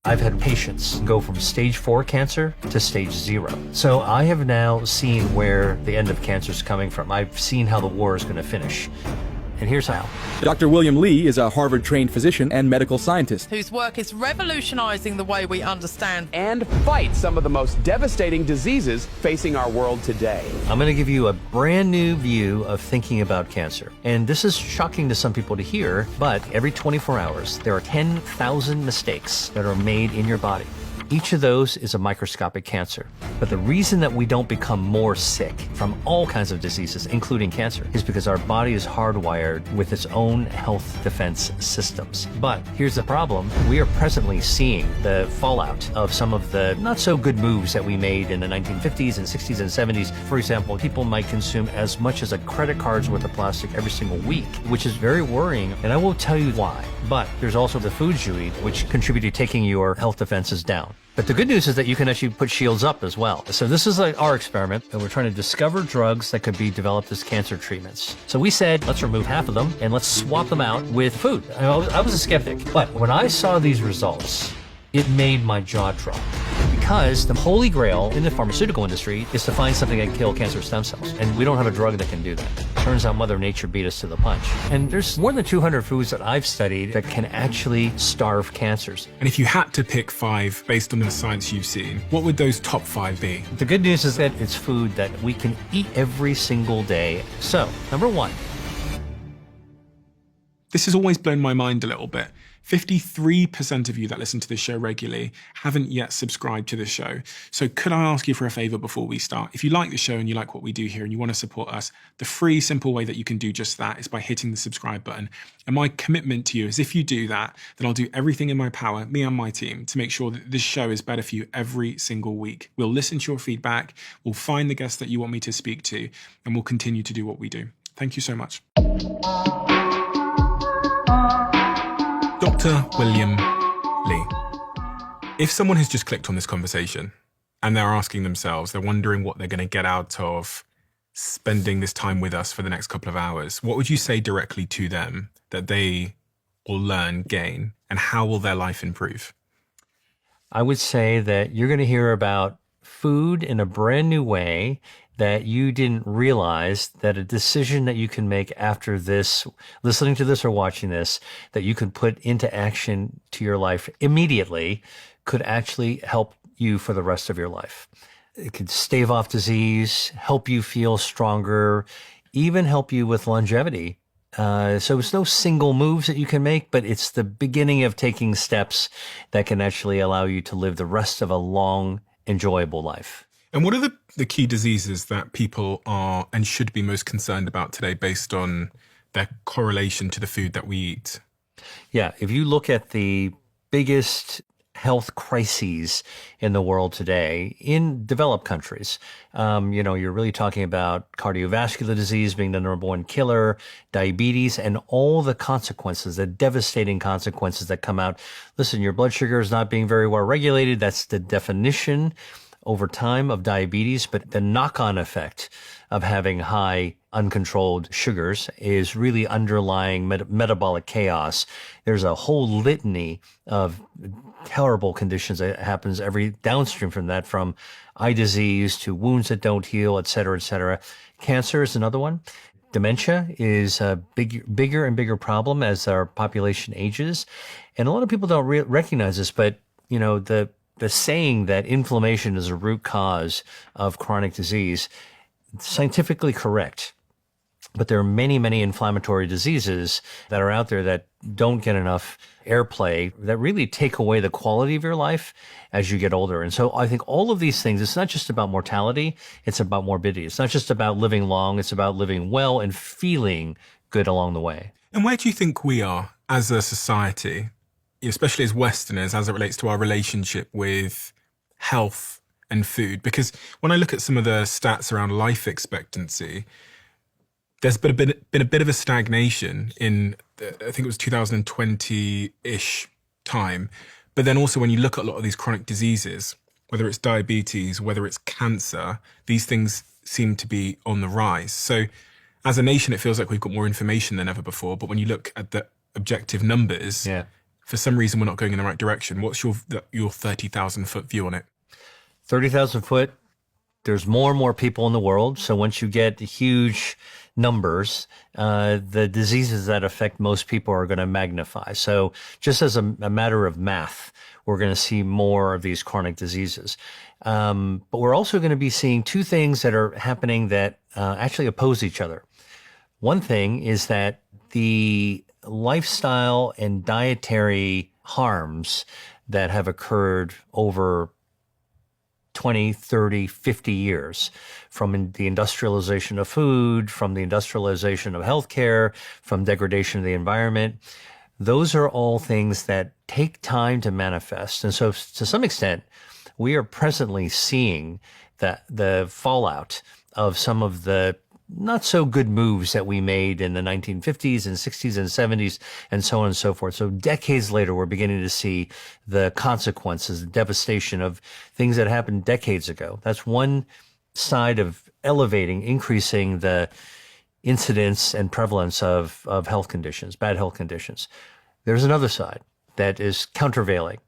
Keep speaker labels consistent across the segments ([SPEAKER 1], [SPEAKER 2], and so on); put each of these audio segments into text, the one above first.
[SPEAKER 1] I've had patients go from stage 4 cancer to stage 0. So I have now seen where the end of cancer is coming from. I've seen how the war is going to finish. And here's how.
[SPEAKER 2] Dr. William Li is a Harvard-trained physician and medical scientist
[SPEAKER 3] whose work is revolutionizing the way we understand
[SPEAKER 4] and fight some of the most devastating diseases facing our world today.
[SPEAKER 1] I'm going to give you a brand new view of thinking about cancer. And this is shocking to some people to hear, but every 24 hours, there are 10,000 mistakes that are made in your body. Each of those is a microscopic cancer. But the reason that we don't become more sick from all kinds of diseases, including cancer, is because our body is hardwired with its own health defense systems. But here's the problem. We are presently seeing the fallout of some of the not so good moves that we made in the 1950s and 60s and 70s. For example, people might consume as much as a credit card's worth of plastic every single week, which is very worrying, and I will tell you why. But there's also the foods you eat, which contribute to taking your health defenses down. But the good news is that you can actually put shields up as well. So this is like our experiment, and we're trying to discover drugs that could be developed as cancer treatments. So we said, let's remove half of them and let's swap them out with food. I was a skeptic, but when I saw these results, it made my jaw drop. Because the holy grail in the pharmaceutical industry is to find something that can kill cancer stem cells. And we don't have a drug that can do that. Turns out Mother Nature beat us to the punch. And there's more than 200 foods that I've studied that can actually starve cancers.
[SPEAKER 5] And if you had to pick 5 based on the science you've seen, what would those top 5 be?
[SPEAKER 1] The good news is that it's food that we can eat every single day. So, number 1.
[SPEAKER 5] This has always blown my mind a little bit. 53% of you that listen to this show regularly haven't yet subscribed to the show. So could I ask you for a favor before we start? If you like the show and you like what we do here and you want to support us, the free, simple way that you can do just that is by hitting the subscribe button. And my commitment to you is if you do that, then I'll do everything in my power, me and my team, to make sure that this show is better for you every single week. We'll listen to your feedback, we'll find the guests that you want me to speak to, and we'll continue to do what we do. Thank you so much. Dr. William Li. If someone has just clicked on this conversation and they're asking themselves, they're wondering what they're going to get out of spending this time with us for the next couple of hours, what would you say directly to them that they will learn, gain, and how will their life improve?
[SPEAKER 1] I would say that you're going to hear about food in a brand new way that you didn't realize, that a decision that you can make after this, listening to this or watching this, that you can put into action to your life immediately could actually help you for the rest of your life. It could stave off disease, help you feel stronger, even help you with longevity. So it's no single moves that you can make, but it's the beginning of taking steps that can actually allow you to live the rest of a long, enjoyable life.
[SPEAKER 5] And what are the key diseases that people are and should be most concerned about today based on their correlation to the food that we eat?
[SPEAKER 1] Yeah, if you look at the biggest health crises in the world today in developed countries, you're really talking about cardiovascular disease being the number 1 killer, diabetes, and all the consequences, the devastating consequences that come out. Listen, your blood sugar is not being very well regulated. That's the definition over time of diabetes, but the knock-on effect of having high uncontrolled sugars is really underlying metabolic chaos. There's a whole litany of terrible conditions that happens every downstream from that, from eye disease to wounds that don't heal, et cetera, et cetera. Cancer is another one. Dementia is a bigger and bigger problem as our population ages. And a lot of people don't recognize this, but the saying that inflammation is a root cause of chronic disease, scientifically correct. But there are many, many inflammatory diseases that are out there that don't get enough airplay, that really take away the quality of your life as you get older. And so I think all of these things, it's not just about mortality, it's about morbidity. It's not just about living long, it's about living well and feeling good along the way.
[SPEAKER 5] And where do you think we are as a society, especially as Westerners, as it relates to our relationship with health and food? Because when I look at some of the stats around life expectancy, there's been a bit of a stagnation in, I think it was 2020-ish time. But then also when you look at a lot of these chronic diseases, whether it's diabetes, whether it's cancer, these things seem to be on the rise. So as a nation, it feels like we've got more information than ever before. But when you look at the objective numbers, for some reason we're not going in the right direction. What's your 30,000-foot view on it?
[SPEAKER 1] 30,000 foot, there's more and more people in the world. So once you get huge numbers, the diseases that affect most people are going to magnify. So just as a matter of math, we're going to see more of these chronic diseases. But we're also going to be seeing two things that are happening that actually oppose each other. One thing is that the lifestyle and dietary harms that have occurred over 20, 30, 50 years from the industrialization of food, from the industrialization of healthcare, from degradation of the environment, those are all things that take time to manifest. And so to some extent, we are presently seeing the fallout of some of the not so good moves that we made in the 1950s and 60s and 70s and so on and so forth. So decades later, we're beginning to see the consequences, the devastation of things that happened decades ago. That's one side of elevating, increasing the incidence and prevalence of health conditions, bad health conditions. There's another side that is countervailing.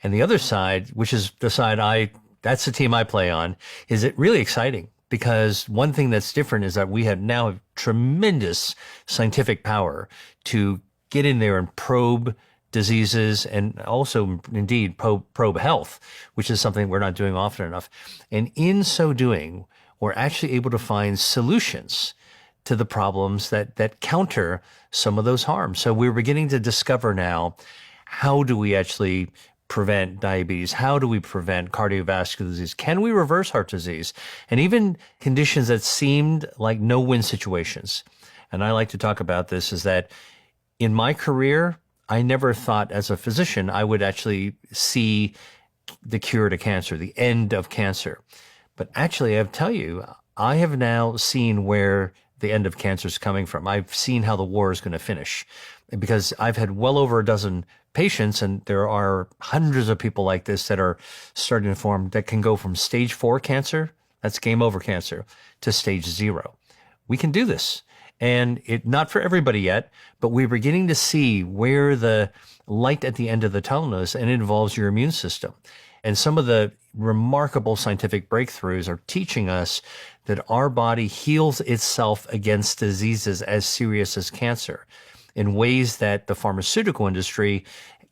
[SPEAKER 1] And the other side, which is the side that's the team I play on, is it really exciting. Because one thing that's different is that we now have tremendous scientific power to get in there and probe diseases and also indeed probe health, which is something we're not doing often enough. And in so doing, we're actually able to find solutions to the problems that counter some of those harms. So we're beginning to discover now, how do we actually prevent diabetes? How do we prevent cardiovascular disease? Can we reverse heart disease? And even conditions that seemed like no-win situations. And I like to talk about this is that in my career, I never thought as a physician I would actually see the cure to cancer, the end of cancer. But actually, I have to tell you, I have now seen where the end of cancer is coming from. I've seen how the war is going to finish because I've had well over a dozen patients, and there are hundreds of people like this that are starting to form that can go from stage 4 cancer, that's game over cancer, to stage 0. We can do this. And not for everybody yet, but we're beginning to see where the light at the end of the tunnel is, and it involves your immune system. And some of the remarkable scientific breakthroughs are teaching us that our body heals itself against diseases as serious as cancer in ways that the pharmaceutical industry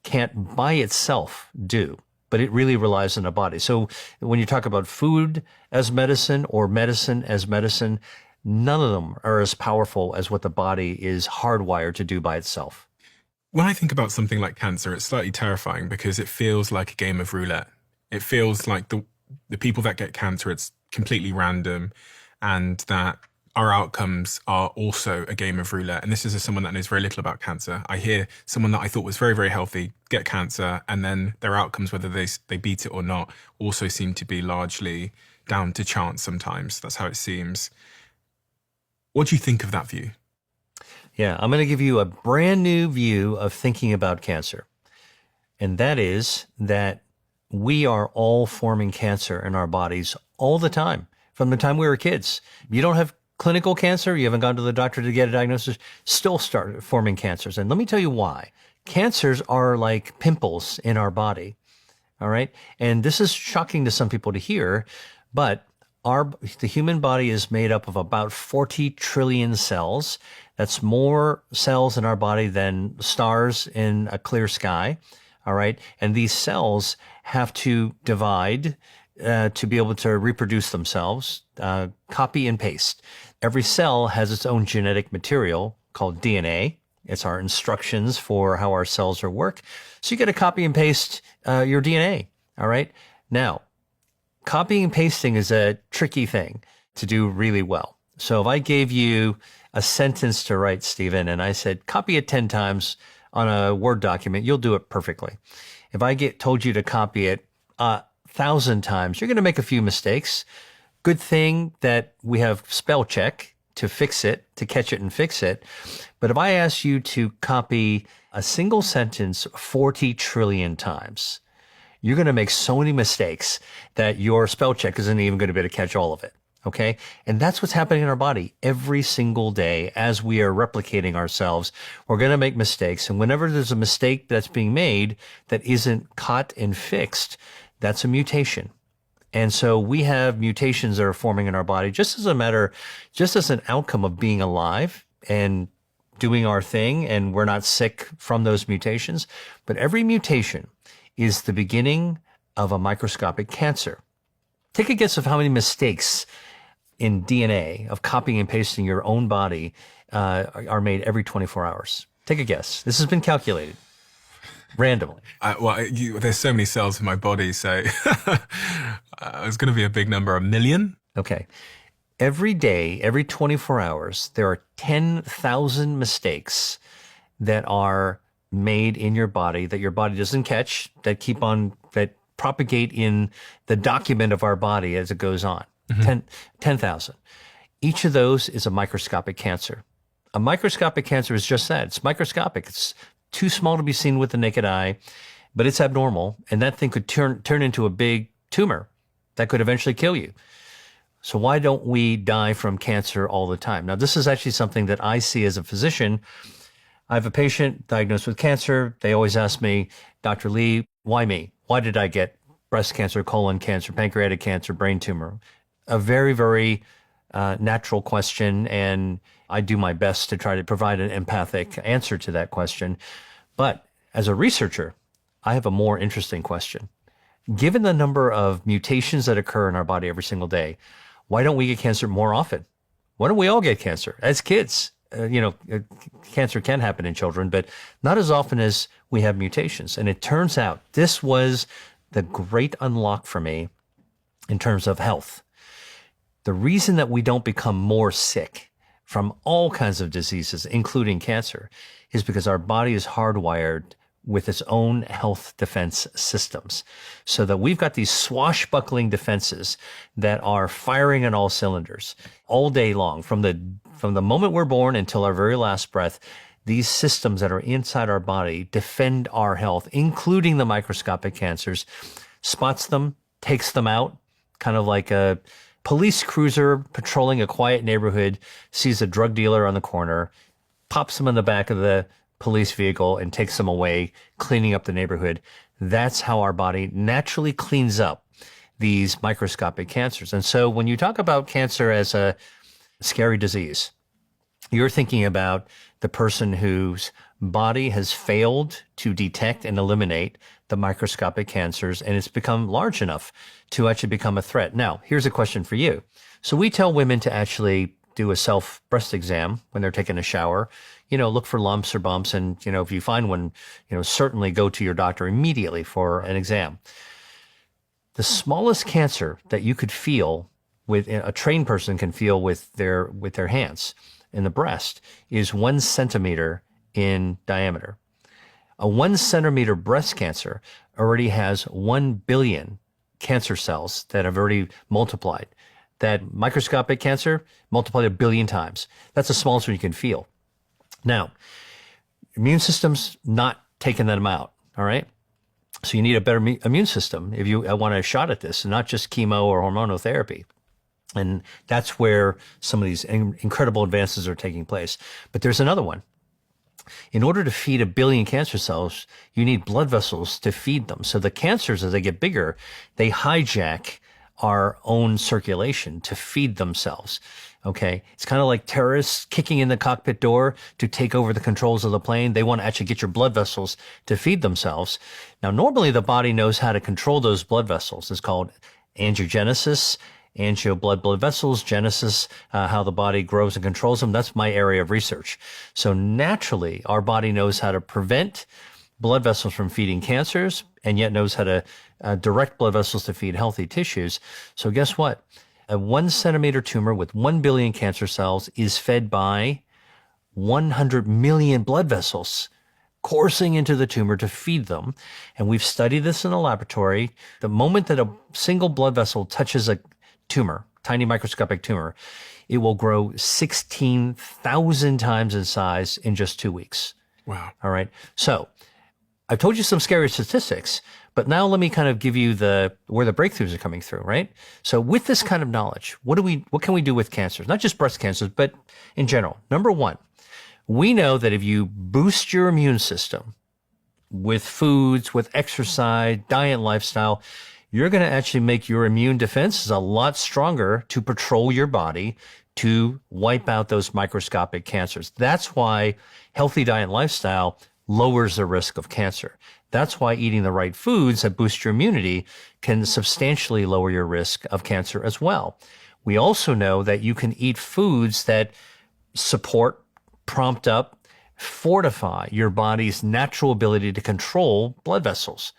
[SPEAKER 1] can't by itself do, but it really relies on the body. So when you talk about food as medicine or medicine as medicine, none of them are as powerful as what the body is hardwired to do by itself.
[SPEAKER 5] When I think about something like cancer, it's slightly terrifying because it feels like a game of roulette. It feels like the people that get cancer, it's completely random, and that our outcomes are also a game of roulette. And this is as someone that knows very little about cancer. I hear someone that I thought was very, very healthy get cancer, and then their outcomes, whether they beat it or not, also seem to be largely down to chance sometimes. That's how it seems. What do you think of that view?
[SPEAKER 1] Yeah, I'm going to give you a brand new view of thinking about cancer. And that is that we are all forming cancer in our bodies all the time, from the time we were kids. You don't have clinical cancer, you haven't gone to the doctor to get a diagnosis, still start forming cancers. And let me tell you why. Cancers are like pimples in our body, all right? And this is shocking to some people to hear, but the human body is made up of about 40 trillion cells. That's more cells in our body than stars in a clear sky, all right? And these cells have to divide to be able to reproduce themselves, copy and paste. Every cell has its own genetic material called DNA. It's our instructions for how our cells are work. So you got to copy and paste your DNA, all right? Now, copying and pasting is a tricky thing to do really well. So if I gave you a sentence to write, Stephen, and I said, copy it 10 times on a Word document, you'll do it perfectly. If I told you to copy it 1,000 times, you're going to make a few mistakes. Good thing that we have spell check to fix it, to catch it and fix it. But if I ask you to copy a single sentence 40 trillion times, you're going to make so many mistakes that your spell check isn't even going to be able to catch all of it. Okay. And that's what's happening in our body every single day as we are replicating ourselves. We're going to make mistakes. And whenever there's a mistake that's being made that isn't caught and fixed, that's a mutation. And so we have mutations that are forming in our body just as an outcome of being alive and doing our thing. And we're not sick from those mutations. But every mutation is the beginning of a microscopic cancer. Take a guess of how many mistakes in DNA of copying and pasting your own body are made every 24 hours. Take a guess. This has been calculated randomly.
[SPEAKER 6] There's so many cells in my body, so it's going to be a big number, 1 million.
[SPEAKER 1] Okay. Every day, every 24 hours, there are 10,000 mistakes that are made in your body that your body doesn't catch, that propagate in the document of our body as it goes on. 10,000. Each of those is a microscopic cancer. A microscopic cancer is just that. It's microscopic. It's too small to be seen with the naked eye, but it's abnormal. And that thing could turn into a big tumor that could eventually kill you. So why don't we die from cancer all the time? Now, this is actually something that I see as a physician. I have a patient diagnosed with cancer. They always ask me, Dr. Lee, why me? Why did I get breast cancer, colon cancer, pancreatic cancer, brain tumor? A very, very natural question, and I do my best to try to provide an empathic answer to that question. But as a researcher, I have a more interesting question. Given the number of mutations that occur in our body every single day, why don't we get cancer more often? Why don't we all get cancer as kids? Cancer can happen in children, but not as often as we have mutations. And it turns out this was the great unlock for me in terms of health. The reason that we don't become more sick from all kinds of diseases, including cancer, is because our body is hardwired with its own health defense systems, so that we've got these swashbuckling defenses that are firing on all cylinders all day long. From the moment we're born until our very last breath, these systems that are inside our body defend our health, including the microscopic cancers, spots them, takes them out, kind of like a police cruiser patrolling a quiet neighborhood, sees a drug dealer on the corner, pops him in the back of the police vehicle and takes them away, cleaning up the neighborhood. That's how our body naturally cleans up these microscopic cancers. And so when you talk about cancer as a scary disease, you're thinking about the person whose body has failed to detect and eliminate the microscopic cancers, and it's become large enough to actually become a threat. Now, here's a question for you. So we tell women to actually do a self breast exam when they're taking a shower, look for lumps or bumps. And, if you find one, certainly go to your doctor immediately for an exam. The smallest cancer that you could feel with a trained person can feel with their hands in the breast is 1 centimeter in diameter. A 1 centimeter breast cancer already has 1 billion cancer cells that have already multiplied. That microscopic cancer multiplied 1 billion times. That's the smallest one you can feel. Now, immune system's not taking them out, all right? So you need a better immune system if you want a shot at this, and not just chemo or hormonal therapy. And that's where some of these incredible advances are taking place. But there's another one. In order to feed 1 billion cancer cells, you need blood vessels to feed them. So the cancers, as they get bigger, they hijack our own circulation to feed themselves. Okay. It's kind of like terrorists kicking in the cockpit door to take over the controls of the plane. They want to actually get your blood vessels to feed themselves. Now, normally the body knows how to control those blood vessels. It's called angiogenesis, blood vessels, genesis, how the body grows and controls them. That's my area of research. So naturally, our body knows how to prevent blood vessels from feeding cancers, and yet knows how to direct blood vessels to feed healthy tissues. So guess what? A 1 centimeter tumor with 1 billion cancer cells is fed by 100 million blood vessels coursing into the tumor to feed them. And we've studied this in the laboratory. The moment that a single blood vessel touches a tumor, tiny microscopic tumor, it will grow 16,000 times in size in just 2 weeks.
[SPEAKER 6] Wow.
[SPEAKER 1] All right. So I've told you some scary statistics, But now let me kind of give you where the breakthroughs are coming through, right? So with this kind of knowledge, what can we do with cancers? Not just breast cancers, but in general. Number one, we know that if you boost your immune system with foods, with exercise, diet, lifestyle, you're going to actually make your immune defenses a lot stronger to patrol your body to wipe out those microscopic cancers. That's why healthy diet and lifestyle lowers the risk of cancer. That's why eating the right foods that boost your immunity can substantially lower your risk of cancer as well. We also know that you can eat foods that support, prompt up, fortify your body's natural ability to control blood vessels.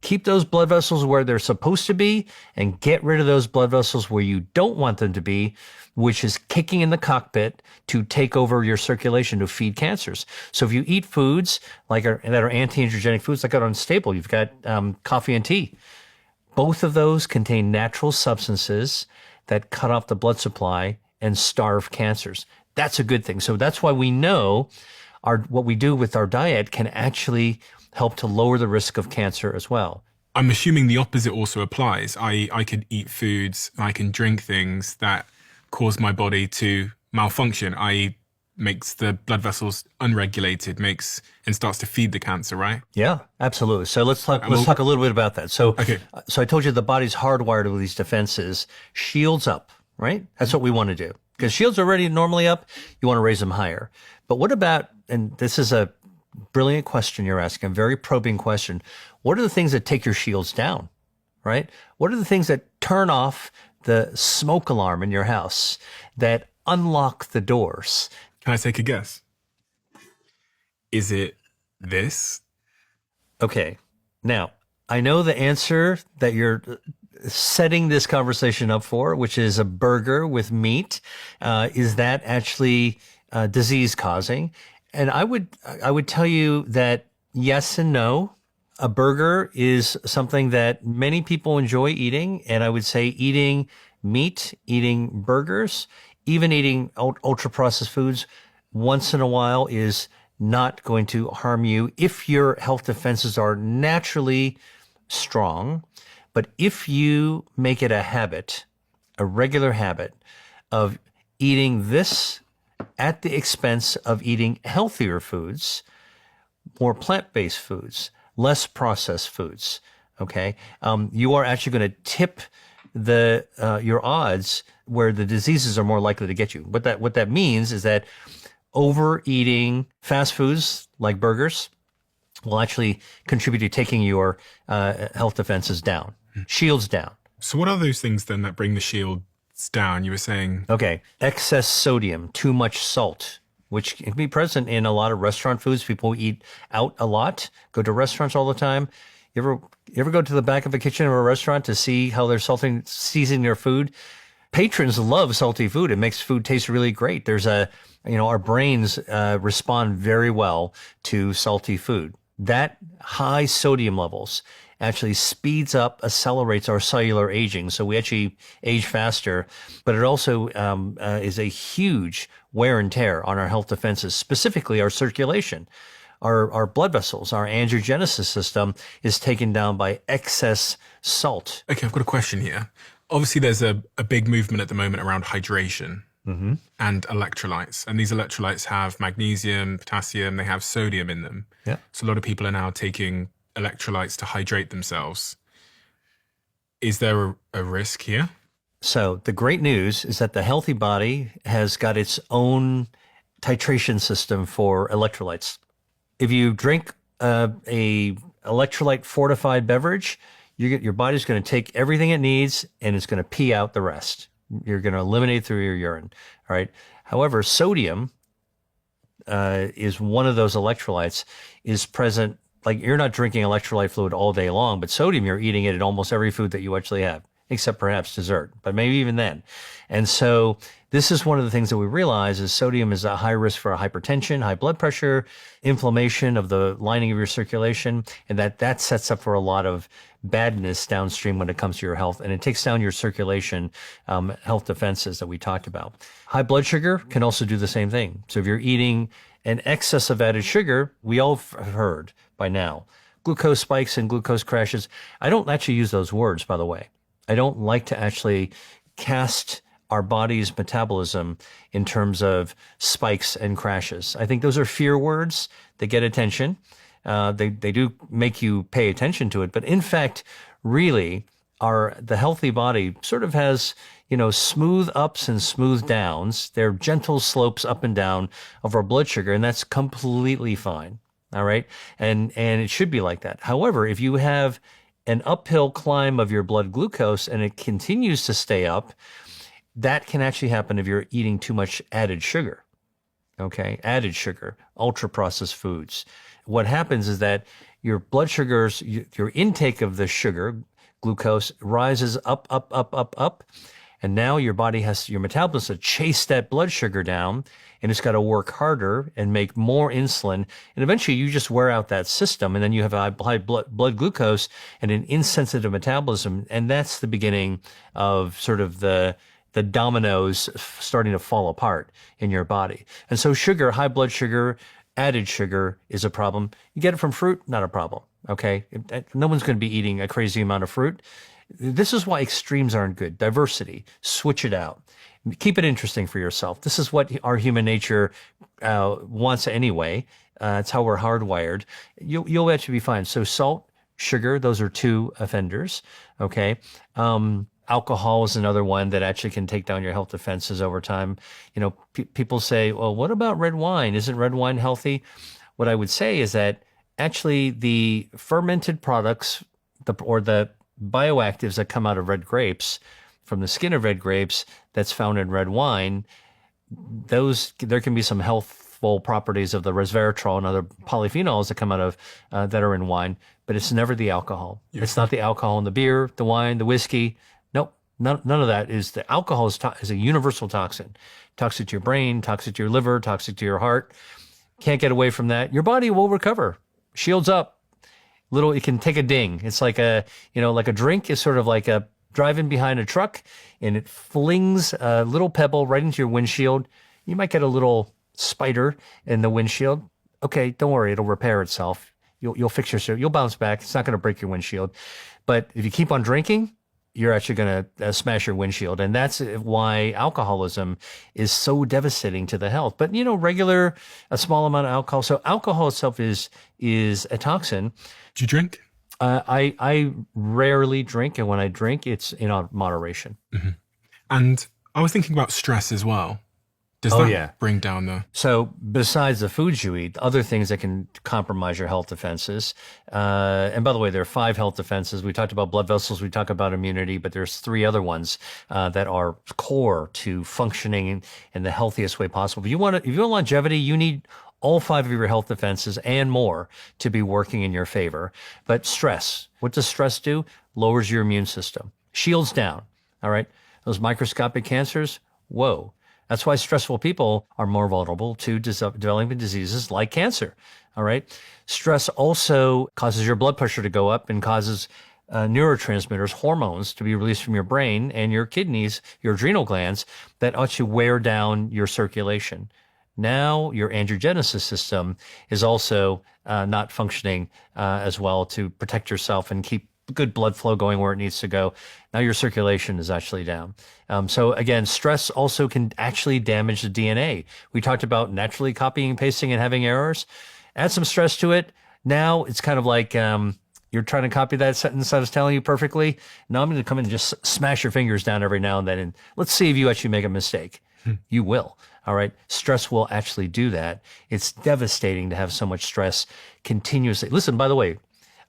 [SPEAKER 1] Keep those blood vessels where they're supposed to be and get rid of those blood vessels where you don't want them to be, which is kicking in the cockpit to take over your circulation to feed cancers. So if you eat foods that are anti-angiogenic foods, like on Staple, you've got coffee and tea. Both of those contain natural substances that cut off the blood supply and starve cancers. That's a good thing. So that's why we know what we do with our diet can actually help to lower the risk of cancer as well.
[SPEAKER 5] I'm assuming the opposite also applies. I could eat foods, I can drink things that cause my body to malfunction, i.e. makes the blood vessels unregulated, and starts to feed the cancer, right?
[SPEAKER 1] Yeah, absolutely. So let's talk a little bit about that. So,
[SPEAKER 5] okay.
[SPEAKER 1] So I told you the body's hardwired with these defenses. Shields up, right? That's what we want to do. Because shields are already normally up, you want to raise them higher. But what about, and this is a brilliant question you're asking, a very probing question. What are the things that take your shields down, right? What are the things that turn off the smoke alarm in your house, that unlock the doors?
[SPEAKER 5] Can I take a guess? Is it this?
[SPEAKER 1] Okay. Now, I know the answer that you're setting this conversation up for, which is a burger with meat. Is that actually disease causing? And I would tell you that yes and no. A burger is something that many people enjoy eating, and I would say eating meat, eating burgers, even eating ultra processed foods once in a while is not going to harm you if your health defenses are naturally strong. But if you make it a habit, a regular habit of eating this at the expense of eating healthier foods, more plant-based foods, less processed foods, okay, you are actually going to tip your odds where the diseases are more likely to get you. What that means is that overeating fast foods like burgers will actually contribute to taking your health defenses down, shields down.
[SPEAKER 5] So what are those things then that bring the shields down? You were saying...
[SPEAKER 1] Okay, excess sodium, too much salt, which can be present in a lot of restaurant foods. People eat out a lot, go to restaurants all the time. You ever go to the back of a kitchen or a restaurant to see how they're seasoning their food? Patrons love salty food. It makes food taste really great. Our brains respond very well to salty food. That high sodium levels actually speeds up, accelerates our cellular aging. So we actually age faster, but it also is a huge wear and tear on our health defenses, specifically our circulation. Our blood vessels, our angiogenesis system is taken down by excess salt.
[SPEAKER 5] Okay, I've got a question here. Obviously, there's a big movement at the moment around hydration and electrolytes. And these electrolytes have magnesium, potassium, they have sodium in them.
[SPEAKER 1] Yeah.
[SPEAKER 5] So a lot of people are now taking electrolytes to hydrate themselves. Is there a risk here? So
[SPEAKER 1] the great news is that the healthy body has got its own titration system for electrolytes. If you drink a electrolyte fortified beverage, your body's going to take everything it needs and it's going to pee out the rest. You're going to eliminate through your urine. All right. However, sodium is one of those electrolytes is present. Like you're not drinking electrolyte fluid all day long, but sodium, you're eating it in almost every food that you actually have, except perhaps dessert, but maybe even then. And so this is one of the things that we realize is sodium is a high risk for hypertension, high blood pressure, inflammation of the lining of your circulation, and that sets up for a lot of badness downstream when it comes to your health, and it takes down your circulation health defenses that we talked about. High blood sugar can also do the same thing. So if you're eating an excess of added sugar, we all have heard by now, glucose spikes and glucose crashes. I don't actually use those words, by the way. I don't like to actually cast our body's metabolism in terms of spikes and crashes. I think those are fear words. They get attention. They do make you pay attention to it. But in fact, really, the healthy body sort of has, smooth ups and smooth downs. They're gentle slopes up and down of our blood sugar, and that's completely fine. All right. And it should be like that. However, if you have an uphill climb of your blood glucose and it continues to stay up, that can actually happen if you're eating too much added sugar. Okay. Added sugar, ultra processed foods. What happens is that your blood sugars, your intake of the sugar, glucose, rises up, up, up, up, up. And now your body has, your metabolism to chase that blood sugar down, and it's got to work harder and make more insulin. And eventually you just wear out that system, and then you have high blood glucose and an insensitive metabolism. And that's the beginning of sort of the dominoes starting to fall apart in your body. And so sugar, high blood sugar, added sugar is a problem. You get it from fruit, not a problem. Okay. No one's going to be eating a crazy amount of fruit. This is why extremes aren't good. Diversity, switch it out. Keep it interesting for yourself. This is what our human nature wants anyway. It's how we're hardwired. You'll actually be fine. So salt, sugar, those are two offenders. Okay. Alcohol is another one that actually can take down your health defenses over time. People say, well, what about red wine? Isn't red wine healthy? What I would say is that actually the fermented products or the bioactives that come out of red grapes, from the skin of red grapes that's found in red wine, there can be some healthful properties of the resveratrol and other polyphenols that come out of that are in wine, but it's never the alcohol. Yeah. It's not the alcohol in the beer, the wine, the whiskey. Nope, none of that is. The alcohol is a universal toxin. Toxic to your brain, toxic to your liver, toxic to your heart. Can't get away from that. Your body will recover. Shields up. It can take a ding. It's like like a drink is sort of like a driving behind a truck, and it flings a little pebble right into your windshield. You might get a little spider in the windshield. Okay, don't worry, it'll repair itself. You'll fix yourself. You'll bounce back. It's not going to break your windshield. But if you keep on drinking, you're actually going to smash your windshield. And that's why alcoholism is so devastating to the health. But, a small amount of alcohol. So alcohol itself is a toxin.
[SPEAKER 5] Do you drink?
[SPEAKER 1] I rarely drink. And when I drink, it's in moderation.
[SPEAKER 5] Mm-hmm. And I was thinking about stress as well. Does that bring down the...
[SPEAKER 1] So besides the foods you eat, other things that can compromise your health defenses. And by the way, there are 5 health defenses. We talked about blood vessels. We talked about immunity, but there's 3 other ones that are core to functioning in the healthiest way possible. If you want longevity, you need all 5 of your health defenses and more to be working in your favor. But stress, what does stress do? Lowers your immune system, shields down. All right. Those microscopic cancers, whoa. That's why stressful people are more vulnerable to developing diseases like cancer. All right. Stress also causes your blood pressure to go up and causes neurotransmitters, hormones to be released from your brain and your kidneys, your adrenal glands that actually wear down your circulation. Now your angiogenesis system is also not functioning as well to protect yourself and keep good blood flow going where it needs to go. Now your circulation is actually down. So again, stress also can actually damage the DNA. We talked about naturally copying and pasting and having errors. Add some stress to it. Now it's kind of like you're trying to copy that sentence I was telling you perfectly. Now I'm going to come in and just smash your fingers down every now and then. And let's see if you actually make a mistake. You will. All right. Stress will actually do that. It's devastating to have so much stress continuously. Listen, by the way,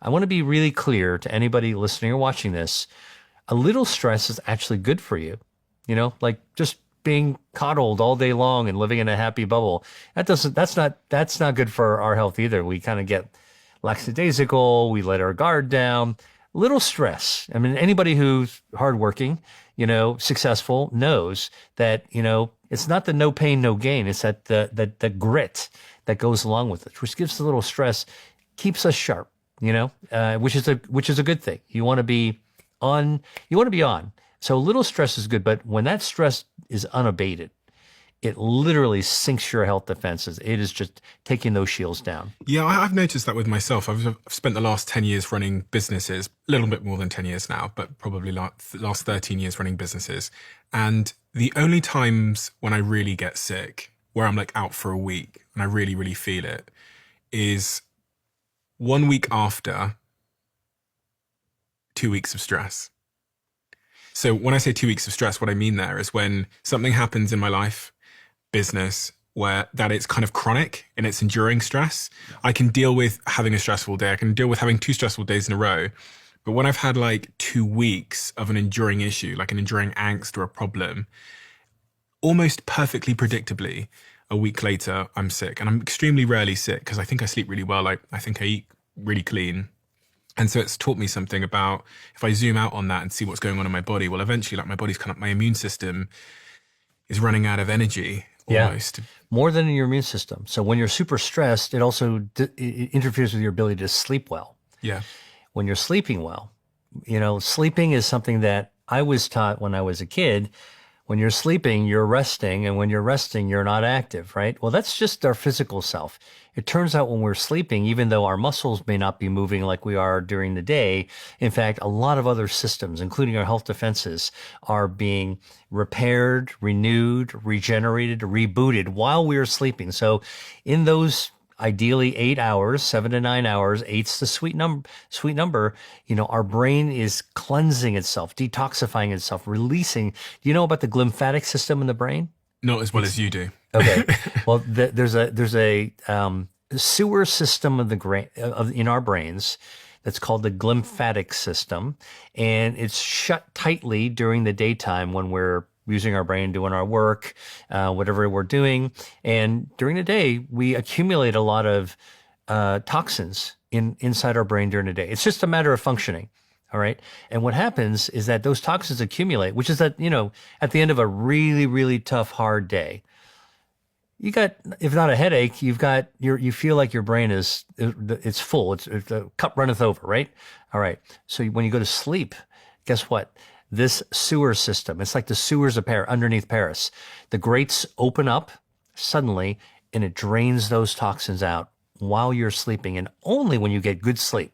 [SPEAKER 1] I want to be really clear to anybody listening or watching this. A little stress is actually good for you. Like just being coddled all day long and living in a happy bubble. That's not good for our health either. We kind of get lackadaisical. We let our guard down. Little stress. I mean, anybody who's hardworking, successful knows that, it's not the no pain, no gain. It's that the grit that goes along with it, which gives a little stress, keeps us sharp. Which is a good thing. You want to be on. So a little stress is good, but when that stress is unabated, it literally sinks your health defenses. It is just taking those shields down.
[SPEAKER 6] Yeah, I've noticed that with myself. I've spent the last 10 years running businesses, a little bit more than 10 years now, but probably last 13 years running businesses. And the only times when I really get sick, where I'm like out for a week and I really, really feel it, is 1 week after 2 weeks of stress. So when I say 2 weeks of stress, what I mean there is when something happens in my life, business, where that it's kind of chronic and it's enduring stress. I can deal with having a stressful day. I can deal with having 2 stressful days in a row. But when I've had like 2 weeks of an enduring issue, like an enduring angst or a problem, almost perfectly predictably, a week later, I'm sick. And I'm extremely rarely sick because I think I sleep really well. I think I eat really clean. And so it's taught me something about, if I zoom out on that and see what's going on in my body, well, eventually, like my body's kind of, my immune system is running out of energy almost.
[SPEAKER 1] Yeah, more than in your immune system. So when you're super stressed, it also it interferes with your ability to sleep well.
[SPEAKER 6] Yeah.
[SPEAKER 1] When you're sleeping well, sleeping is something that I was taught when I was a kid. When you're sleeping, you're resting, and when you're resting, you're not active, right? Well, that's just our physical self. It turns out when we're sleeping, even though our muscles may not be moving like we are during the day, in fact, a lot of other systems, including our health defenses, are being repaired, renewed, regenerated, rebooted while we are sleeping. So in those ideally 8 hours, 7 to 9 hours, eight's the sweet number, our brain is cleansing itself, detoxifying itself, releasing. Do you know about the glymphatic system in the brain?
[SPEAKER 6] Not as well as you do.
[SPEAKER 1] Okay. Well, there's a sewer system in our brains that's called the glymphatic system, and it's shut tightly during the daytime when we're using our brain, doing our work, whatever we're doing. And during the day, we accumulate a lot of toxins inside our brain during the day. It's just a matter of functioning. All right. And what happens is that those toxins accumulate, which is that, at the end of a really, really tough, hard day, you got, if not a headache, you feel like your brain it's full. The cup runneth over, right? All right. So when you go to sleep, guess what? This sewer system, it's like the sewers of underneath Paris. The grates open up suddenly and it drains those toxins out while you're sleeping, and only when you get good sleep.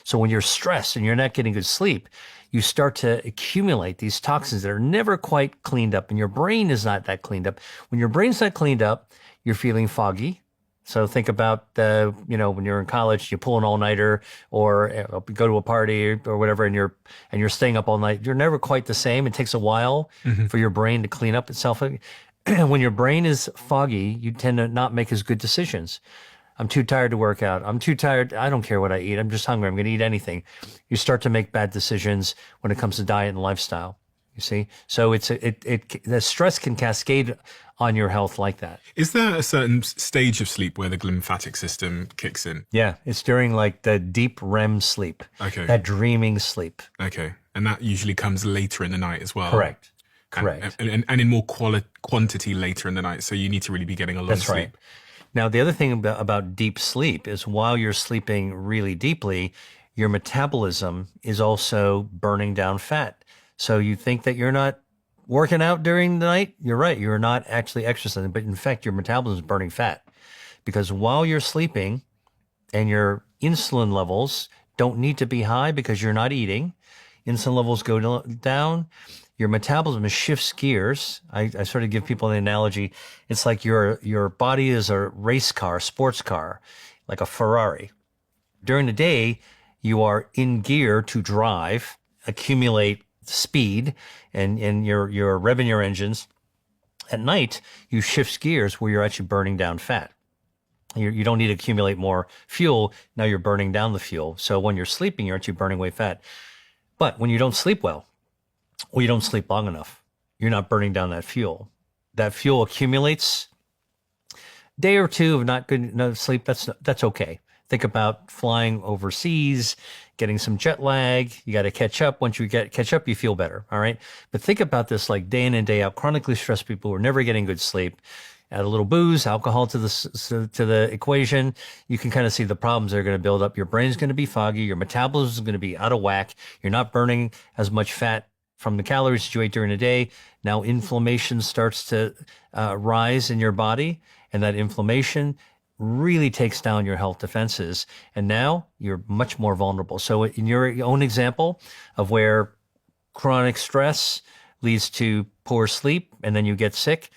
[SPEAKER 1] So when you're stressed and you're not getting good sleep, you start to accumulate these toxins that are never quite cleaned up, and your brain is not that cleaned up. When your brain's not cleaned up, you're feeling foggy. So think about when you're in college, you pull an all-nighter or go to a party or whatever, and you're staying up all night. You're never quite the same. It takes a while for your brain to clean up itself. When your brain is foggy, you tend to not make as good decisions. I'm too tired to work out. I'm too tired. I don't care what I eat. I'm just hungry. I'm going to eat anything. You start to make bad decisions when it comes to diet and lifestyle. You see? So the stress can cascade on your health like that.
[SPEAKER 6] Is there a certain stage of sleep where the glymphatic system kicks in?
[SPEAKER 1] Yeah, it's during like the deep REM sleep.
[SPEAKER 6] Okay.
[SPEAKER 1] That dreaming sleep.
[SPEAKER 6] Okay. And that usually comes later in the night as well.
[SPEAKER 1] Correct.
[SPEAKER 6] And in more quantity later in the night. So you need to really be getting a lot of sleep.
[SPEAKER 1] Right. Now, the other thing about deep sleep is while you're sleeping really deeply, your metabolism is also burning down fat. So you think that you're not working out during the night? You're right. You're not actually exercising, but in fact, your metabolism is burning fat. Because while you're sleeping and your insulin levels don't need to be high because you're not eating, insulin levels go down, your metabolism shifts gears. I sort of give people the analogy. It's like your body is a race car, sports car, like a Ferrari. During the day, you are in gear to drive, accumulate speed, and you're revving your engines. At night, you shift gears where you're actually burning down fat. You don't need to accumulate more fuel. Now you're burning down the fuel. So when you're sleeping, you're actually burning away fat. But when you don't sleep well, or you don't sleep long enough, you're not burning down that fuel. That fuel accumulates. Day or two of not good enough sleep, that's okay. Think about flying overseas, getting some jet lag. You got to catch up. Once you catch up, you feel better. All right. But think about this like day in and day out, chronically stressed people who are never getting good sleep. Add a little booze, alcohol to the equation. You can kind of see the problems that are going to build up. Your brain's going to be foggy. Your metabolism is going to be out of whack. You're not burning as much fat from the calories that you ate during the day. Now inflammation starts to rise in your body, and that inflammation really takes down your health defenses. And now you're much more vulnerable. So in your own example of where chronic stress leads to poor sleep and then you get sick,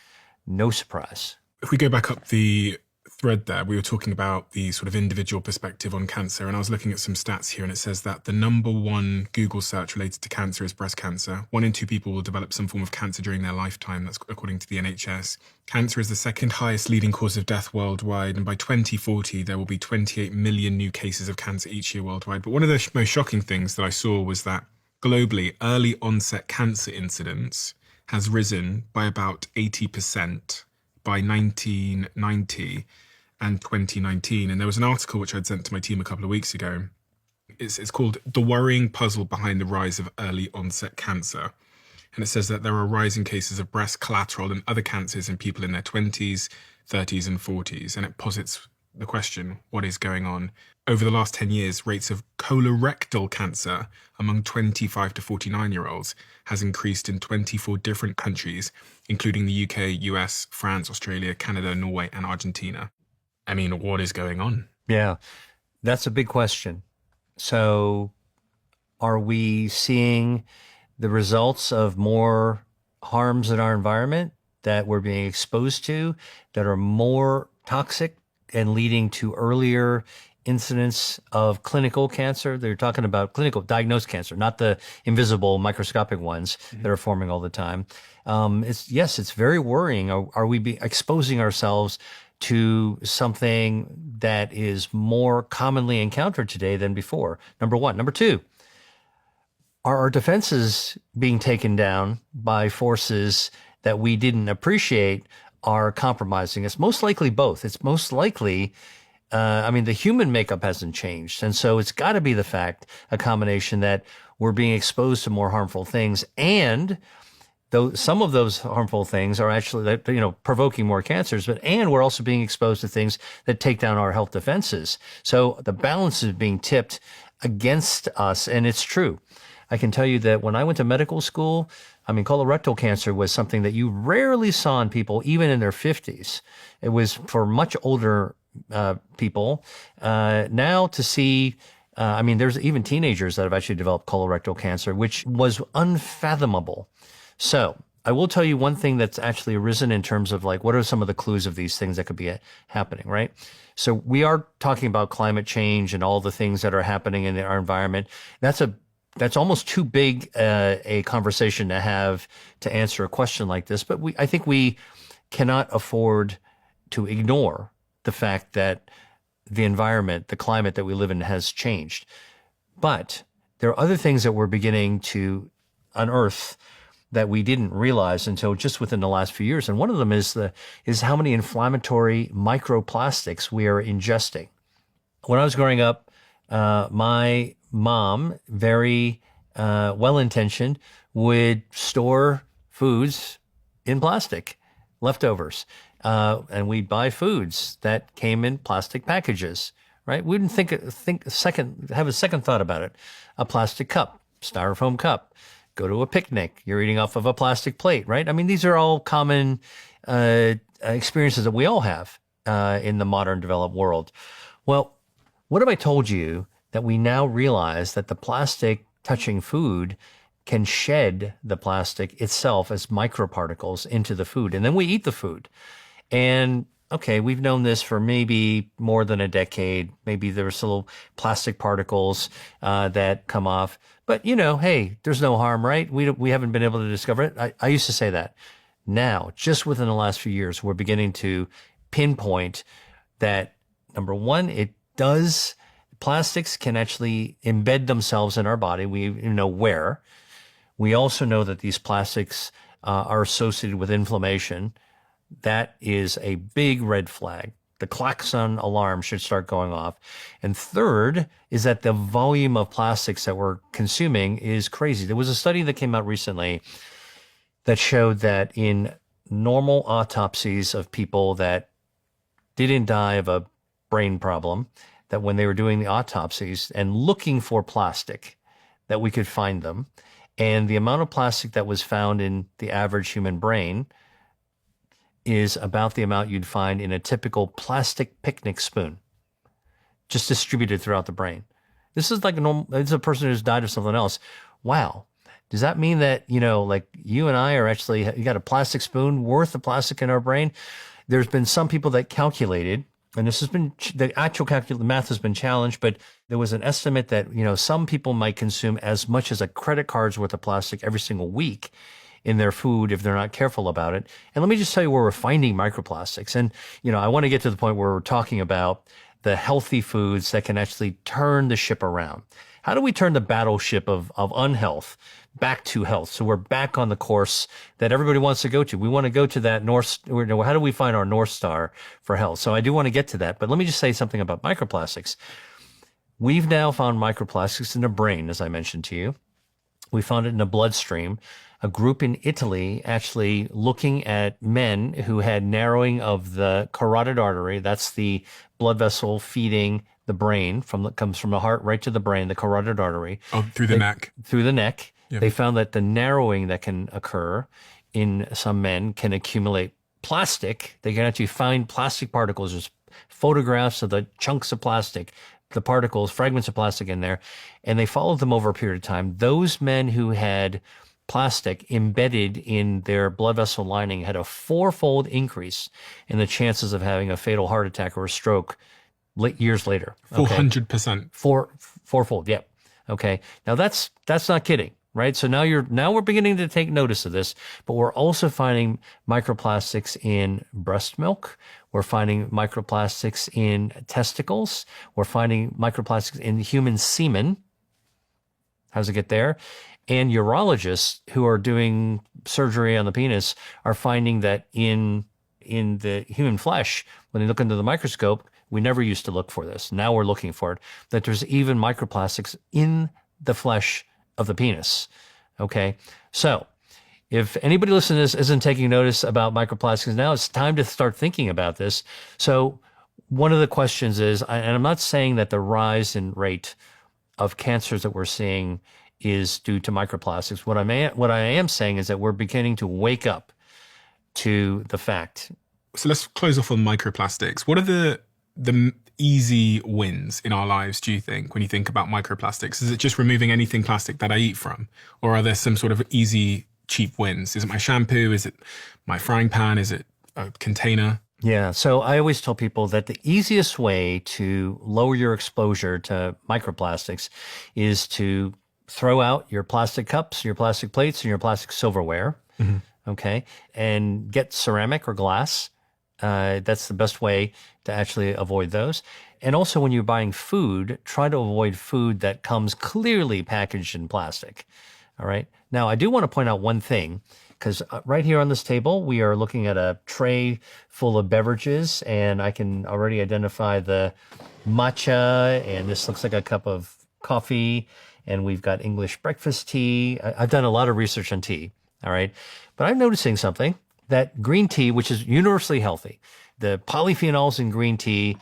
[SPEAKER 1] no surprise.
[SPEAKER 6] If we go back up the thread there, we were talking about the sort of individual perspective on cancer, and I was looking at some stats here, and it says that the number one Google search related to cancer is breast cancer. 1 in 2 people will develop some form of cancer during their lifetime. That's according to the NHS. Cancer is the second highest leading cause of death worldwide, and by 2040, there will be 28 million new cases of cancer each year worldwide. But one of the most shocking things that I saw was that globally, early onset cancer incidence has risen by about 80% by 1990 and 2019. And there was an article which I'd sent to my team a couple of weeks ago. It's called The Worrying Puzzle Behind the Rise of Early Onset Cancer. And it says that there are rising cases of breast, collateral, and other cancers in people in their 20s, 30s, and 40s. And it posits the question, what is going on? Over the last 10 years, rates of colorectal cancer among 25 to 49-year-olds has increased in 24 different countries, including the UK, US, France, Australia, Canada, Norway, and Argentina. I mean, what is going on?
[SPEAKER 1] Yeah, that's a big question. So are we seeing the results of more harms in our environment that we're being exposed to that are more toxic and leading to earlier incidence of clinical cancer? They're talking about clinical diagnosed cancer, not the invisible microscopic ones that are forming all the time. It's very worrying. Are we exposing ourselves to something that is more commonly encountered today than before? Number one. Number two, are our defenses being taken down by forces that we didn't appreciate are compromising us? Most likely both. It's most likely, the human makeup hasn't changed. And so it's got to be the fact, a combination that we're being exposed to more harmful things, and though some of those harmful things are actually, provoking more cancers, and we're also being exposed to things that take down our health defenses. So the balance is being tipped against us, and it's true. I can tell you that when I went to medical school, colorectal cancer was something that you rarely saw in people, even in their 50s. It was for much older people. Now to see, there's even teenagers that have actually developed colorectal cancer, which was unfathomable. So I will tell you one thing that's actually arisen in terms of what are some of the clues of these things that could be happening, right? So we are talking about climate change and all the things that are happening in our environment. That's almost too big a conversation to have to answer a question like this. But I think we cannot afford to ignore the fact that the environment, the climate that we live in has changed. But there are other things that we're beginning to unearth that we didn't realize until just within the last few years. And one of them is how many inflammatory microplastics we are ingesting. When I was growing up, my mom, very well-intentioned, would store foods in plastic, leftovers. And we'd buy foods that came in plastic packages, right? We didn't have a second thought about it. A plastic cup, styrofoam cup. Go to a picnic, you're eating off of a plastic plate, right? These are all common experiences that we all have in the modern developed world. Well, what if I told you that we now realize that the plastic touching food can shed the plastic itself as microparticles into the food, and then we eat the food. And okay, we've known this for maybe more than a decade. Maybe there's little plastic particles that come off. But, hey, there's no harm, right? We haven't been able to discover it. I used to say that. Now, just within the last few years, we're beginning to pinpoint that, number one, plastics can actually embed themselves in our body. We know where. We also know that these plastics are associated with inflammation. That is a big red flag. The klaxon alarm should start going off. And third is that the volume of plastics that we're consuming is crazy. There was a study that came out recently that showed that in normal autopsies of people that didn't die of a brain problem, that when they were doing the autopsies and looking for plastic, that we could find them. And the amount of plastic that was found in the average human brain is about the amount you'd find in a typical plastic picnic spoon, just distributed throughout the brain. This is like it's a person who's died of something else. Wow. Does that mean that, like you and I are actually, you got a plastic spoon worth of plastic in our brain? There's been some people that calculated, and this has been, the actual math has been challenged, but there was an estimate that, some people might consume as much as a credit card's worth of plastic every single week in their food if they're not careful about it. And let me just tell you where we're finding microplastics. And, I want to get to the point where we're talking about the healthy foods that can actually turn the ship around. How do we turn the battleship of unhealth back to health? So we're back on the course that everybody wants to go to. We want to go to that how do we find our North Star for health? So I do want to get to that, but let me just say something about microplastics. We've now found microplastics in the brain, as I mentioned to you. We found it in the bloodstream. A group in Italy actually looking at men who had narrowing of the carotid artery. That's the blood vessel feeding the brain comes from the heart right to the brain, the carotid artery.
[SPEAKER 6] Oh, through the neck.
[SPEAKER 1] Through the neck.
[SPEAKER 6] Yep.
[SPEAKER 1] They found that the narrowing that can occur in some men can accumulate plastic. They can actually find plastic particles. There's photographs of the chunks of plastic, the particles, fragments of plastic in there, and they followed them over a period of time. Those men who had plastic embedded in their blood vessel lining had a 4-fold increase in the chances of having a fatal heart attack or a stroke years later.
[SPEAKER 6] 400%.
[SPEAKER 1] Fourfold. Yep. Okay. Now that's not kidding, right? So now we're beginning to take notice of this, but we're also finding microplastics in breast milk. We're finding microplastics in testicles. We're finding microplastics in human semen. How does it get there? And urologists who are doing surgery on the penis are finding that in the human flesh, when they look into the microscope, we never used to look for this. Now we're looking for it, that there's even microplastics in the flesh of the penis. Okay. So if anybody listening to this isn't taking notice about microplastics now, it's time to start thinking about this. So one of the questions is, and I'm not saying that the rise in rate of cancers that we're seeing is due to microplastics. What I am saying is that we're beginning to wake up to the fact.
[SPEAKER 6] So let's close off on microplastics. What are the easy wins in our lives, do you think, when you think about microplastics? Is it just removing anything plastic that I eat from? Or are there some sort of easy, cheap wins? Is it my shampoo? Is it my frying pan? Is it a container?
[SPEAKER 1] Yeah. So I always tell people that the easiest way to lower your exposure to microplastics is to throw out your plastic cups, your plastic plates, and your plastic silverware. Mm-hmm. Okay. And get ceramic or glass. That's the best way to actually avoid those. And also when you're buying food, try to avoid food that comes clearly packaged in plastic. All right. Now, I do want to point out one thing, because right here on this table, we are looking at a tray full of beverages, and I can already identify the matcha, and this looks like a cup of coffee, and we've got English breakfast tea. I've done a lot of research on tea. All right. But I'm noticing something, that green tea, which is universally healthy, the polyphenols in green tea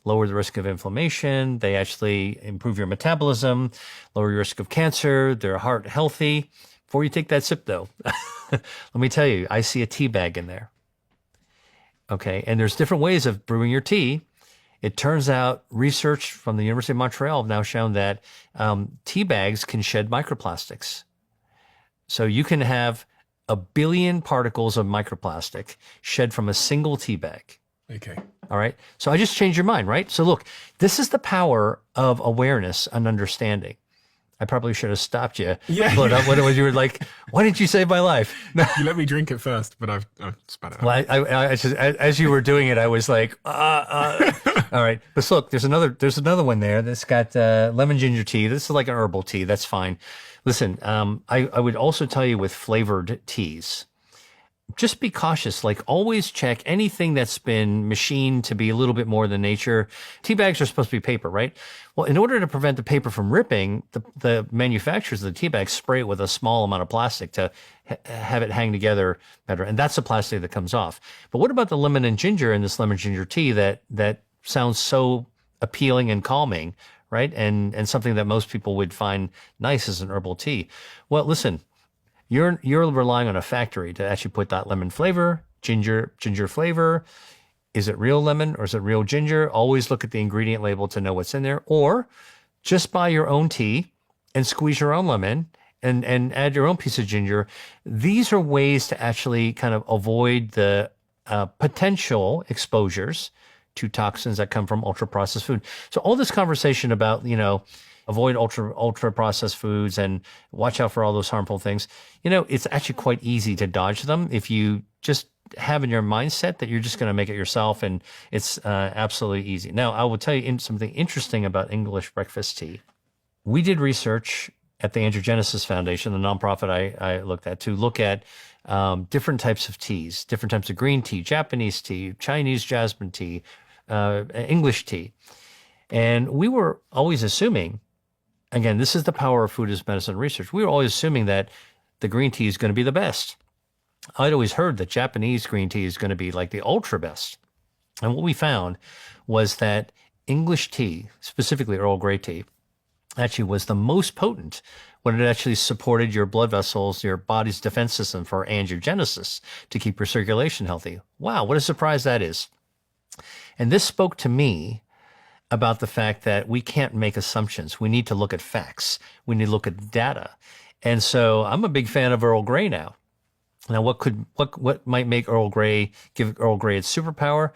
[SPEAKER 1] lower the risk of inflammation. They actually improve your metabolism, lower your risk of cancer. They're heart healthy. Before you take that sip, though, let me tell you, I see a tea bag in there. Okay. And there's different ways of brewing your tea. It turns out research from the University of Montreal have now shown that tea bags can shed microplastics. So you can have 1 billion particles of microplastic shed from a single tea bag.
[SPEAKER 6] Okay.
[SPEAKER 1] All right. So I just changed your mind, right? So look, this is the power of awareness and understanding. I probably should have stopped you.
[SPEAKER 6] Yeah.
[SPEAKER 1] But when you were like, why didn't you save my life?
[SPEAKER 6] You let me drink it first, but I've spat it out.
[SPEAKER 1] Well, I just, as you were doing it, I was like, all right. But look, there's another one there that's got lemon ginger tea. This is like an herbal tea. That's fine. Listen, I would also tell you with flavored teas, just be cautious. Like always check anything that's been machined to be a little bit more than nature. Tea bags are supposed to be paper, right? Well, in order to prevent the paper from ripping, the manufacturers of the tea bags spray it with a small amount of plastic to have it hang together better. And that's the plastic that comes off. But what about the lemon and ginger in this lemon ginger tea that sounds so appealing and calming, right? And something that most people would find nice as an herbal tea. Well, listen, you're relying on a factory to actually put that lemon flavor, ginger flavor. Is it real lemon or is it real ginger? Always look at the ingredient label to know what's in there. Or just buy your own tea and squeeze your own lemon and add your own piece of ginger. These are ways to actually kind of avoid the potential exposures to toxins that come from ultra processed food. So all this conversation about, avoid ultra processed foods and watch out for all those harmful things, it's actually quite easy to dodge them if you just have in your mindset that you're just going to make it yourself, and it's absolutely easy. Now, I will tell you something interesting about English breakfast tea. We did research at the Angiogenesis Foundation, the nonprofit I looked at, to look at different types of teas, different types of green tea, Japanese tea, Chinese jasmine tea, English tea. And we were always assuming, again, this is the power of food as medicine research. We were always assuming that the green tea is going to be the best. I'd always heard that Japanese green tea is going to be like the ultra best. And what we found was that English tea, specifically Earl Grey tea, actually was the most potent when it actually supported your blood vessels, your body's defense system for angiogenesis to keep your circulation healthy. Wow, what a surprise that is. And this spoke to me about the fact that we can't make assumptions. We need to look at facts. We need to look at data. And so I'm a big fan of Earl Grey now. Now, what might make give Earl Grey its superpower?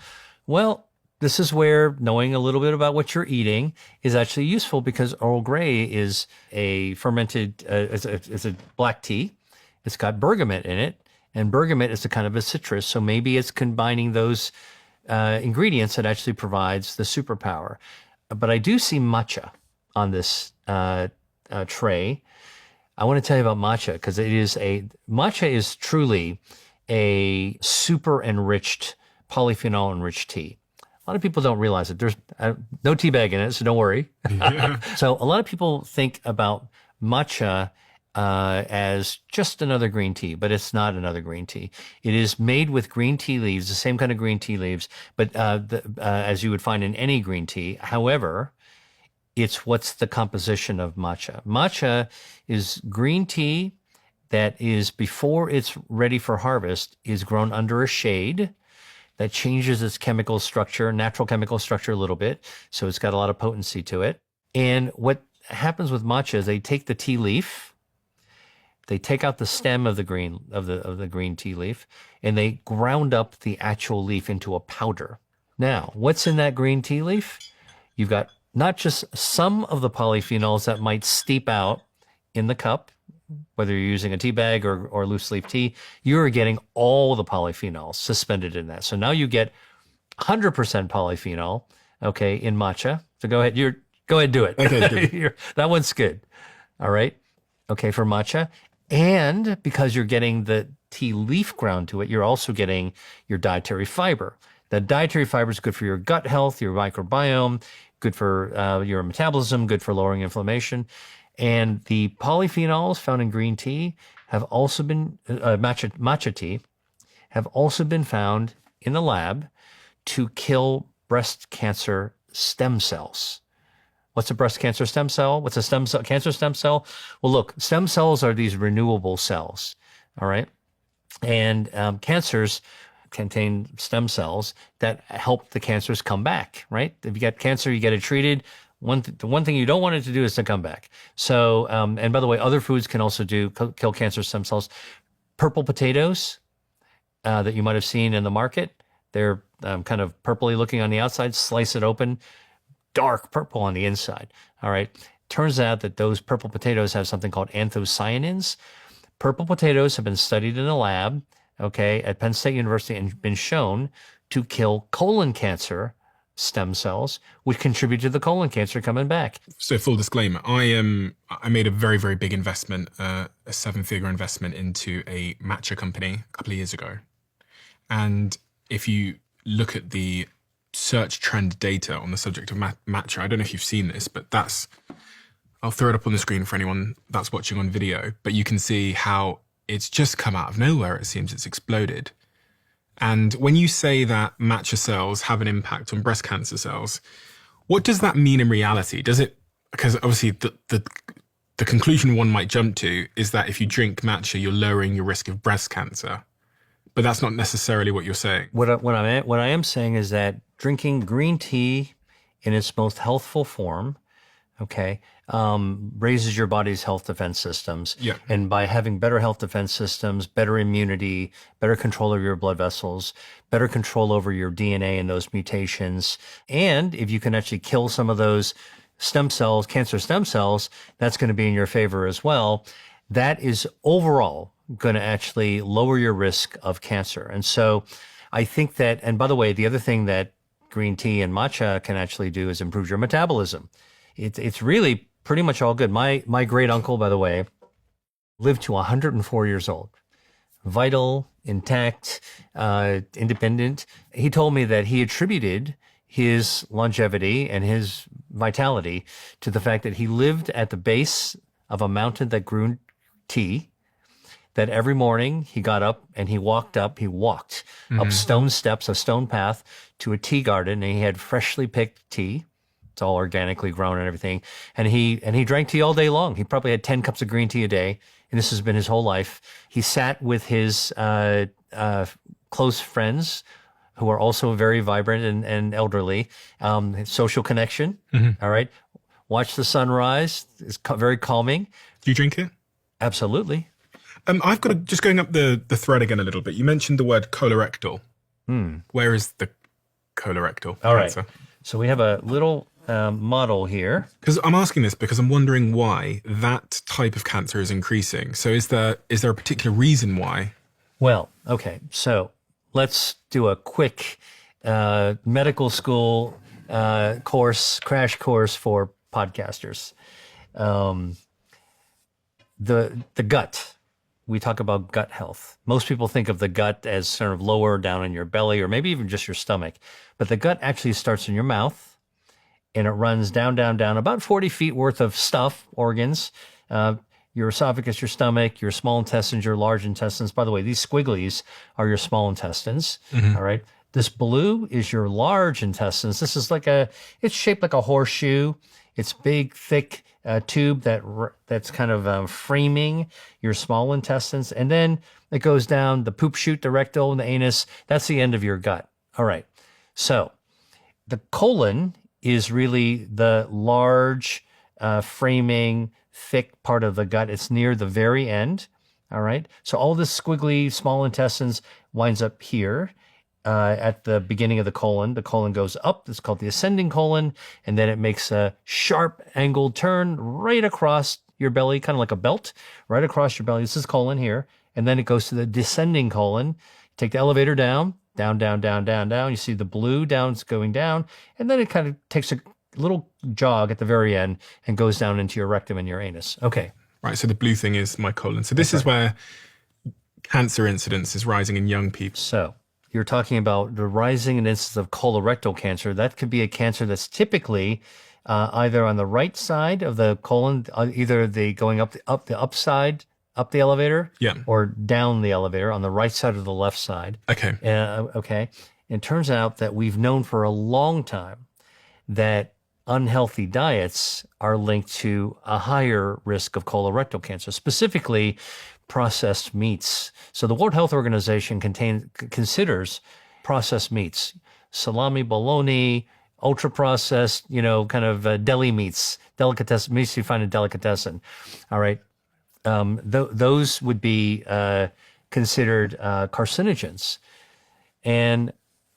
[SPEAKER 1] Well, this is where knowing a little bit about what you're eating is actually useful, because Earl Grey is a fermented, it's a black tea. It's got bergamot in it, and bergamot is a kind of a citrus. So maybe it's combining those ingredients that actually provides the superpower. But I do see matcha on this tray. I want to tell you about matcha, because matcha is truly a super enriched, polyphenol enriched tea. A lot of people don't realize it. There's no tea bag in it, so don't worry. Yeah. So a lot of people think about matcha as just another green tea, but it's not another green tea. It is made with green tea leaves, the same kind of green tea leaves, but as you would find in any green tea. However, it's what's the composition of matcha. Matcha is green tea that is, before it's ready for harvest, is grown under a shade that changes its chemical structure, natural chemical structure a little bit. So it's got a lot of potency to it. And what happens with matcha is they take the tea leaf, they take out the stem of the green tea leaf, and they ground up the actual leaf into a powder. Now, what's in that green tea leaf? You've got not just some of the polyphenols that might steep out in the cup, whether you're using a tea bag or loose leaf tea, you're getting all the polyphenols suspended in that. So now you get 100% polyphenol, okay, in matcha. So go ahead, do it. Okay, that one's good. All right. Okay, for matcha. And because you're getting the tea leaf ground to it, you're also getting your dietary fiber. The dietary fiber is good for your gut health, your microbiome, good for your metabolism, good for lowering inflammation. And the polyphenols found in green tea have also been, matcha tea, have also been found in the lab to kill breast cancer stem cells. What's a breast cancer stem cell? What's a cancer stem cell? Well, look, stem cells are these renewable cells, all right? And cancers contain stem cells that help the cancers come back, right? If you get cancer, you get it treated. The one thing you don't want it to do is to come back. So, and by the way, other foods can also kill cancer stem cells. Purple potatoes that you might have seen in the market, they're kind of purpley looking on the outside. Slice it open, dark purple on the inside. All right. Turns out that those purple potatoes have something called anthocyanins. Purple potatoes have been studied in a lab, okay, at Penn State University, and been shown to kill colon cancer stem cells, which contribute to the colon cancer coming back.
[SPEAKER 6] So full disclaimer, I made a very, very big investment, a 7-figure investment into a matcha company a couple of years ago. And if you look at the search trend data on the subject of matcha, I don't know if you've seen this, but I'll throw it up on the screen for anyone that's watching on video, but you can see how it's just come out of nowhere. It seems it's exploded. And when you say that matcha cells have an impact on breast cancer cells, what does that mean in reality? Does it because obviously the conclusion one might jump to is that if you drink matcha, you're lowering your risk of breast cancer. But that's not necessarily what you're saying.
[SPEAKER 1] What I am saying is that drinking green tea in its most healthful form, okay, raises your body's health defense systems.
[SPEAKER 6] Yeah.
[SPEAKER 1] And by having better health defense systems, better immunity, better control of your blood vessels, better control over your DNA and those mutations, and if you can actually kill some of those stem cells, cancer stem cells, that's going to be in your favor as well. That is overall going to actually lower your risk of cancer. And so I think that, and by the way, the other thing that green tea and matcha can actually do is improve your metabolism. It's really pretty much all good. My great uncle, by the way, lived to 104 years old, vital, intact, independent. He told me that he attributed his longevity and his vitality to the fact that he lived at the base of a mountain that grew tea, that every morning he got up and he walked up stone steps, a stone path to a tea garden, and he had freshly picked tea. It's all organically grown and everything. And he drank tea all day long. He probably had 10 cups of green tea a day, and this has been his whole life. He sat with his close friends who are also very vibrant and elderly, social connection. All right. Watch the sunrise. It's very calming.
[SPEAKER 6] Do you drink it?
[SPEAKER 1] Absolutely.
[SPEAKER 6] I've got just going up the thread again a little bit. You mentioned the word colorectal. Where is the colorectal
[SPEAKER 1] All right.
[SPEAKER 6] cancer?
[SPEAKER 1] So we have a little model here.
[SPEAKER 6] Because I'm asking this because I'm wondering why that type of cancer is increasing. So is there a particular reason why?
[SPEAKER 1] Well, okay. So let's do a quick medical school crash course for podcasters. The gut. We talk about gut health. Most people think of the gut as sort of lower down in your belly or maybe even just your stomach. But the gut actually starts in your mouth and it runs down, about 40 feet worth of stuff, organs, your esophagus, your stomach, your small intestines, your large intestines. By the way, these squigglies are your small intestines. All right. This blue is your large intestines. This is it's shaped like a horseshoe. It's big, thick tube that's kind of framing your small intestines. And then it goes down the poop chute, the rectal, and the anus. That's the end of your gut. All right. So the colon is really the large, framing, thick part of the gut. It's near the very end. All right. So all this squiggly small intestines winds up here. At the beginning of the colon goes up. It's called the ascending colon. And then it makes a sharp angled turn right across your belly, kind of like a belt, right across your belly. This is colon here. And then it goes to the descending colon. Take the elevator down. You see the blue going down. And then it kind of takes a little jog at the very end and goes down into your rectum and your anus. Okay.
[SPEAKER 6] Right. So the blue thing is my colon. So this is where cancer incidence is rising in young people.
[SPEAKER 1] So you're talking about the rising incidence of colorectal cancer. That could be a cancer that's typically either on the right side of the colon, either going up the upside, up the elevator, or down the elevator on the right side or the left side.
[SPEAKER 6] Okay.
[SPEAKER 1] Okay. It turns out that we've known for a long time that unhealthy diets are linked to a higher risk of colorectal cancer, specifically processed meats. So the World Health Organization considers processed meats, salami, bologna, ultra processed, kind of deli meats, delicatessen meats you find in delicatessen. All right. Those would be considered carcinogens, and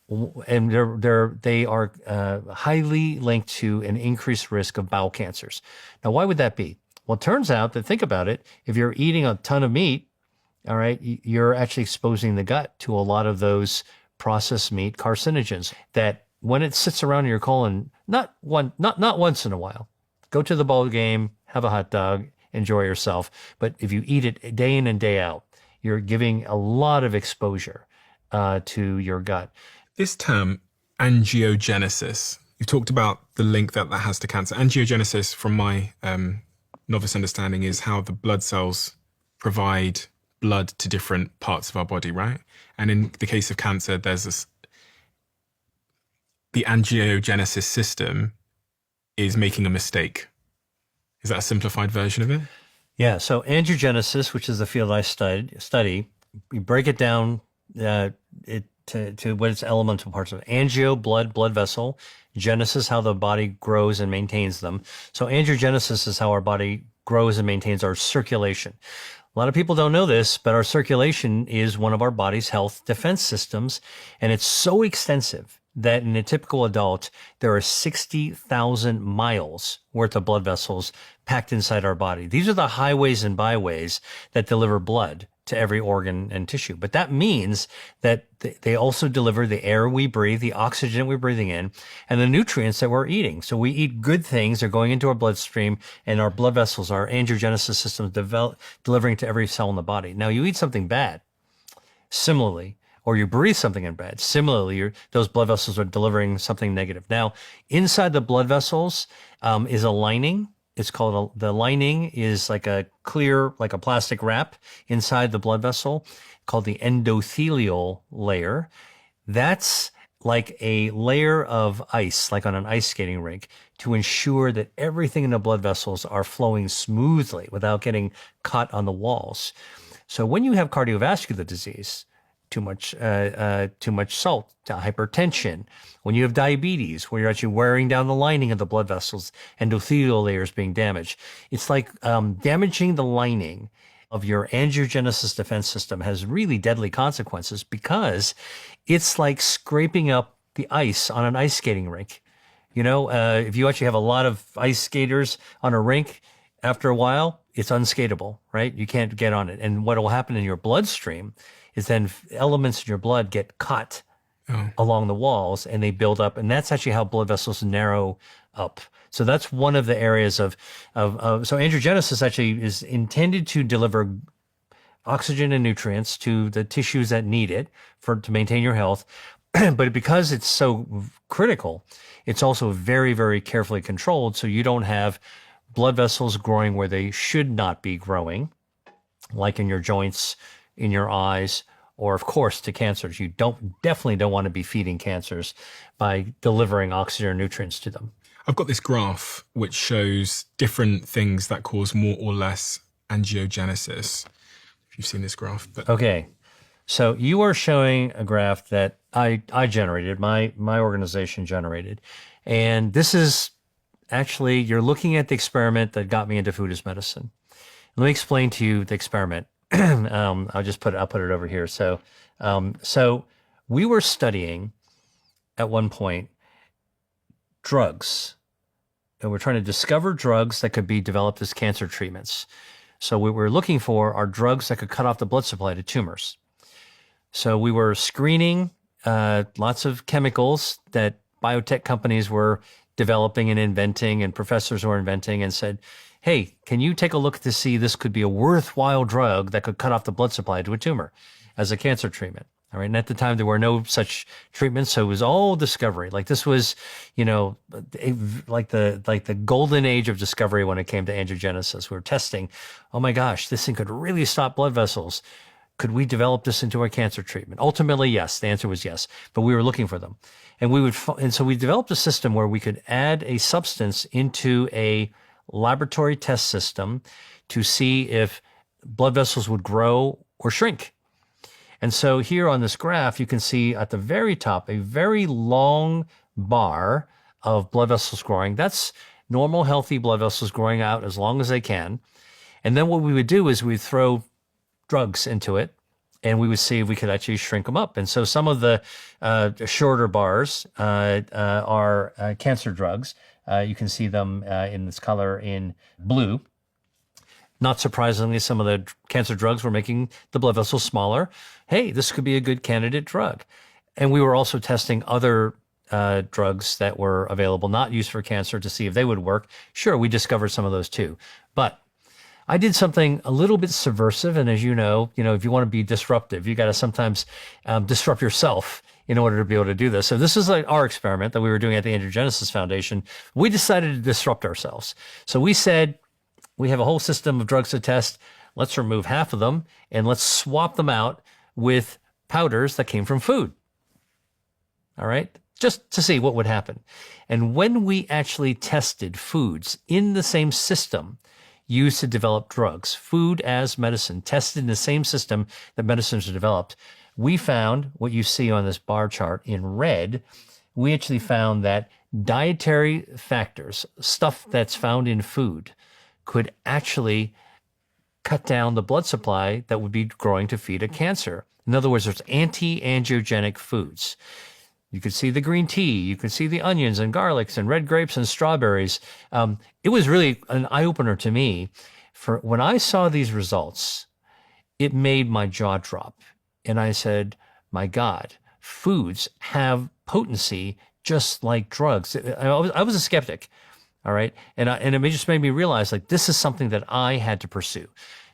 [SPEAKER 1] they are highly linked to an increased risk of bowel cancers. Now, why would that be? Well, it turns out that, think about it, if you're eating a ton of meat, all right, you're actually exposing the gut to a lot of those processed meat carcinogens that when it sits around in your colon, not once in a while, go to the ball game, have a hot dog, enjoy yourself. But if you eat it day in and day out, you're giving a lot of exposure to your gut.
[SPEAKER 6] This term, angiogenesis, you've talked about the link that has to cancer. Angiogenesis, from my novice understanding, is how the blood cells provide blood to different parts of our body, right? And in the case of cancer, there's the angiogenesis system is making a mistake. Is that a simplified version of it?
[SPEAKER 1] Yeah. So angiogenesis, which is the field I study, we break it down to what its elemental parts of angio, blood vessel, genesis, how the body grows and maintains them. So angiogenesis is how our body grows and maintains our circulation. A lot of people don't know this, but our circulation is one of our body's health defense systems, and it's so extensive that in a typical adult, there are 60,000 miles worth of blood vessels packed inside our body. These are the highways and byways that deliver blood to every organ and tissue. But that means that they also deliver the air we breathe, the oxygen we're breathing in, and the nutrients that we're eating. So we eat good things, they're going into our bloodstream, and our blood vessels, our angiogenesis system, delivering to every cell in the body. Now, you eat something bad, similarly, or you breathe something in bad, similarly, those blood vessels are delivering something negative. Now, inside the blood vessels is a lining. It's called the lining is like a clear, like a plastic wrap inside the blood vessel called the endothelial layer. That's like a layer of ice, like on an ice skating rink, to ensure that everything in the blood vessels are flowing smoothly without getting caught on the walls. So when you have cardiovascular disease, too much salt, hypertension, when you have diabetes, where you're actually wearing down the lining of the blood vessels, endothelial layers being damaged, it's like damaging the lining of your angiogenesis defense system has really deadly consequences, because it's like scraping up the ice on an ice skating rink. You know, if you actually have a lot of ice skaters on a rink, after a while, it's unskateable, right? You can't get on it. And what will happen in your bloodstream is then elements in your blood get caught along the walls and they build up. And that's actually how blood vessels narrow up. So that's one of the areas so angiogenesis actually is intended to deliver oxygen and nutrients to the tissues that need it to maintain your health. But because it's so critical, it's also very, very carefully controlled. So you don't have blood vessels growing where they should not be growing, like in your joints, in your eyes, or of course to cancers. You definitely don't want to be feeding cancers by delivering oxygen or nutrients to them.
[SPEAKER 6] I've got this graph which shows different things that cause more or less angiogenesis. If you've seen this graph, but
[SPEAKER 1] okay. So you are showing a graph that I generated, my organization generated. And this is actually, you're looking at the experiment that got me into food as medicine. Let me explain to you the experiment. I'll put it over here. So we were studying at one point drugs, and we're trying to discover drugs that could be developed as cancer treatments. So what we're looking for are drugs that could cut off the blood supply to tumors. So we were screening lots of chemicals that biotech companies were developing and inventing, and professors were inventing, and said, hey, can you take a look to see this could be a worthwhile drug that could cut off the blood supply to a tumor as a cancer treatment? All right. And at the time, there were no such treatments. So it was all discovery. Like this was, like the golden age of discovery when it came to angiogenesis. We were testing, oh my gosh, this thing could really stop blood vessels. Could we develop this into a cancer treatment? Ultimately, yes. The answer was yes. But we were looking for them. And so we developed a system where we could add a substance into a laboratory test system to see if blood vessels would grow or shrink. And so here on this graph, you can see at the very top, a very long bar of blood vessels growing. That's normal, healthy blood vessels growing out as long as they can. And then what we would do is we'd throw drugs into it, and we would see if we could actually shrink them up. And so some of the shorter bars are cancer drugs. You can see them in this color in blue. Not surprisingly, some of the cancer drugs were making the blood vessels smaller. Hey, this could be a good candidate drug. And we were also testing other drugs that were available, not used for cancer, to see if they would work. Sure, we discovered some of those too. But I did something a little bit subversive. And as you know, if you want to be disruptive, you got to sometimes disrupt yourself in order to be able to do this. So this is like our experiment that we were doing at the Angiogenesis Foundation. We decided to disrupt ourselves. So we said, we have a whole system of drugs to test. Let's remove half of them and let's swap them out with powders that came from food. All right. just to see what would happen. And when we actually tested foods in the same system used to develop drugs, food as medicine, tested in the same system that medicines are developed, we found what you see on this bar chart in red. We actually found that dietary factors, stuff that's found in food, could actually cut down the blood supply that would be growing to feed a cancer. In other words, there's anti-angiogenic foods. You could see the green tea, you could see the onions and garlics and red grapes and strawberries. It was really an eye-opener to me. For when I saw these results, it made my jaw drop. And I said, my God, foods have potency just like drugs. I was a skeptic, all right? And it just made me realize, like, this is something that I had to pursue.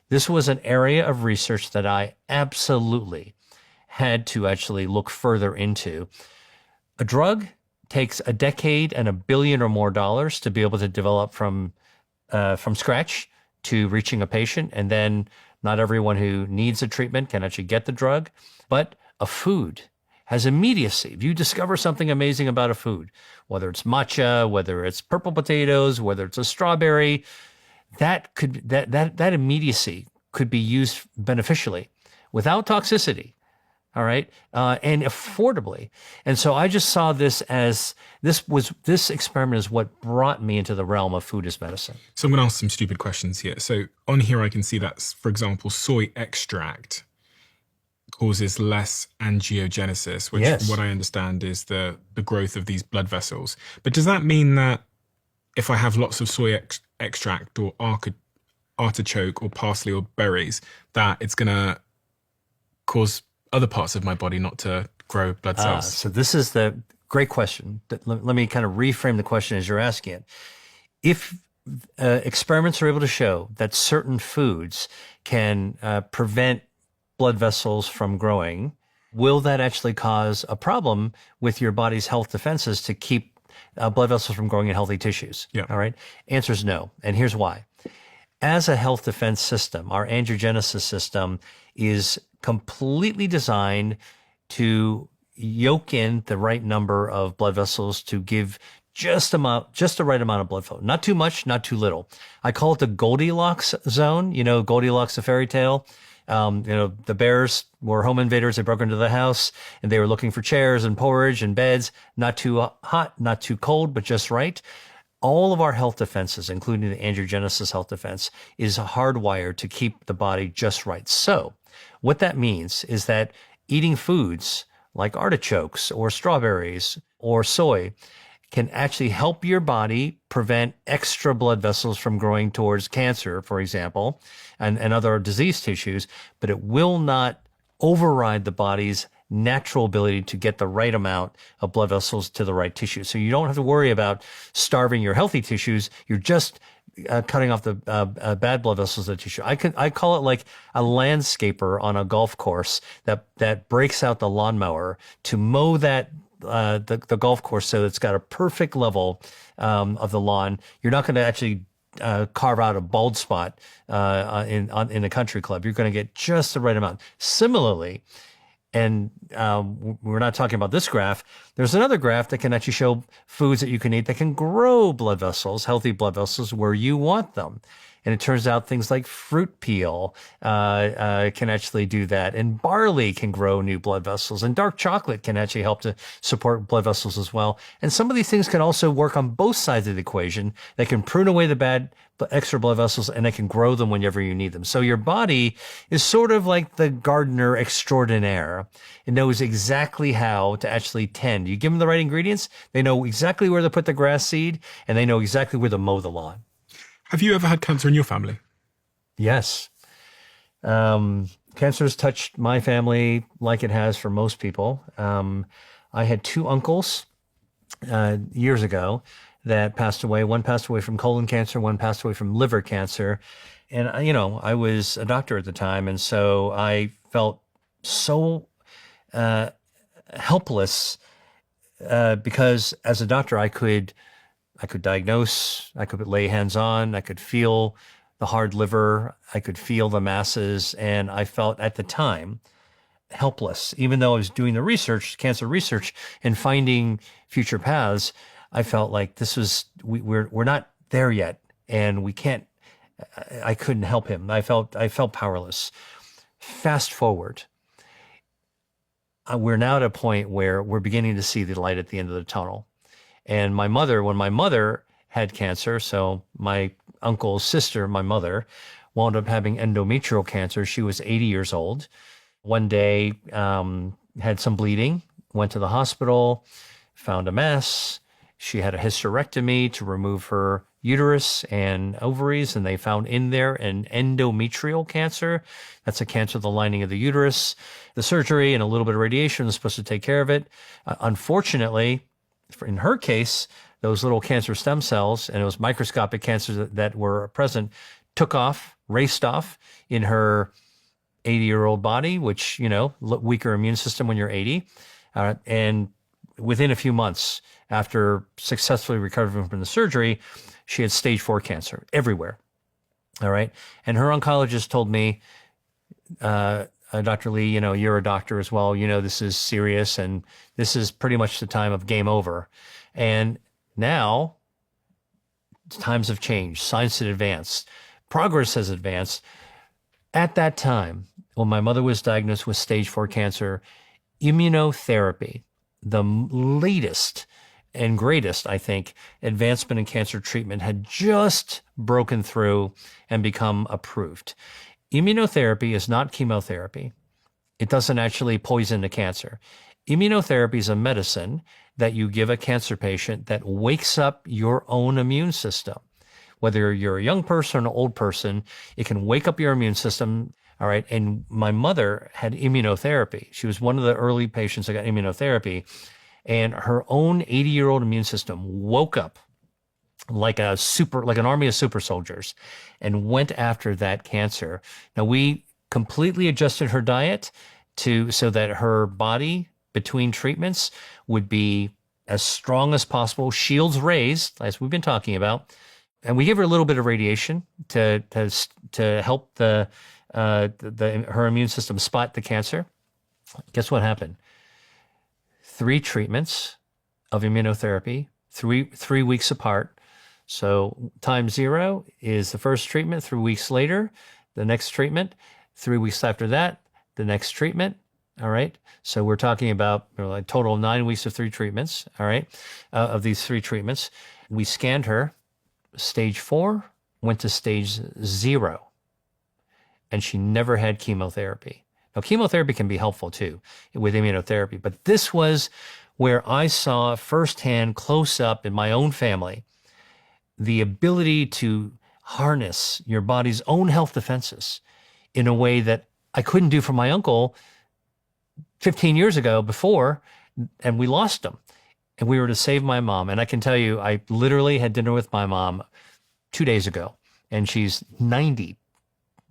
[SPEAKER 1] This was an area of research that I absolutely had to actually look further into. A drug takes a decade and $1 billion or more to be able to develop from scratch to reaching a patient. And then not everyone who needs a treatment can actually get the drug. But a food has immediacy. If you discover something amazing about a food, whether it's matcha, whether it's purple potatoes, whether it's a strawberry, that immediacy could be used beneficially without toxicity. All right. And affordably. And so I just saw this as this experiment is what brought me into the realm of food as medicine.
[SPEAKER 6] So I'm going to ask some stupid questions here. So on here, I can see that, for example, soy extract causes less angiogenesis, which
[SPEAKER 1] Yes.
[SPEAKER 6] from what I understand is the growth of these blood vessels. But does that mean that if I have lots of soy extract or artichoke or parsley or berries, that it's going to cause other parts of my body not to grow blood cells?
[SPEAKER 1] So this is the great question. Let me kind of reframe the question as you're asking it. If experiments are able to show that certain foods can prevent blood vessels from growing, will that actually cause a problem with your body's health defenses to keep blood vessels from growing in healthy tissues?
[SPEAKER 6] Yeah.
[SPEAKER 1] All right. Answer is no. And here's why. As a health defense system, our angiogenesis system is completely designed to yoke in the right number of blood vessels to give just the right amount of blood flow. Not too much, not too little. I call it the Goldilocks zone. You know, Goldilocks, the fairy tale. The bears were home invaders. They broke into the house and they were looking for chairs and porridge and beds. Not too hot, not too cold, but just right. All of our health defenses, including the angiogenesis health defense, is hardwired to keep the body just right. So what that means is that eating foods like artichokes or strawberries or soy can actually help your body prevent extra blood vessels from growing towards cancer, for example, and other disease tissues, but it will not override the body's natural ability to get the right amount of blood vessels to the right tissue. So you don't have to worry about starving your healthy tissues. You're just cutting off the bad blood vessels of the tissue. I call it like a landscaper on a golf course that breaks out the lawnmower to mow that the golf course so it's got a perfect level of the lawn. You're not going to actually carve out a bald spot in a country club. You're going to get just the right amount. Similarly, and we're not talking about this graph, there's another graph that can actually show foods that you can eat that can grow blood vessels, healthy blood vessels, where you want them. And it turns out things like fruit peel can actually do that. And barley can grow new blood vessels. And dark chocolate can actually help to support blood vessels as well. And some of these things can also work on both sides of the equation. They can prune away the bad extra blood vessels and they can grow them whenever you need them. So your body is sort of like the gardener extraordinaire. It knows exactly how to actually tend. You give them the right ingredients, they know exactly where to put the grass seed, and they know exactly where to mow the lawn.
[SPEAKER 6] Have you ever had cancer in your family?
[SPEAKER 1] Yes. Cancer has touched my family like it has for most people. I had two uncles years ago that passed away. One passed away from colon cancer, one passed away from liver cancer. And, I was a doctor at the time. And so I felt so helpless because as a doctor, I could diagnose, I could lay hands on, I could feel the hard liver, I could feel the masses. And I felt at the time helpless. Even though I was doing the research, cancer research, and finding future paths, I felt like this was, we're not there yet, and we can't, I couldn't help him. I felt powerless. Fast forward, we're now at a point where we're beginning to see the light at the end of the tunnel. And when my mother had cancer, so my uncle's sister, my mother, wound up having endometrial cancer. She was 80 years old. One day, had some bleeding, went to the hospital, found a mess. She had a hysterectomy to remove her uterus and ovaries, and they found in there an endometrial cancer. That's a cancer of the lining of the uterus. The surgery and a little bit of radiation was supposed to take care of it. Unfortunately, in her case, those little cancer stem cells, and it was microscopic cancers that were present, took off, raced off in her 80-year-old body, which, weaker immune system when you're 80. And within a few months after successfully recovering from the surgery, she had stage 4 cancer everywhere. All right. And her oncologist told me, Dr. Lee, you're a doctor as well. This is serious, and this is pretty much the time of game over. And now times have changed. Science has advanced. Progress has advanced. At that time, when my mother was diagnosed with stage 4 cancer, immunotherapy, the latest and greatest, I think, advancement in cancer treatment, had just broken through and become approved. Immunotherapy is not chemotherapy. It doesn't actually poison the cancer. Immunotherapy is a medicine that you give a cancer patient that wakes up your own immune system. Whether you're a young person or an old person, it can wake up your immune system. All right. And my mother had immunotherapy. She was one of the early patients that got immunotherapy, and her own 80-year-old immune system woke up like an army of super soldiers and went after that cancer. Now, we completely adjusted her diet so that her body between treatments would be as strong as possible, shields raised, as we've been talking about. And we gave her a little bit of radiation to help her immune system spot the cancer. Guess what happened? 3 treatments of immunotherapy, three weeks apart. So time 0 is the first treatment. 3 weeks later, the next treatment. 3 weeks after that, the next treatment. All right. So we're talking about a total of 9 weeks of 3 treatments. All right. Of these 3 treatments, we scanned her. Stage 4 went to stage 0, and she never had chemotherapy. Now, chemotherapy can be helpful too with immunotherapy, but this was where I saw firsthand, close up in my own family, the ability to harness your body's own health defenses in a way that I couldn't do for my uncle 15 years ago before, and we lost him. And we were to save my mom. And I can tell you, I literally had dinner with my mom 2 days ago, and she's 90,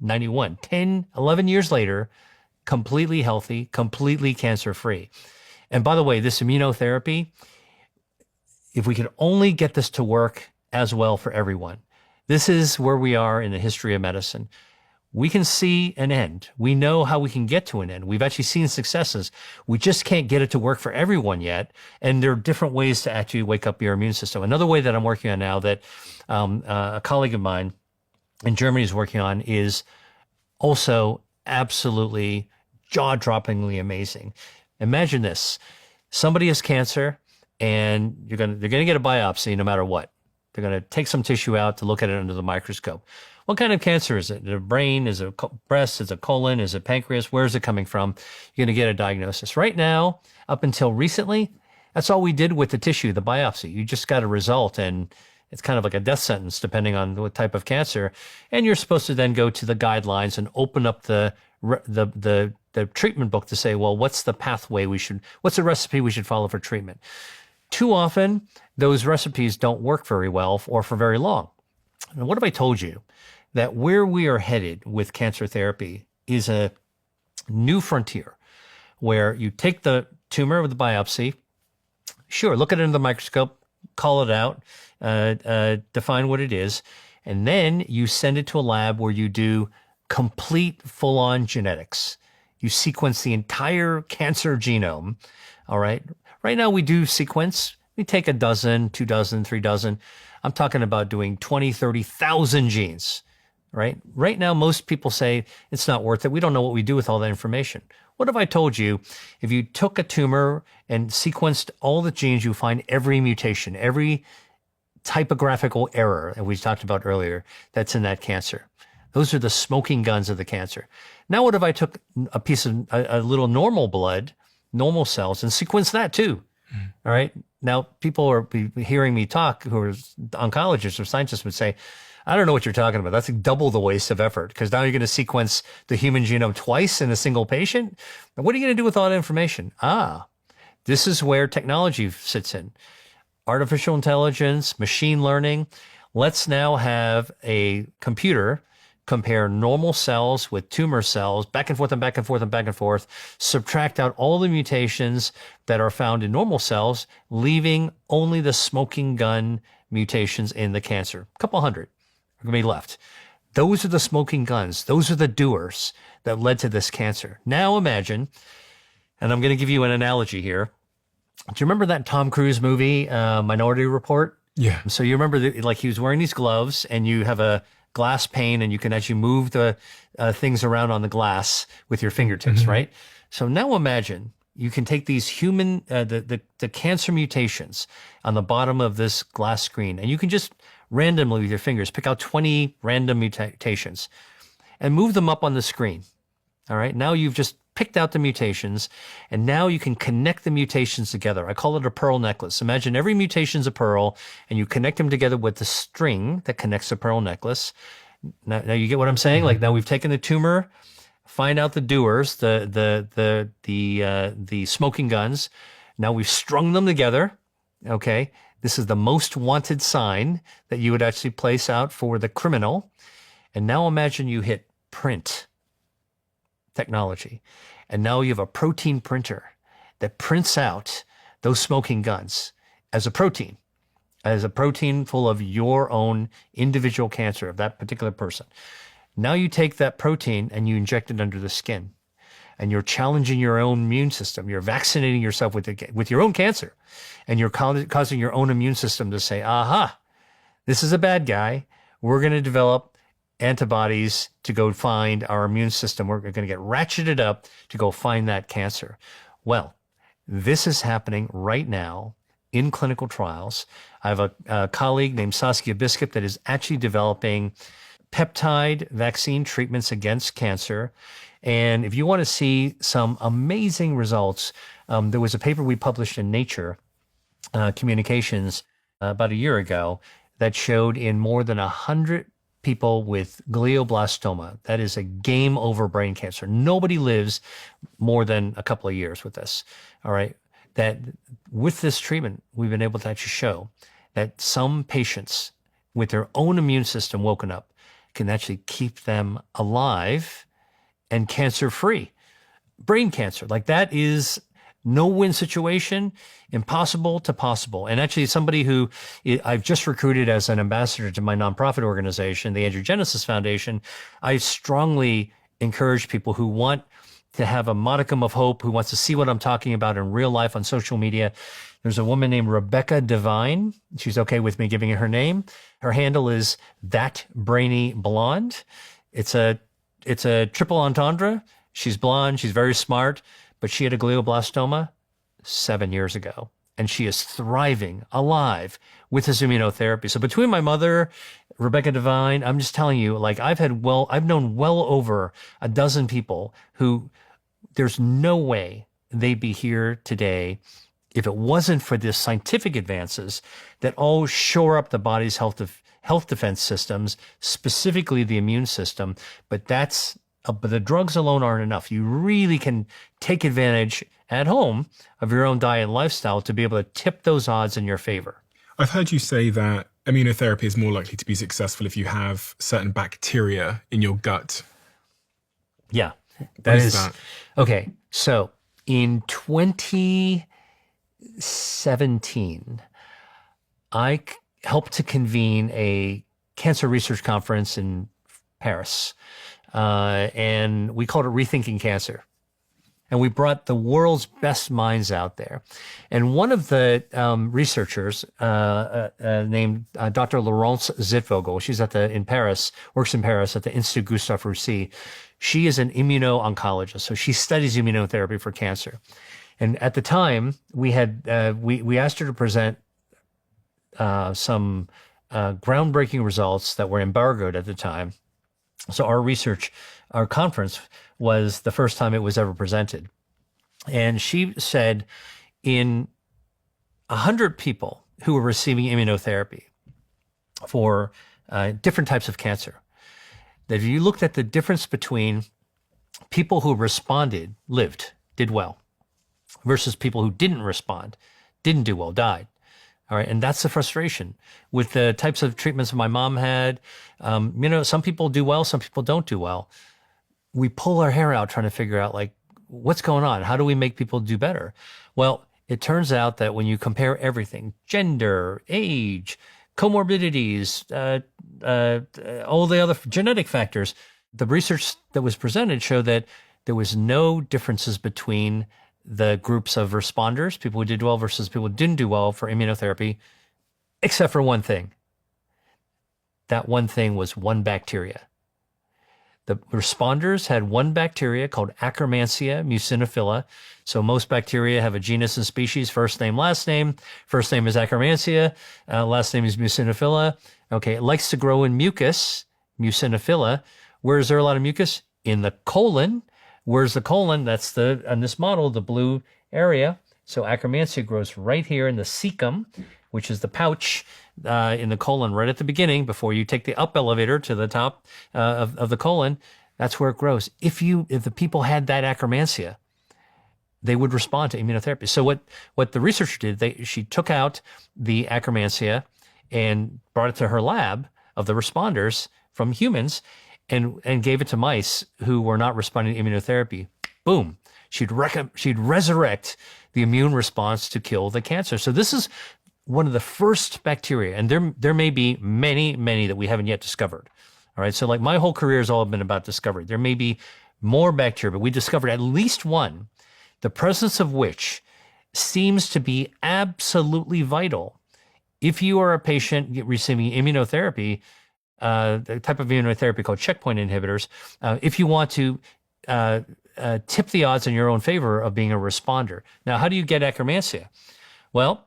[SPEAKER 1] 91, 10, 11 years later, completely healthy, completely cancer-free. And by the way, this immunotherapy, if we could only get this to work as well for everyone, this is where we are in the history of medicine. We can see an end. We know how we can get to an end. We've actually seen successes. We just can't get it to work for everyone yet. And there are different ways to actually wake up your immune system. Another way that I'm working on now that a colleague of mine in Germany is working on is also absolutely jaw-droppingly amazing. Imagine this. Somebody has cancer, and they're going to get a biopsy no matter what. They're going to take some tissue out to look at it under the microscope. What kind of cancer is it? Is it a brain? Is it a breast? Is it colon? Is it pancreas? Where is it coming from? You're going to get a diagnosis. Right now, up until recently, that's all we did with the tissue, the biopsy. You just got a result, and it's kind of like a death sentence depending on what type of cancer. And you're supposed to then go to the guidelines and open up the treatment book to say, well, what's the pathway what's the recipe we should follow for treatment? Too often, those recipes don't work very well or for very long. And what if I told you that where we are headed with cancer therapy is a new frontier where you take the tumor with the biopsy, sure, look at it under the microscope, call it out, define what it is, and then you send it to a lab where you do complete full-on genetics. You sequence the entire cancer genome. All right. Right now we do sequence. We take a dozen, 2 dozen, 3 dozen. I'm talking about doing 20, 30,000 genes, right? Right now, most people say it's not worth it. We don't know what we do with all that information. What if I told you if you took a tumor and sequenced all the genes, you find every mutation, every typographical error that we talked about earlier that's in that cancer? Those are the smoking guns of the cancer. Now, what if I took a piece of a little normal blood, normal cells, and sequenced that too? All right. Now, people are hearing me talk who are oncologists or scientists would say, I don't know what you're talking about. That's double the waste of effort because now you're going to sequence the human genome twice in a single patient. Now, what are you going to do with all that information? This is where technology sits in. Artificial intelligence, machine learning. Let's now have a computer compare normal cells with tumor cells, back and forth and back and forth and back and forth, subtract out all the mutations that are found in normal cells, leaving only the smoking gun mutations in the cancer. A couple hundred are going to be left. Those are the smoking guns. Those are the doers that led to this cancer. Now imagine, and I'm going to give you an analogy here. Do you remember that Tom Cruise movie, Minority Report?
[SPEAKER 6] Yeah.
[SPEAKER 1] So you remember like he was wearing these gloves and you have a glass pane and you can actually move the things around on the glass with your fingertips, right? So now imagine you can take these human, the cancer mutations on the bottom of this glass screen and you can just randomly with your fingers pick out 20 random mutations and move them up on the screen. All right. Now you've just picked out the mutations and now you can connect the mutations together. I call it a pearl necklace. Imagine every mutation's a pearl and you connect them together with the string that connects the pearl necklace. Now you get what I'm saying? Like now we've taken the tumor, find out the doers, the smoking guns. Now we've strung them together. Okay. This is the most wanted sign that you would actually place out for the criminal. And now imagine you hit print technology. And now you have a protein printer that prints out those smoking guns as a protein full of your own individual cancer of that particular person. Now you take that protein and you inject it under the skin and you're challenging your own immune system. You're vaccinating yourself with your own cancer and you're causing your own immune system to say, aha, this is a bad guy. We're going to develop antibodies to go find our immune system. We're going to get ratcheted up to go find that cancer. Well, this is happening right now in clinical trials. I have a colleague named Saskia Biskup that is actually developing peptide vaccine treatments against cancer. And if you want to see some amazing results, there was a paper we published in Nature Communications about a year ago that showed in more than 100 people with glioblastoma, that is a game over brain cancer. Nobody lives more than a couple of years with this. All right. That with this treatment, we've been able to actually show that some patients with their own immune system woken up can actually keep them alive and cancer free. Brain cancer, like that is no-win situation, impossible to possible. And actually somebody who I've just recruited as an ambassador to my nonprofit organization, the Angiogenesis Foundation, I strongly encourage people who want to have a modicum of hope, who wants to see what I'm talking about in real life on social media. There's a woman named Rebecca Devine. She's okay with me giving her name. Her handle is That Brainy Blonde. It's a triple entendre. She's blonde. She's very smart. But she had a glioblastoma 7 years ago, and she is thriving, alive with this immunotherapy. So between my mother, Rebecca Devine, I'm just telling you, like I've known well over a dozen people who there's no way they'd be here today if it wasn't for the scientific advances that all shore up the body's health defense systems, specifically the immune system. But the drugs alone aren't enough. You really can take advantage at home of your own diet and lifestyle to be able to tip those odds in your favor.
[SPEAKER 6] I've heard you say that immunotherapy is more likely to be successful if you have certain bacteria in your gut.
[SPEAKER 1] Yeah.
[SPEAKER 6] What is that?
[SPEAKER 1] Okay. So in 2017, I helped to convene a cancer research conference in Paris. And we called it Rethinking Cancer. And we brought the world's best minds out there. And one of the researchers named Dr. Laurence Zitvogel, she's in Paris, works in Paris at the Institut Gustave Roussy. She is an immuno-oncologist, so she studies immunotherapy for cancer. And at the time, we asked her to present some groundbreaking results that were embargoed at the time. So our conference was the first time it was ever presented. And she said in 100 people who were receiving immunotherapy for different types of cancer, that if you looked at the difference between people who responded, did well, versus people who didn't respond, didn't do well, died. All right. And that's the frustration with the types of treatments my mom had. Some people do well, some people don't do well. We pull our hair out trying to figure out, like, what's going on? How do we make people do better? Well, it turns out that when you compare everything, gender, age, comorbidities, all the other genetic factors, the research that was presented showed that there was no differences between the groups of responders, people who did well versus people who didn't do well for immunotherapy, except for one thing. That one thing was one bacteria. The responders had one bacteria called Akkermansia muciniphila. So most bacteria have a genus and species, first name, last name. First name is Akkermansia, last name is muciniphila. Okay, it likes to grow in mucus, muciniphila. Where is there a lot of mucus? In the colon. Where's the colon? That's on this model, the blue area. So Akkermansia grows right here in the cecum, which is the pouch in the colon right at the beginning before you take the up elevator to the top of the colon. That's where it grows. If the people had that Akkermansia, they would respond to immunotherapy. So what the researcher did, she took out the Akkermansia and brought it to her lab of the responders from humans and gave it to mice who were not responding to immunotherapy. Boom. She'd resurrect the immune response to kill the cancer. So this is one of the first bacteria, and there may be many, many that we haven't yet discovered. All right. So like my whole career has all been about discovery. There may be more bacteria, but we discovered at least one, the presence of which seems to be absolutely vital. If you are a patient receiving immunotherapy, the type of immunotherapy called checkpoint inhibitors, if you want to tip the odds in your own favor of being a responder. Now, how do you get Akkermansia? Well,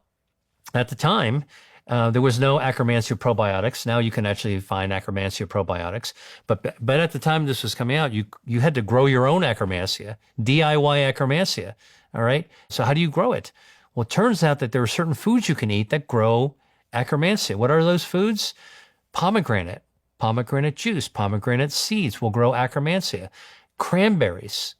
[SPEAKER 1] at the time, there was no Akkermansia probiotics. Now you can actually find Akkermansia probiotics. But at the time this was coming out, you had to grow your own Akkermansia, DIY Akkermansia. All right. So how do you grow it? Well, it turns out that there are certain foods you can eat that grow Akkermansia. What are those foods? Pomegranate juice, pomegranate seeds will grow Akkermansia. Cranberries,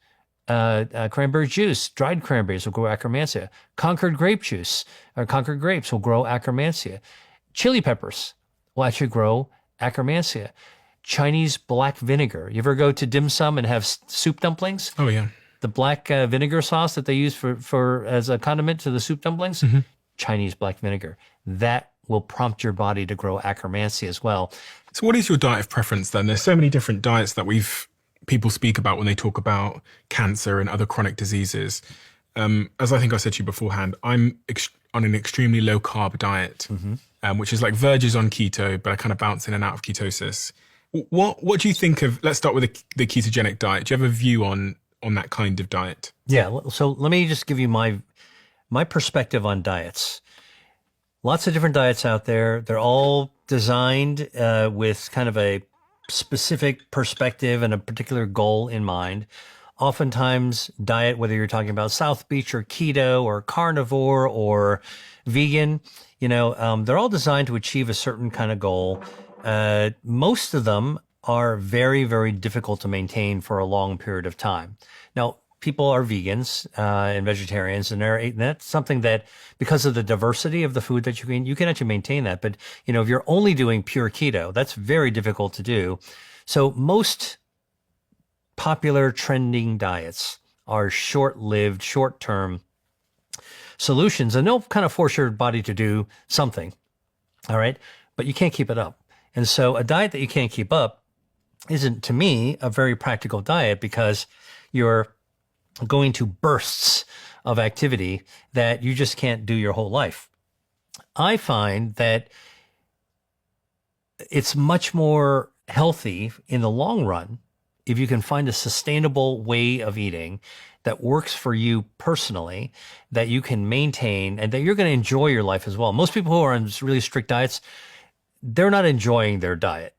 [SPEAKER 1] cranberry juice, dried cranberries will grow Akkermansia. Concord grape juice, or Concord grapes will grow Akkermansia. Chili peppers will actually grow Akkermansia. Chinese black vinegar. You ever go to dim sum and have soup dumplings?
[SPEAKER 6] Oh, yeah.
[SPEAKER 1] The black vinegar sauce that they use for as a condiment to the soup dumplings? Mm-hmm. Chinese black vinegar. That will prompt your body to grow Akkermansia as well.
[SPEAKER 6] So what is your diet of preference then? There's so many different diets that people speak about when they talk about cancer and other chronic diseases. As I think I said to you beforehand, I'm on an extremely low carb diet, which is like verges on keto, but I kind of bounce in and out of ketosis. What do you think of, let's start with the ketogenic diet. Do you have a view on that kind of diet?
[SPEAKER 1] Yeah. So let me just give you my perspective on diets. Lots of different diets out there. They're all designed with kind of a specific perspective and a particular goal in mind. Oftentimes, diet, whether you're talking about South Beach or keto or carnivore or vegan, they're all designed to achieve a certain kind of goal. Most of them are very, very difficult to maintain for a long period of time. Now, people are vegans and vegetarians, and that's something that, because of the diversity of the food that you can actually maintain that. But if you're only doing pure keto, that's very difficult to do. So most popular trending diets are short-lived, short-term solutions, and they'll kind of force your body to do something. All right, but you can't keep it up. And so a diet that you can't keep up isn't, to me, a very practical diet, because you're go into bursts of activity that you just can't do your whole life. I find that it's much more healthy in the long run if you can find a sustainable way of eating that works for you personally, that you can maintain, and that you're going to enjoy your life as well. Most people who are on really strict diets, they're not enjoying their diet.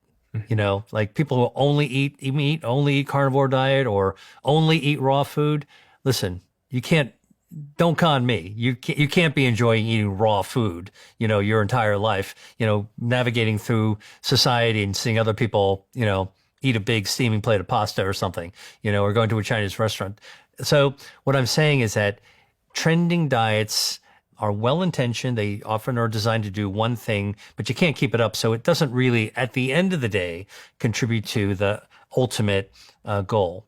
[SPEAKER 1] You know, like people who only eat meat, only eat carnivore diet, or only eat raw food. Listen, don't con me. You can't be enjoying eating raw food, you know, your entire life, you know, navigating through society and seeing other people, you know, eat a big steaming plate of pasta or something, you know, or going to a Chinese restaurant. So what I'm saying is that trending diets are well-intentioned. They often are designed to do one thing, but you can't keep it up. So it doesn't really, at the end of the day, contribute to the ultimate goal.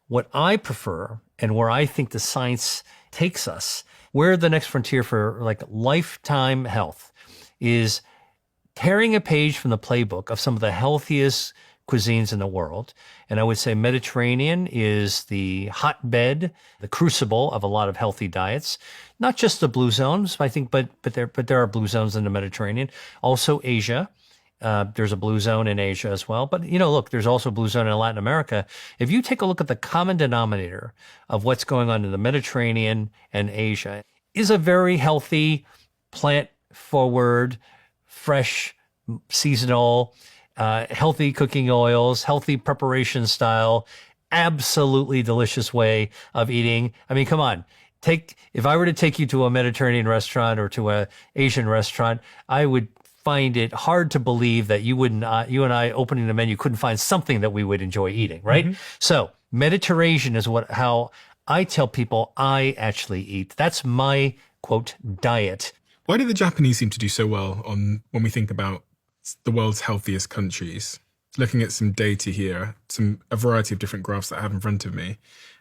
[SPEAKER 1] What I prefer, and where I think the science takes us, where the next frontier for like lifetime health is tearing a page from the playbook of some of the healthiest cuisines in the world. And I would say Mediterranean is the hotbed, the crucible of a lot of healthy diets. Not just the blue zones, I think, but there are blue zones in the Mediterranean. Also Asia. There's a blue zone in Asia as well. But, you know, look, there's also a blue zone in Latin America. If you take a look at the common denominator of what's going on in the Mediterranean and Asia, is a very healthy, plant-forward, fresh, seasonal, healthy cooking oils, healthy preparation style, absolutely delicious way of eating. I mean, come on. If I were to take you to a Mediterranean restaurant or to a Asian restaurant, I would find it hard to believe that you and I opening the menu couldn't find something that we would enjoy eating, right? Mm-hmm. So Mediterranean is how I tell people I actually eat. That's my, quote, diet.
[SPEAKER 6] Why do the Japanese seem to do so well when we think about the world's healthiest countries? Looking at some data here, a variety of different graphs that I have in front of me,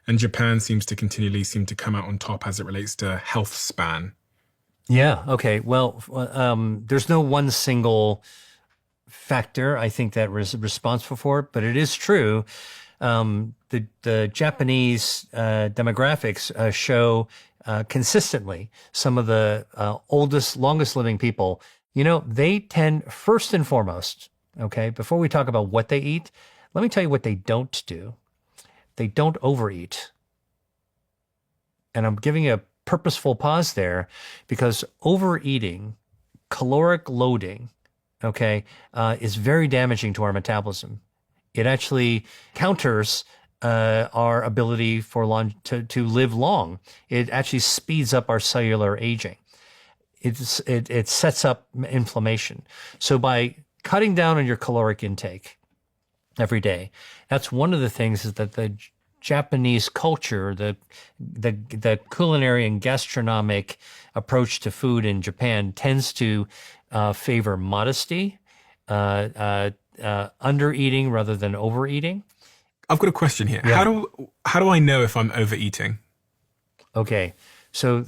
[SPEAKER 6] and Japan seems to continually come out on top as it relates to health span.
[SPEAKER 1] Yeah. Okay. Well, there's no one single factor, I think, that was responsible for it, but it is true. The Japanese demographics show consistently some of the oldest, longest living people. You know, they tend, first and foremost, okay, before we talk about what they eat, let me tell you what they don't do. They don't overeat. And I'm giving a purposeful pause there because overeating, caloric loading, okay, is very damaging to our metabolism. It actually counters our ability to live long. It actually speeds up our cellular aging. It sets up inflammation. So by cutting down on your caloric intake every day, that's one of the things is that the Japanese culture, the culinary and gastronomic approach to food in Japan tends to favor modesty, undereating rather than overeating.
[SPEAKER 6] I've got a question here.
[SPEAKER 1] Yeah.
[SPEAKER 6] How do I know if I'm overeating?
[SPEAKER 1] Okay, so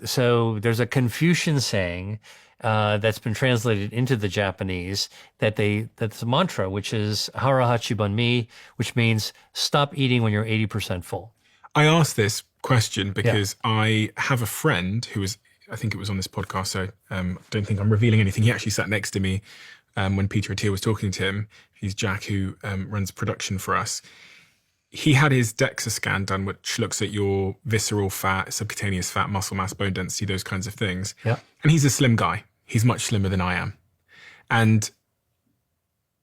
[SPEAKER 1] there's a Confucian saying that's been translated into the Japanese that's a mantra, which is hara hachi ban mi, which means stop eating when you're 80% full.
[SPEAKER 6] I asked this question because I have a friend who was, I think it was on this podcast, so I don't think I'm revealing anything. He actually sat next to me when Peter Attia was talking to him. He's Jack, who runs production for us. He had his DEXA scan done, which looks at your visceral fat, subcutaneous fat, muscle mass, bone density, those kinds of things.
[SPEAKER 1] Yeah.
[SPEAKER 6] And he's a slim guy. He's much slimmer than I am. And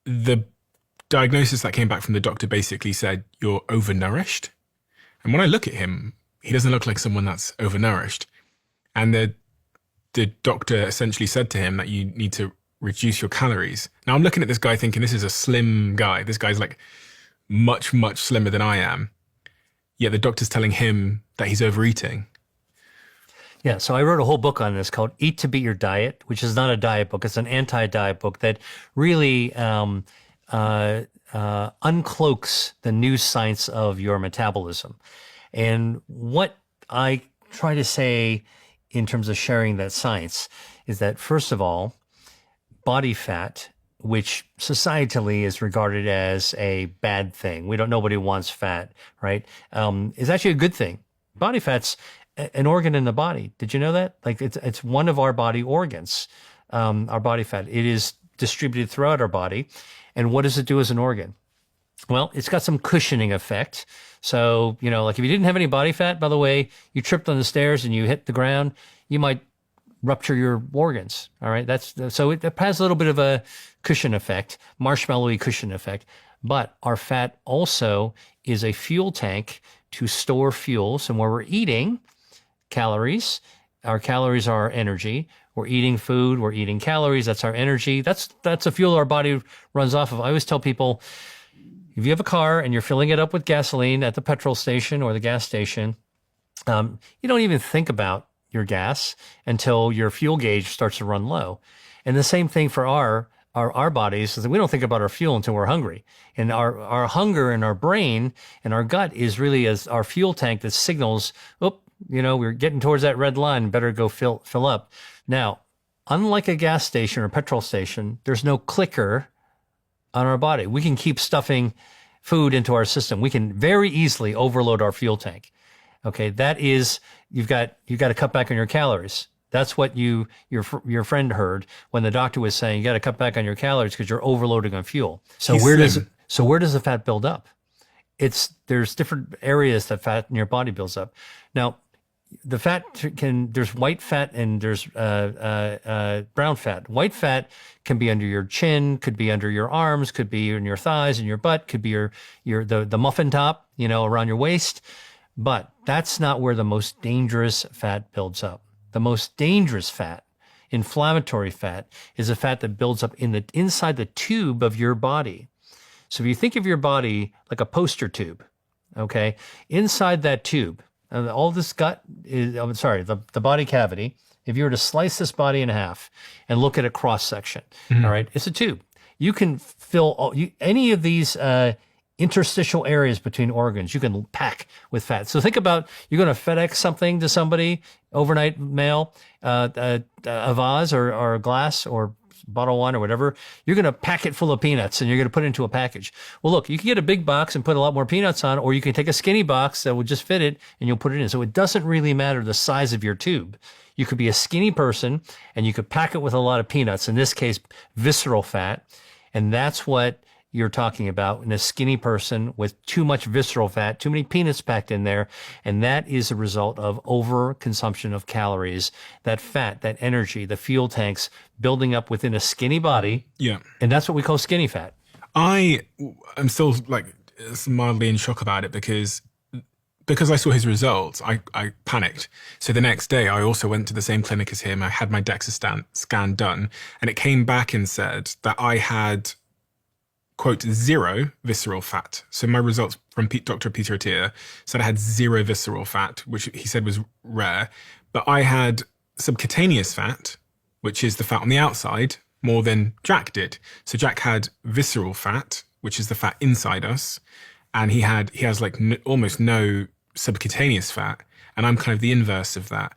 [SPEAKER 6] the diagnosis that came back from the doctor basically said, you're overnourished. And when I look at him, he doesn't look like someone that's overnourished. And the doctor essentially said to him that you need to reduce your calories. Now I'm looking at this guy thinking this is a slim guy. This guy's like much, much slimmer than I am. Yet the doctor's telling him that he's overeating.
[SPEAKER 1] Yeah, so I wrote a whole book on this called Eat to Beat Your Diet, which is not a diet book. It's an anti-diet book that really uncloaks the new science of your metabolism. And what I try to say in terms of sharing that science is that, first of all, body fat, which societally is regarded as a bad thing. Nobody wants fat, right? Is actually a good thing body fat's an organ in the body. Did you know that? Like it's one of our body organs, our body fat. It is distributed throughout our body. And what does it do as an organ? Well, it's got some cushioning effect. So, like if you didn't have any body fat, by the way, you tripped on the stairs and you hit the ground, you might rupture your organs. All right. So it has a little bit of a cushion effect, marshmallowy cushion effect. But our fat also is a fuel tank to store fuel. So when we're eating calories, our calories are our energy. We're eating food, we're eating calories. That's our energy. That's a fuel our body runs off of. I always tell people, if you have a car and you're filling it up with gasoline at the petrol station or the gas station, you don't even think about your gas until your fuel gauge starts to run low. And the same thing for our bodies is that we don't think about our fuel until we're hungry. And our hunger in our brain and our gut is really as our fuel tank that signals, we're getting towards that red line, better go fill up. Now, unlike a gas station or a petrol station, there's no clicker on our body. We can keep stuffing food into our system. We can very easily overload our fuel tank. Okay, that is, you've got to cut back on your calories. That's what your friend heard when the doctor was saying you got to cut back on your calories because you're overloading on fuel. So where does the fat build up? There's different areas that fat in your body builds up. Now, the fat there's white fat and there's brown fat. White fat can be under your chin, could be under your arms, could be in your thighs and your butt, could be the muffin top, around your waist. But that's not where the most dangerous fat builds up. The most dangerous fat, inflammatory fat, is a fat that builds up inside the tube of your body. So if you think of your body like a poster tube, okay, inside that tube, all this gut is, the body cavity, if you were to slice this body in half and look at a cross section, all right, it's a tube. You can fill any of these interstitial areas between organs, you can pack with fat. So think about, you're going to FedEx something to somebody, overnight mail, a vase or a glass or bottle of wine or whatever. You're going to pack it full of peanuts and you're going to put it into a package. Well, look, you can get a big box and put a lot more peanuts on, or you can take a skinny box that will just fit it and you'll put it in. So it doesn't really matter the size of your tube. You could be a skinny person and you could pack it with a lot of peanuts, in this case, visceral fat. And that's what you're talking about in a skinny person with too much visceral fat, too many peanuts packed in there. And that is a result of overconsumption of calories, that fat, that energy, the fuel tanks building up within a skinny body.
[SPEAKER 5] Yeah.
[SPEAKER 1] And that's what we call skinny fat.
[SPEAKER 6] I am still mildly in shock about it because I saw his results, I panicked. So the next day I also went to the same clinic as him. I had my DEXA scan done and it came back and said that I had, quote, 0 visceral fat. So my results from Dr. Peter Attia said I had 0 visceral fat, which he said was rare. But I had subcutaneous fat, which is the fat on the outside, more than Jack did. So Jack had visceral fat, which is the fat inside us. And he has almost no subcutaneous fat. And I'm kind of the inverse of that.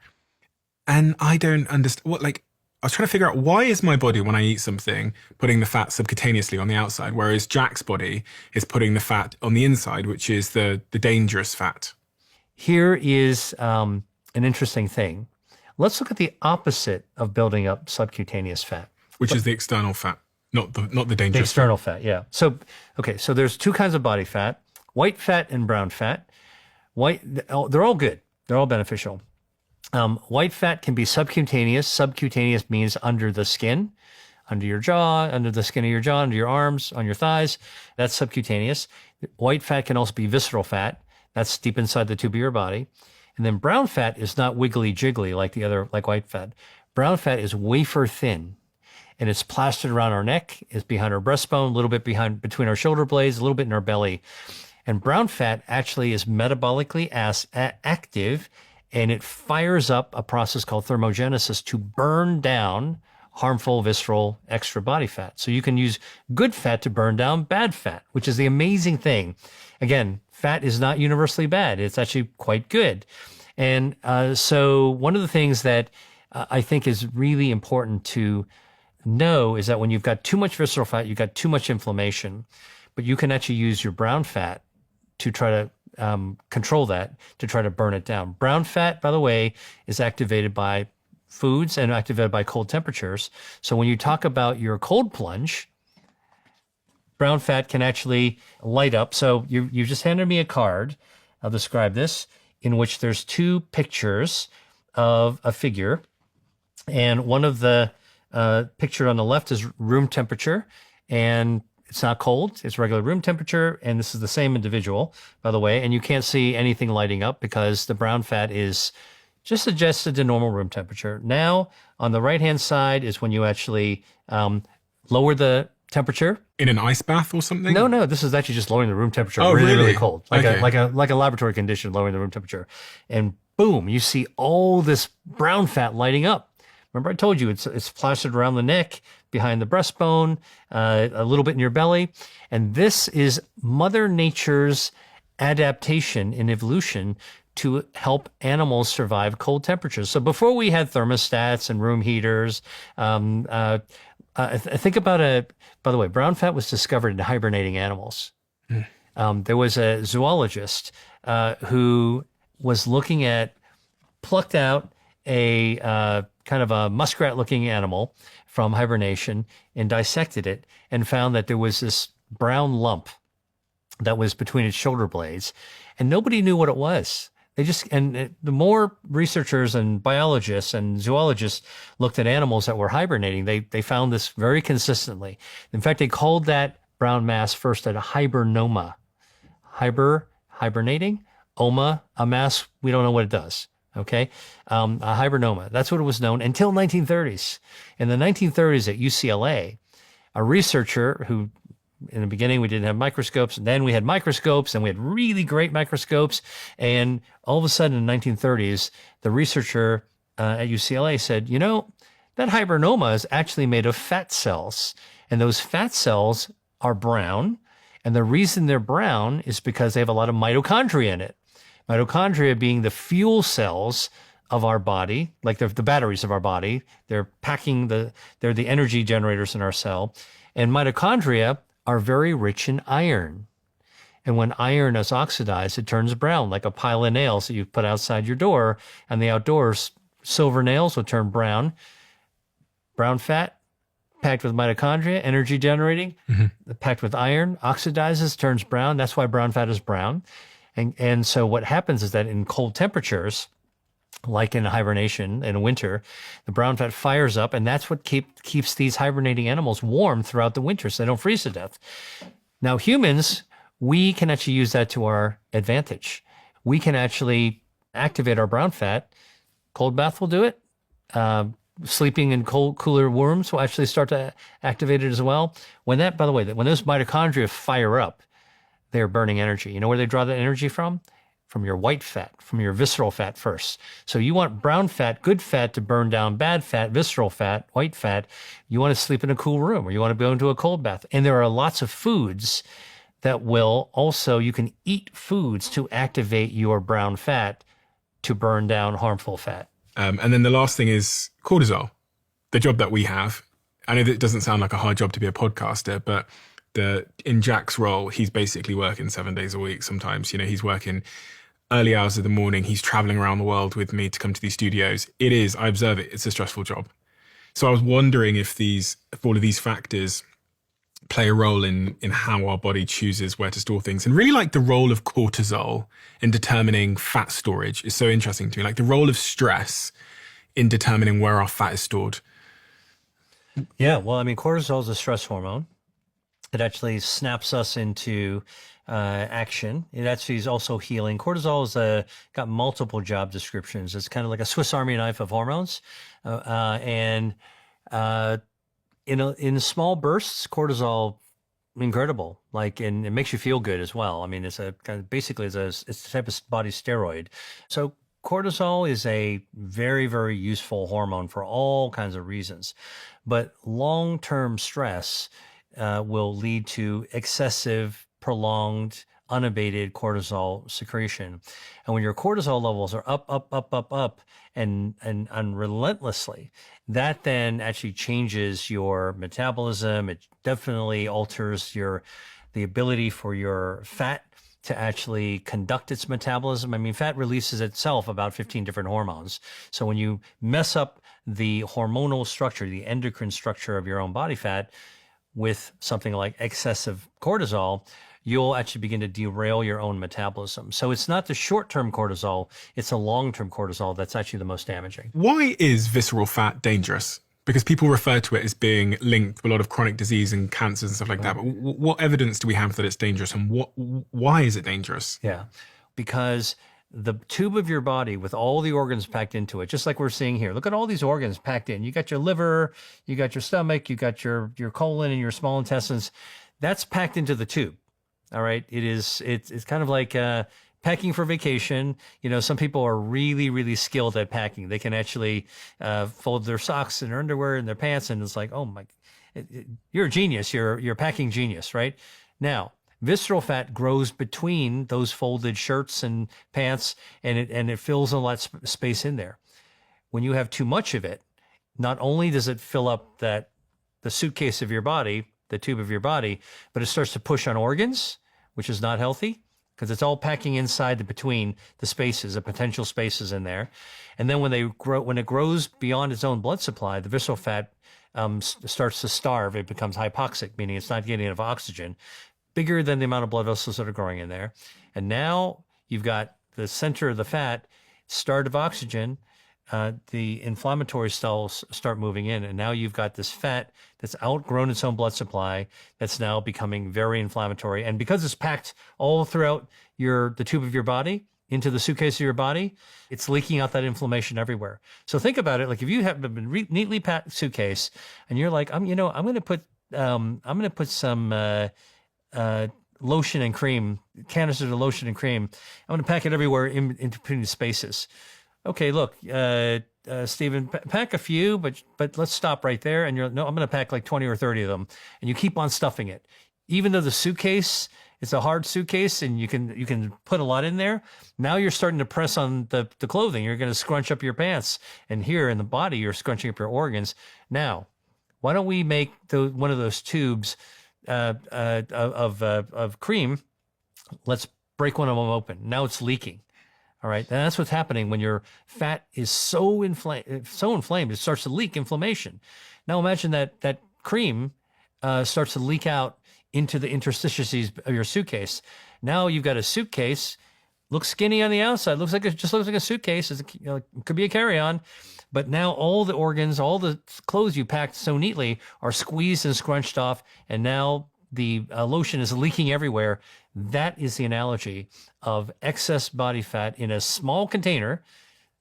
[SPEAKER 6] And I don't understand I was trying to figure out, why is my body, when I eat something, putting the fat subcutaneously on the outside, whereas Jack's body is putting the fat on the inside, which is the dangerous fat?
[SPEAKER 1] Here is an interesting thing. Let's look at the opposite of building up subcutaneous fat.
[SPEAKER 6] Which is the external fat, not the dangerous
[SPEAKER 1] The external fat, yeah. So there's two kinds of body fat, white fat and brown fat. They're all good. They're all beneficial. White fat can be subcutaneous. Subcutaneous means under the skin, under your jaw, under the skin of your jaw, under your arms, on your thighs. That's subcutaneous. White fat can also be visceral fat. That's deep inside the tube of your body. And then brown fat is not wiggly jiggly like white fat. Brown fat is wafer thin, and it's plastered around our neck. It's behind our breastbone, a little bit between our shoulder blades, a little bit in our belly. And brown fat actually is metabolically active, and it fires up a process called thermogenesis to burn down harmful visceral extra body fat. So you can use good fat to burn down bad fat, which is the amazing thing. Again, fat is not universally bad. It's actually quite good. And so one of the things that I think is really important to know is that when you've got too much visceral fat, you've got too much inflammation, but you can actually use your brown fat to try to control that, to try to burn it down. Brown fat, by the way, is activated by foods and activated by cold temperatures. So when you talk about your cold plunge, brown fat can actually light up. So you just handed me a card. I'll describe this, in which there's two pictures of a figure. And one of the picture on the left is room temperature, and it's not cold. It's regular room temperature. And this is the same individual, by the way. And you can't see anything lighting up because the brown fat is just adjusted to normal room temperature. Now, on the right-hand side is when you actually lower the temperature.
[SPEAKER 6] In an ice bath or something?
[SPEAKER 1] No, this is actually just lowering the room temperature
[SPEAKER 6] Oh,
[SPEAKER 1] really,
[SPEAKER 6] really?
[SPEAKER 1] really cold. Like
[SPEAKER 6] Okay.
[SPEAKER 1] like a laboratory condition, lowering the room temperature. And boom, you see all this brown fat lighting up. Remember I told you it's plastered around the neck, behind the breastbone, a little bit in your belly. And this is Mother Nature's adaptation in evolution to help animals survive cold temperatures. So before we had thermostats and room heaters, think about by the way, brown fat was discovered in hibernating animals. There was a zoologist who was looking at, plucked out a kind of a muskrat-looking animal from hibernation and dissected it and found that there was this brown lump that was between its shoulder blades, and nobody knew what it was. The more researchers and biologists and zoologists looked at animals that were hibernating, they found this very consistently. In fact, they called that brown mass first a hibernoma. Hibernating, oma, a mass, we don't know what it does. Okay. A hibernoma. That's what it was known until 1930s. In the 1930s at UCLA, a researcher who, in the beginning, we didn't have microscopes, and then we had microscopes, and we had really great microscopes. And all of a sudden in the 1930s, the researcher at UCLA said, that hibernoma is actually made of fat cells. And those fat cells are brown. And the reason they're brown is because they have a lot of mitochondria in it. Mitochondria being the fuel cells of our body, like they're the batteries of our body. They're they're the energy generators in our cell. And mitochondria are very rich in iron. And when iron is oxidized, it turns brown, like a pile of nails that you put outside your door. And the outdoors, silver nails will turn brown. Brown fat, packed with mitochondria, energy generating, packed with iron, oxidizes, turns brown. That's why brown fat is brown. And so what happens is that in cold temperatures, like in hibernation in winter, the brown fat fires up, and that's what keeps these hibernating animals warm throughout the winter so they don't freeze to death. Now, humans, we can actually use that to our advantage. We can actually activate our brown fat. Cold bath will do it. Sleeping in cooler rooms will actually start to activate it as well. By the way, when those mitochondria fire up, they're burning energy. You know where they draw that energy from? From your white fat, from your visceral fat first. So you want brown fat, good fat, to burn down bad fat, visceral fat, white fat. You want to sleep in a cool room, or you want to go into a cold bath. And there are lots of foods that you can eat foods to activate your brown fat to burn down harmful fat.
[SPEAKER 6] And then the last thing is cortisol, the job that we have. I know that it doesn't sound like a hard job to be a podcaster, but in Jack's role, he's basically working 7 days a week. Sometimes, he's working early hours of the morning. He's traveling around the world with me to come to these studios. I observe it. It's a stressful job. So I was wondering if all of these factors play a role in how our body chooses where to store things. And really, like, the role of cortisol in determining fat storage is so interesting to me. Like the role of stress in determining where our fat is stored.
[SPEAKER 1] Yeah, well, cortisol is a stress hormone. It actually snaps us into action. It actually is also healing. Cortisol is got multiple job descriptions. It's kind of like a Swiss Army knife of hormones. In small bursts, cortisol, incredible. And it makes you feel good as well. It's a kind of basically it's a type of body steroid. So cortisol is a very, very useful hormone for all kinds of reasons, but long-term stress will lead to excessive, prolonged, unabated cortisol secretion. And when your cortisol levels are up, and relentlessly, that then actually changes your metabolism. It definitely alters the ability for your fat to actually conduct its metabolism. I mean, fat releases itself about 15 different hormones. So when you mess up the hormonal structure, the endocrine structure of your own body fat with something like excessive cortisol, you'll actually begin to derail your own metabolism. So it's not the short-term cortisol, it's a long-term cortisol that's actually the most damaging.
[SPEAKER 6] Why is visceral fat dangerous? Because people refer to it as being linked to a lot of chronic disease and cancers and stuff like that. But what evidence do we have that it's dangerous, and why is it dangerous?
[SPEAKER 1] Yeah, because the tube of your body with all the organs packed into it, just like we're seeing here. Look at all these organs packed in. You got your liver, you got your stomach, you got your colon and your small intestines. That's packed into the tube. All right. It's kind of like packing for vacation. You know, some people are really, really skilled at packing. They can actually fold their socks and their underwear and their pants, and it's like, oh my, you're a genius. You're a packing genius, right? Now, visceral fat grows between those folded shirts and pants, and it fills a lot of space in there. When you have too much of it, not only does it fill up the suitcase of your body, the tube of your body, but it starts to push on organs, which is not healthy because it's all packing inside between the spaces, the potential spaces in there. And then when it grows beyond its own blood supply, the visceral fat starts to starve. It becomes hypoxic, meaning it's not getting enough oxygen, bigger than the amount of blood vessels that are growing in there. And now you've got the center of the fat starved of oxygen. The inflammatory cells start moving in, and now you've got this fat that's outgrown its own blood supply that's now becoming very inflammatory. And because it's packed all throughout the tube of your body into the suitcase of your body, it's leaking out that inflammation everywhere. So think about it. Like if you have a neatly packed suitcase and you're like, I'm going to put some lotion and cream, canisters of lotion and cream. I'm going to pack it everywhere in between the spaces. Okay, look, Stephen, pack a few, but let's stop right there. And I'm going to pack like 20 or 30 of them. And you keep on stuffing it. Even though the suitcase is a hard suitcase and you can put a lot in there, now you're starting to press on the clothing. You're going to scrunch up your pants. And here in the body, you're scrunching up your organs. Now, why don't we make one of those tubes of cream? Let's break one of them open. Now it's leaking. All right. And that's what's happening when your fat is so inflamed, it starts to leak inflammation. Now imagine that cream starts to leak out into the interstices of your suitcase. Now you've got a suitcase, looks skinny on the outside, just looks like a suitcase. It could be a carry-on, but now all the organs, all the clothes you packed so neatly are squeezed and scrunched off, and now the lotion is leaking everywhere. That is the analogy of excess body fat in a small container,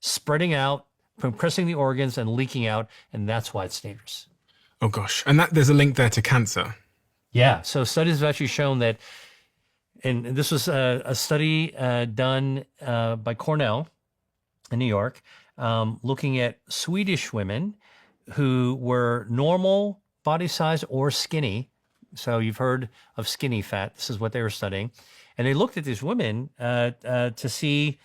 [SPEAKER 1] spreading out, compressing the organs and leaking out. And that's why it's dangerous.
[SPEAKER 6] Oh, gosh. And there's a link there to cancer.
[SPEAKER 1] Yeah. So studies have actually shown that, and this was a study done by Cornell in New York, looking at Swedish women who were normal body size or skinny. So you've heard of skinny fat. This is what they were studying. And they looked at these women to see,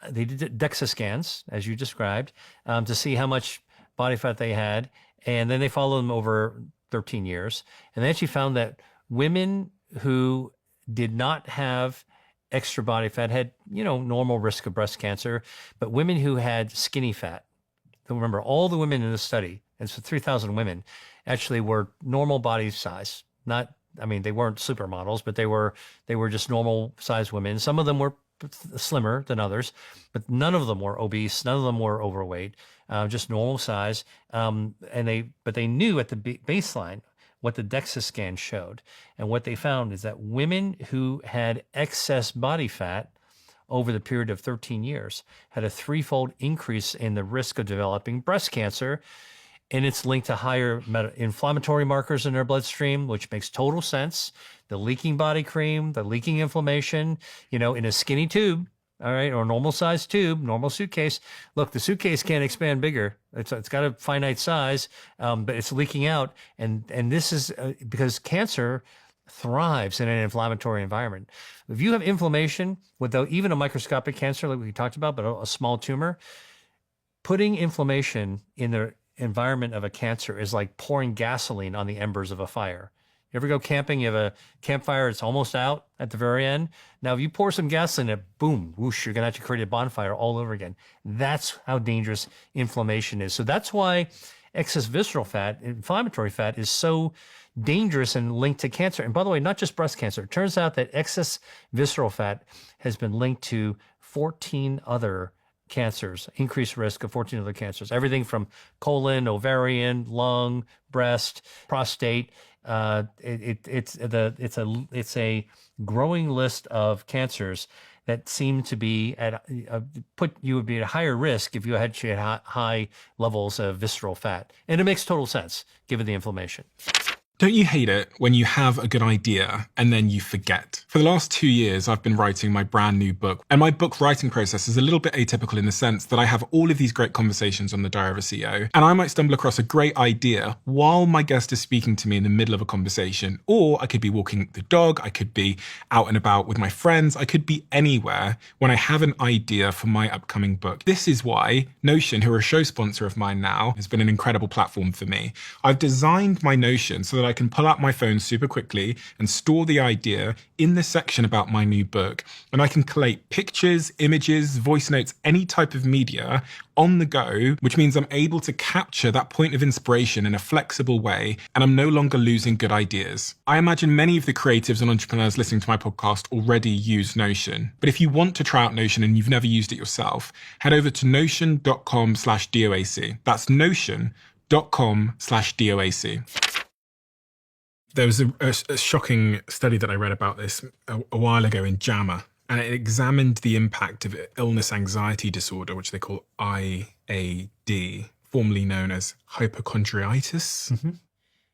[SPEAKER 1] they did DEXA scans, as you described, to see how much body fat they had. And then they followed them over 13 years. And they actually found that women who did not have extra body fat had, normal risk of breast cancer. But women who had skinny fat, remember, all the women in the study, and so 3,000 women, actually were normal body size. They weren't supermodels, but they were just normal sized women. Some of them were slimmer than others, but none of them were obese. None of them were overweight, just normal size. But they knew at the baseline what the DEXA scan showed. And what they found is that women who had excess body fat over the period of 13 years had a 3-fold increase in the risk of developing breast cancer. And it's linked to higher inflammatory markers in their bloodstream, which makes total sense. The leaking body cream, the leaking inflammation, in a skinny tube, all right, or normal size tube, normal suitcase. Look, the suitcase can't expand bigger. It's got a finite size, but it's leaking out. And this is because cancer thrives in an inflammatory environment. If you have inflammation without even a microscopic cancer, like we talked about, but a small tumor, putting inflammation in the environment of a cancer is like pouring gasoline on the embers of a fire. You ever go camping? You have a campfire, it's almost out at the very end. Now, if you pour some gasoline in it, boom, whoosh, you're going to have to create a bonfire all over again. That's how dangerous inflammation is. So that's why excess visceral fat, inflammatory fat, is so dangerous and linked to cancer. And by the way, not just breast cancer. It turns out that excess visceral fat has been linked to 14 other cancers, increased risk of 14 other cancers, everything from colon, ovarian, lung, breast, prostate. It's a growing list of cancers that seem to be you would be at a higher risk if you had high levels of visceral fat. And it makes total sense given the inflammation.
[SPEAKER 6] Don't you hate it when you have a good idea and then you forget? For the last 2 years, I've been writing my brand new book. And my book writing process is a little bit atypical in the sense that I have all of these great conversations on the Diary of a CEO. And I might stumble across a great idea while my guest is speaking to me in the middle of a conversation. Or I could be walking the dog. I could be out and about with my friends. I could be anywhere when I have an idea for my upcoming book. This is why Notion, who are a show sponsor of mine now, has been an incredible platform for me. I've designed my Notion so that I can pull out my phone super quickly and store the idea in the section about my new book. And I can collate pictures, images, voice notes, any type of media on the go, which means I'm able to capture that point of inspiration in a flexible way, and I'm no longer losing good ideas. I imagine many of the creatives and entrepreneurs listening to my podcast already use Notion. But if you want to try out Notion and you've never used it yourself, head over to notion.com/DOAC. That's notion.com/DOAC. There was a shocking study that I read about this a while ago in JAMA, and it examined the impact of illness anxiety disorder, which they call IAD, formerly known as hypochondriitis,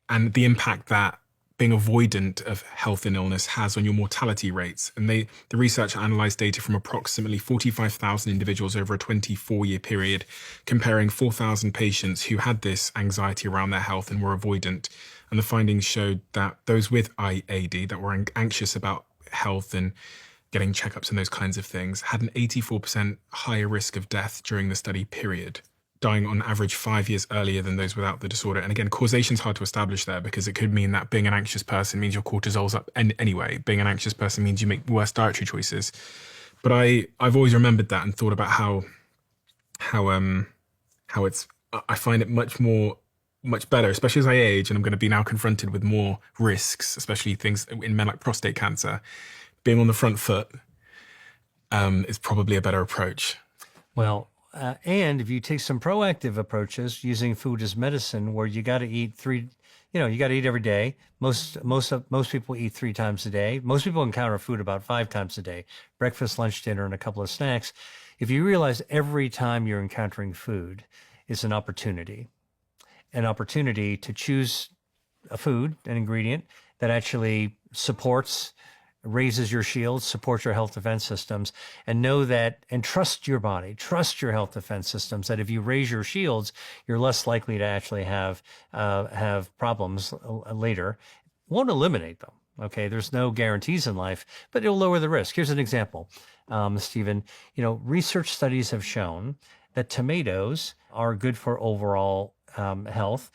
[SPEAKER 6] and the impact that being avoidant of health and illness has on your mortality rates. And the research analysed data from approximately 45,000 individuals over a 24-year period, comparing 4,000 patients who had this anxiety around their health and were avoidant. And the findings showed that those with IAD, that were anxious about health and getting checkups and those kinds of things, had an 84% higher risk of death during the study period, dying on average 5 years earlier than those without the disorder. And again, causation's hard to establish there because it could mean that being an anxious person means your cortisol's up anyway. Being an anxious person means you make worse dietary choices. But I've always remembered that and thought about how it's, I find it much better, especially as I age and I'm going to be now confronted with more risks, especially things in men like prostate cancer. Being on the front foot is probably a better approach.
[SPEAKER 1] Well, and if you take some proactive approaches using food as medicine, where you got to eat you got to eat every day. Most people eat 3 times a day. Most people encounter food about 5 times a day: breakfast, lunch, dinner, and a couple of snacks. If you realize every time you're encountering food is an opportunity to choose a food, an ingredient that actually raises your shields, supports your health defense systems, and know that, and trust your body, trust your health defense systems, that if you raise your shields, you're less likely to actually have problems later. Won't eliminate them. Okay, there's no guarantees in life, but it'll lower the risk. Here's an example, Stephen. Research studies have shown that tomatoes are good for overall health.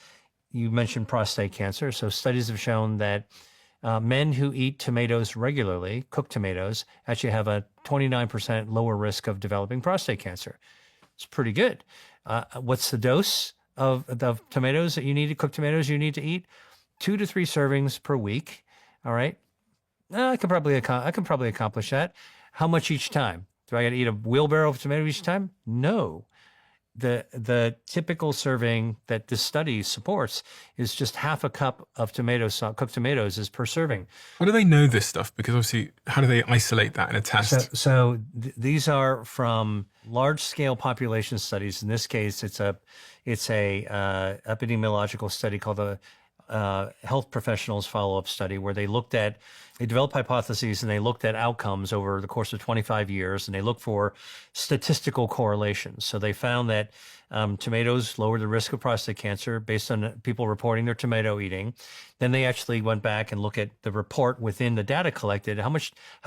[SPEAKER 1] You mentioned prostate cancer. So studies have shown that men who eat tomatoes regularly, cooked tomatoes, actually have a 29% lower risk of developing prostate cancer. It's pretty good. What's the dose of tomatoes that you need to cook tomatoes you need to eat? 2 to 3 servings per week. All right. I can probably accomplish that. How much each time? Do I got to eat a wheelbarrow of tomato each time? No. The typical serving that this study supports is just half a cup of cooked tomatoes is per serving.
[SPEAKER 6] How do they know this stuff? Because obviously, how do they isolate that in a test?
[SPEAKER 1] So these are from large-scale population studies. In this case, it's a epidemiological study called the Health Professionals Follow-Up Study, where they developed hypotheses and they looked at outcomes over the course of 25 years, and they looked for statistical correlations. So they found that tomatoes lower the risk of prostate cancer based on people reporting their tomato eating. Then they actually went back and looked at the report within the data collected. How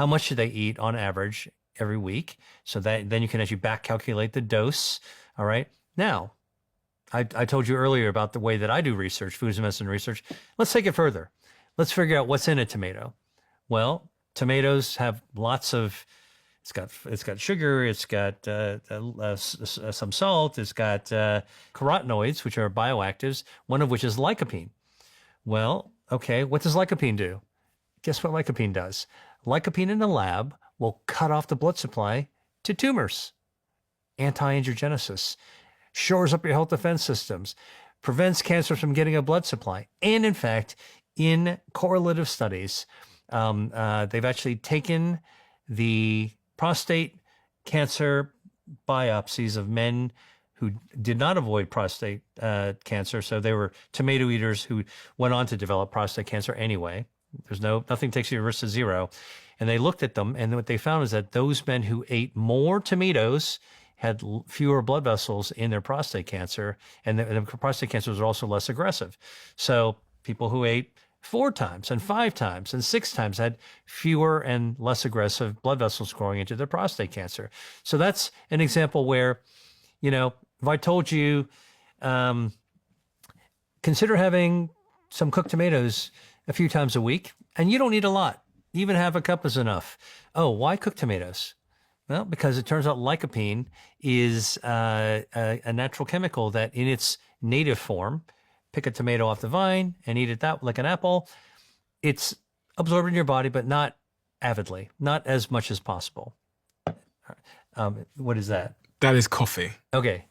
[SPEAKER 1] much do they eat on average every week? So that then you can actually back calculate the dose. All right. Now, I told you earlier about the way that I do research, food as medicine research. Let's take it further. Let's figure out what's in a tomato. Well, tomatoes have lots of. It's got sugar. It's got some salt. It's got carotenoids, which are bioactives. One of which is lycopene. Well, okay, what does lycopene do? Guess what lycopene does? Lycopene in the lab will cut off the blood supply to tumors. Anti-angiogenesis, shores up your health defense systems, prevents cancer from getting a blood supply. And in fact, in correlative studies, they've actually taken the prostate cancer biopsies of men who did not avoid prostate cancer. So they were tomato eaters who went on to develop prostate cancer anyway. There's nothing takes your risk to zero. And they looked at them, and what they found is that those men who ate more tomatoes had fewer blood vessels in their prostate cancer, and the prostate cancer was also less aggressive. So people who ate 4 times and 5 times and 6 times had fewer and less aggressive blood vessels growing into their prostate cancer. So that's an example where, if I told you, consider having some cooked tomatoes a few times a week, and you don't need a lot. Even half a cup is enough. Oh, why cook tomatoes? Well, because it turns out lycopene is a natural chemical that in its native form, pick a tomato off the vine and eat it that like an apple, it's absorbed in your body, but not avidly, not as much as possible. What is that?
[SPEAKER 6] That is coffee.
[SPEAKER 1] Okay.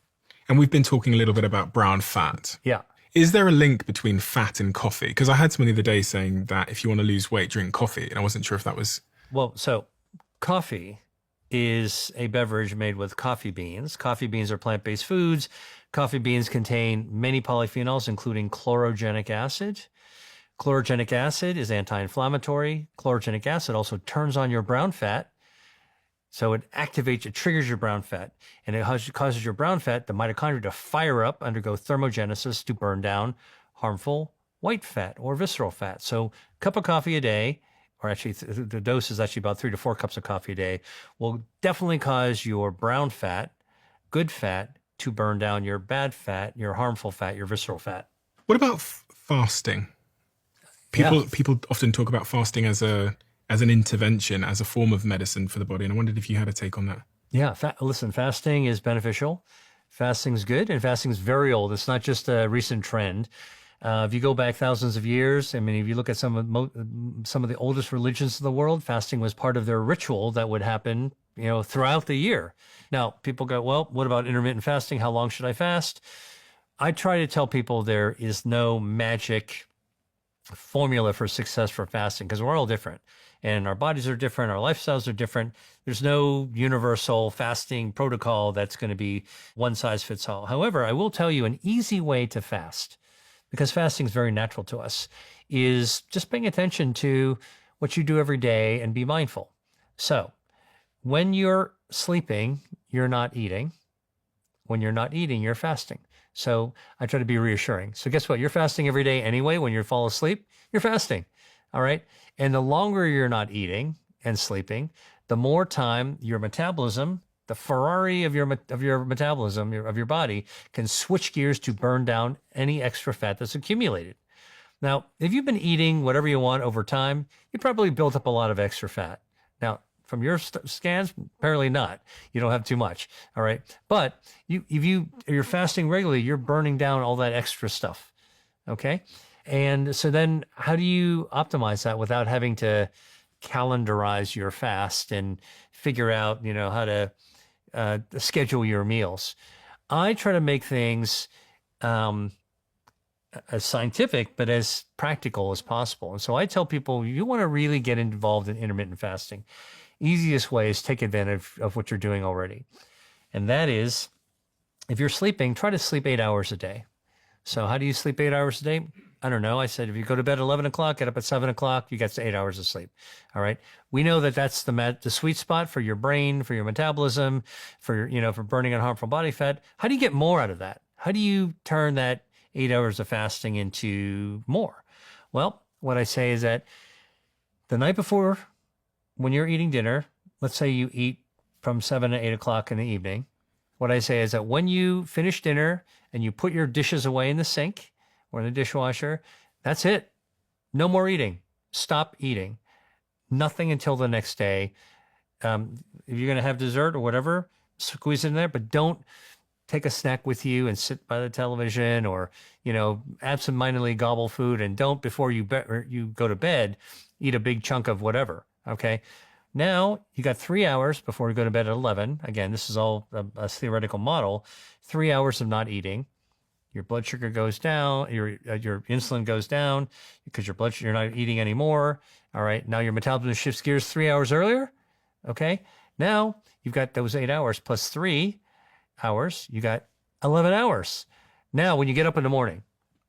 [SPEAKER 6] And we've been talking a little bit about brown fat.
[SPEAKER 1] Yeah.
[SPEAKER 6] Is there a link between fat and coffee? Because I had someone the other day saying that if you want to lose weight, drink coffee. And I wasn't sure if that was...
[SPEAKER 1] Well, so coffee is a beverage made with coffee beans. Coffee beans are plant-based foods. Coffee beans contain many polyphenols, including chlorogenic acid. Chlorogenic acid is anti-inflammatory. Chlorogenic acid also turns on your brown fat. So it triggers your brown fat, and it causes your brown fat, the mitochondria, to fire up, undergo thermogenesis to burn down harmful white fat or visceral fat. So a cup of coffee a day, or actually the dose is actually about 3 to 4 cups of coffee a day, will definitely cause your brown fat, good fat, to burn down your bad fat, your harmful fat, your visceral fat.
[SPEAKER 6] What about fasting? People often talk about fasting as an intervention, as a form of medicine for the body. And I wondered if you had a take on that.
[SPEAKER 1] Yeah. Listen, fasting is beneficial. Fasting's good, and fasting's very old. It's not just a recent trend. If you go back thousands of years, I mean, if you look at some of the oldest religions in the world, fasting was part of their ritual that would happen, throughout the year. Now, people go, well, what about intermittent fasting? How long should I fast? I try to tell people there is no magic formula for success for fasting, because we're all different and our bodies are different. Our lifestyles are different. There's no universal fasting protocol that's going to be one size fits all. However, I will tell you an easy way to fast, because fasting is very natural to us, is just paying attention to what you do every day and be mindful. So when you're sleeping, you're not eating. When you're not eating, you're fasting. So I try to be reassuring. So guess what? You're fasting every day anyway. When you fall asleep, you're fasting. All right. And the longer you're not eating and sleeping, the more time your metabolism, the Ferrari of your metabolism, of your body, can switch gears to burn down any extra fat that's accumulated. Now, if you've been eating whatever you want over time, you probably built up a lot of extra fat. Now, from your scans, apparently not. You don't have too much. All right. But if you're fasting regularly, you're burning down all that extra stuff. Okay. And so then how do you optimize that without having to calendarize your fast and figure out, how to schedule your meals? I try to make things as scientific, but as practical as possible. And so I tell people, you want to really get involved in intermittent fasting. Easiest way is take advantage of what you're doing already. And that is, if you're sleeping, try to sleep 8 hours a day. So how do you sleep 8 hours a day? I don't know. I said, if you go to bed at 11 o'clock, get up at 7 o'clock, you get 8 hours of sleep. All right. We know that that's the sweet spot for your brain, for your metabolism, for burning on harmful body fat. How do you get more out of that? How do you turn that 8 hours of fasting into more? Well, what I say is that the night before, when you're eating dinner, let's say you eat from 7 to 8 o'clock in the evening, what I say is that when you finish dinner and you put your dishes away in the sink or in the dishwasher, that's it. No more eating. Stop eating. Nothing until the next day. If you're going to have dessert or whatever, squeeze it in there, but don't take a snack with you and sit by the television or, absentmindedly gobble food, and don't, before you go to bed, eat a big chunk of whatever. Okay. Now you got 3 hours before you go to bed at 11. Again, this is all a theoretical model. 3 hours of not eating. Your blood sugar goes down, your insulin goes down because you're not eating anymore. All right. Now your metabolism shifts gears 3 hours earlier. Okay. Now you've got those 8 hours plus 3 hours. You got 11 hours. Now, when you get up in the morning,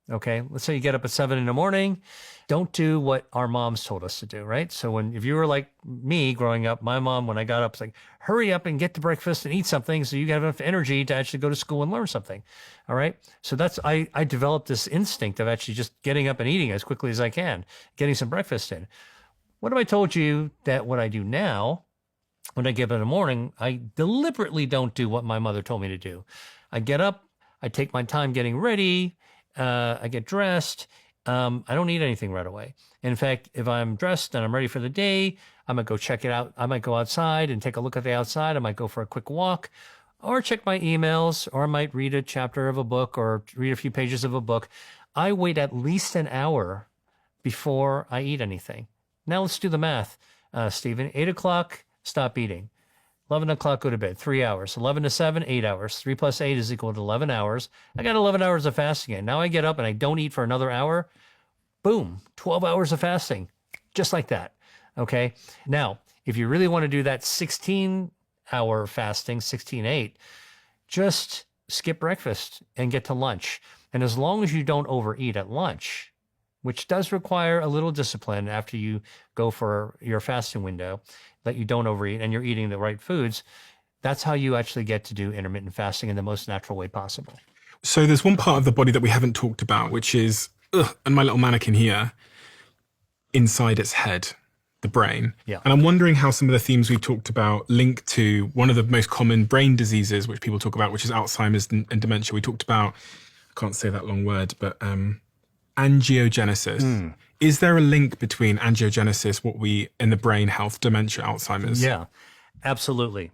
[SPEAKER 1] okay, let's say you get up at 7 in the morning, don't do what our moms told us to do, right? So if you were like me growing up, my mom, when I got up, was like, hurry up and get to breakfast and eat something so you have enough energy to actually go to school and learn something. All right. So I developed this instinct of actually just getting up and eating as quickly as I can, getting some breakfast in. What if I told you that what I do now, when I get up in the morning, I deliberately don't do what my mother told me to do. I get up, I take my time getting ready, I get dressed. I don't eat anything right away. In fact, if I'm dressed and I'm ready for the day, I might go check it out. I might go outside and take a look at the outside. I might go for a quick walk or check my emails, or I might read a chapter of a book or read a few pages of a book. I wait at least an hour before I eat anything. Now let's do the math, Stephen. 8 o'clock, stop eating. 11 o'clock, go to bed, 3 hours. 11 to 7, 8 hours. 3 plus 8 is equal to 11 hours. I got 11 hours of fasting in. Now I get up and I don't eat for another hour. Boom, 12 hours of fasting, just like that. Okay. Now, if you really want to do that 16-hour fasting, 16-8, just skip breakfast and get to lunch. And as long as you don't overeat at lunch, which does require a little discipline after you go for your fasting window, that you don't overeat and you're eating the right foods, that's how you actually get to do intermittent fasting in the most natural way possible.
[SPEAKER 6] So there's one part of the body that we haven't talked about, which is, and my little mannequin here, inside its head, the brain.
[SPEAKER 1] Yeah.
[SPEAKER 6] And I'm wondering how some of the themes we've talked about link to one of the most common brain diseases, which people talk about, which is Alzheimer's and dementia. We talked about, I can't say that long word, but angiogenesis. Is there a link between angiogenesis, what we in the brain, health, dementia, Alzheimer's?
[SPEAKER 1] Yeah, absolutely.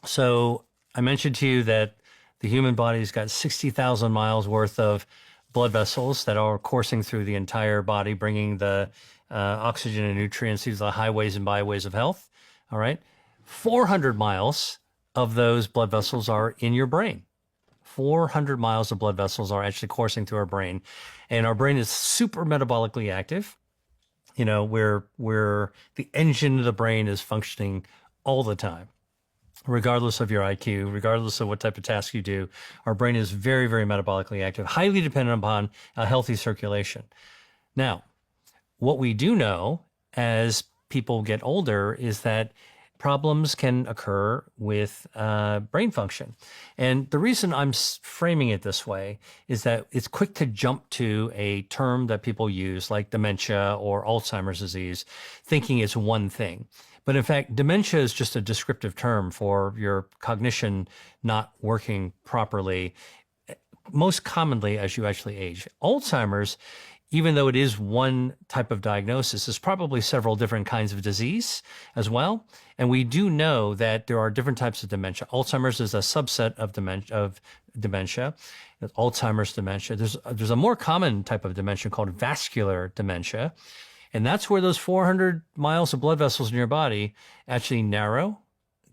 [SPEAKER 1] So I mentioned to you that the human body's got 60,000 miles worth of blood vessels that are coursing through the entire body, bringing the oxygen and nutrients through the highways and byways of health. All right. 400 miles of those blood vessels are in your brain. 400 miles of blood vessels are actually coursing through our brain, and our brain is super metabolically active. Where the engine of the brain is functioning all the time, regardless of your IQ, regardless of what type of task you do. Our brain is very, very metabolically active, highly dependent upon a healthy circulation. Now, what we do know as people get older is that problems can occur with brain function. And the reason I'm framing it this way is that it's quick to jump to a term that people use like dementia or Alzheimer's disease, thinking it's one thing. But in fact, dementia is just a descriptive term for your cognition not working properly, most commonly as you actually age. Alzheimer's, even though it is one type of diagnosis, is probably several different kinds of disease as well. And we do know that there are different types of dementia. Alzheimer's is a subset of dementia. Alzheimer's dementia. There's a more common type of dementia called vascular dementia. And that's where those 400 miles of blood vessels in your body actually narrow,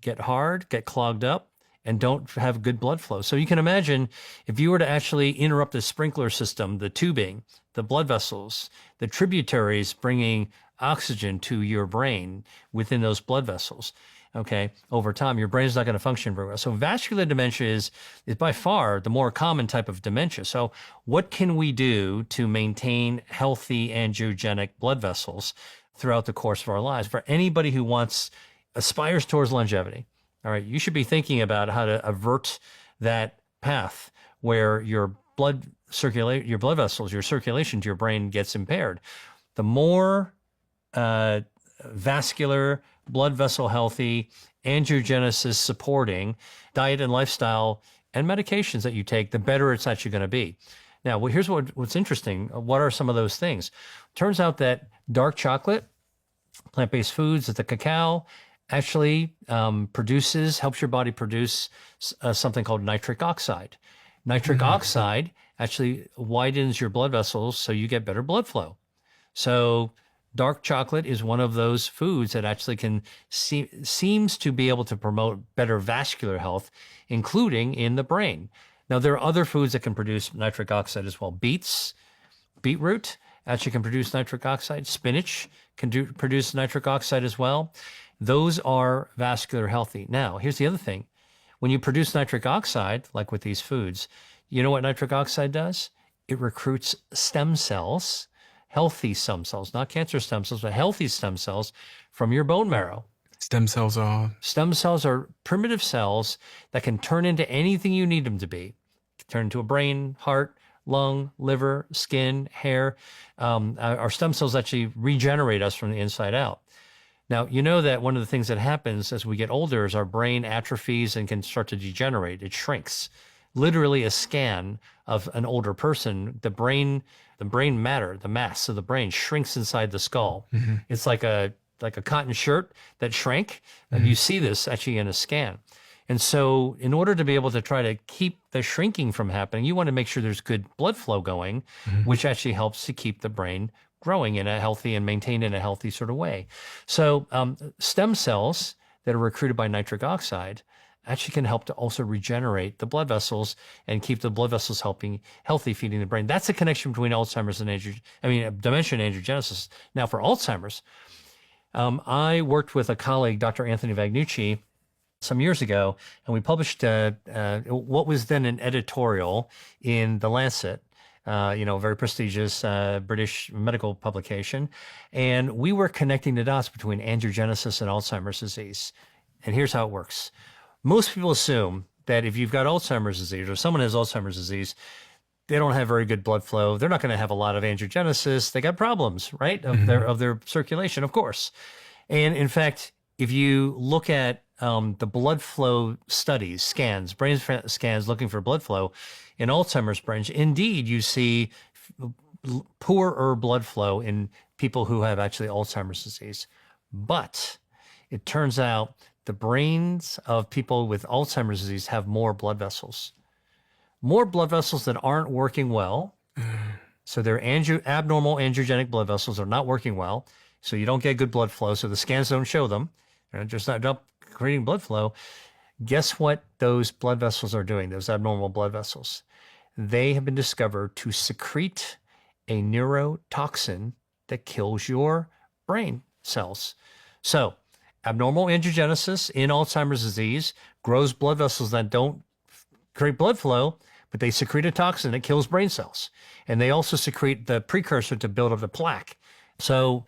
[SPEAKER 1] get hard, get clogged up, and don't have good blood flow. So you can imagine if you were to actually interrupt the sprinkler system, the tubing, the blood vessels, the tributaries bringing oxygen to your brain within those blood vessels, okay, over time, your brain's not going to function very well. So vascular dementia is by far the more common type of dementia. So what can we do to maintain healthy angiogenic blood vessels throughout the course of our lives? For anybody who aspires towards longevity, all right, you should be thinking about how to avert that path where your blood vessels, your circulation to your brain gets impaired. The more vascular, blood vessel healthy, angiogenesis supporting diet and lifestyle and medications that you take, the better it's actually going to be. Now, well, here's what's interesting. What are some of those things? Turns out that dark chocolate, plant-based foods, the cacao, actually helps your body produce something called nitric oxide. Nitric oxide actually widens your blood vessels so you get better blood flow. So dark chocolate is one of those foods that actually seems to be able to promote better vascular health, including in the brain. Now, there are other foods that can produce nitric oxide as well. Beetroot actually can produce nitric oxide. Spinach can produce nitric oxide as well. Those are vascular healthy. Now, here's the other thing. When you produce nitric oxide, like with these foods, you know what nitric oxide does? It recruits stem cells, healthy stem cells, not cancer stem cells, but healthy stem cells from your bone marrow.
[SPEAKER 6] Stem cells are
[SPEAKER 1] primitive cells that can turn into anything you need them to be. Turn into a brain, heart, lung, liver, skin, hair. Our stem cells actually regenerate us from the inside out. Now, you know that one of the things that happens as we get older is our brain atrophies and can start to degenerate. It shrinks. Literally a scan of an older person, the brain matter, the mass of the brain shrinks inside the skull. It's like a cotton shirt that shrank, and you see this actually in a scan. And so in order to be able to try to keep the shrinking from happening, you want to make sure there's good blood flow going, which actually helps to keep the brain growing in a healthy and maintained in a healthy sort of way. So stem cells that are recruited by nitric oxide actually can help to also regenerate the blood vessels and keep the blood vessels healthy, feeding the brain. That's the connection between Alzheimer's and dementia and angiogenesis. Now, for Alzheimer's, I worked with a colleague, Dr. Anthony Vagnucci, some years ago, and we published what was then an editorial in The Lancet, very prestigious British medical publication. And we were connecting the dots between angiogenesis and Alzheimer's disease. And here's how it works. Most people assume that if you've got Alzheimer's disease or someone has Alzheimer's disease, they don't have very good blood flow. They're not going to have a lot of angiogenesis. They got problems, right, of their circulation, of course. And in fact, if you look at the blood flow studies, brain scans looking for blood flow in Alzheimer's brains, indeed you see poorer blood flow in people who have actually Alzheimer's disease. But it turns out the brains of people with Alzheimer's disease have more blood vessels that aren't working well. So they're abnormal angiogenic blood vessels are not working well. So you don't get good blood flow. So the scans don't show them. They're just not creating blood flow. Guess what those blood vessels are doing, those abnormal blood vessels? They have been discovered to secrete a neurotoxin that kills your brain cells. So abnormal angiogenesis in Alzheimer's disease grows blood vessels that don't create blood flow, but they secrete a toxin that kills brain cells. And they also secrete the precursor to build up the plaque. So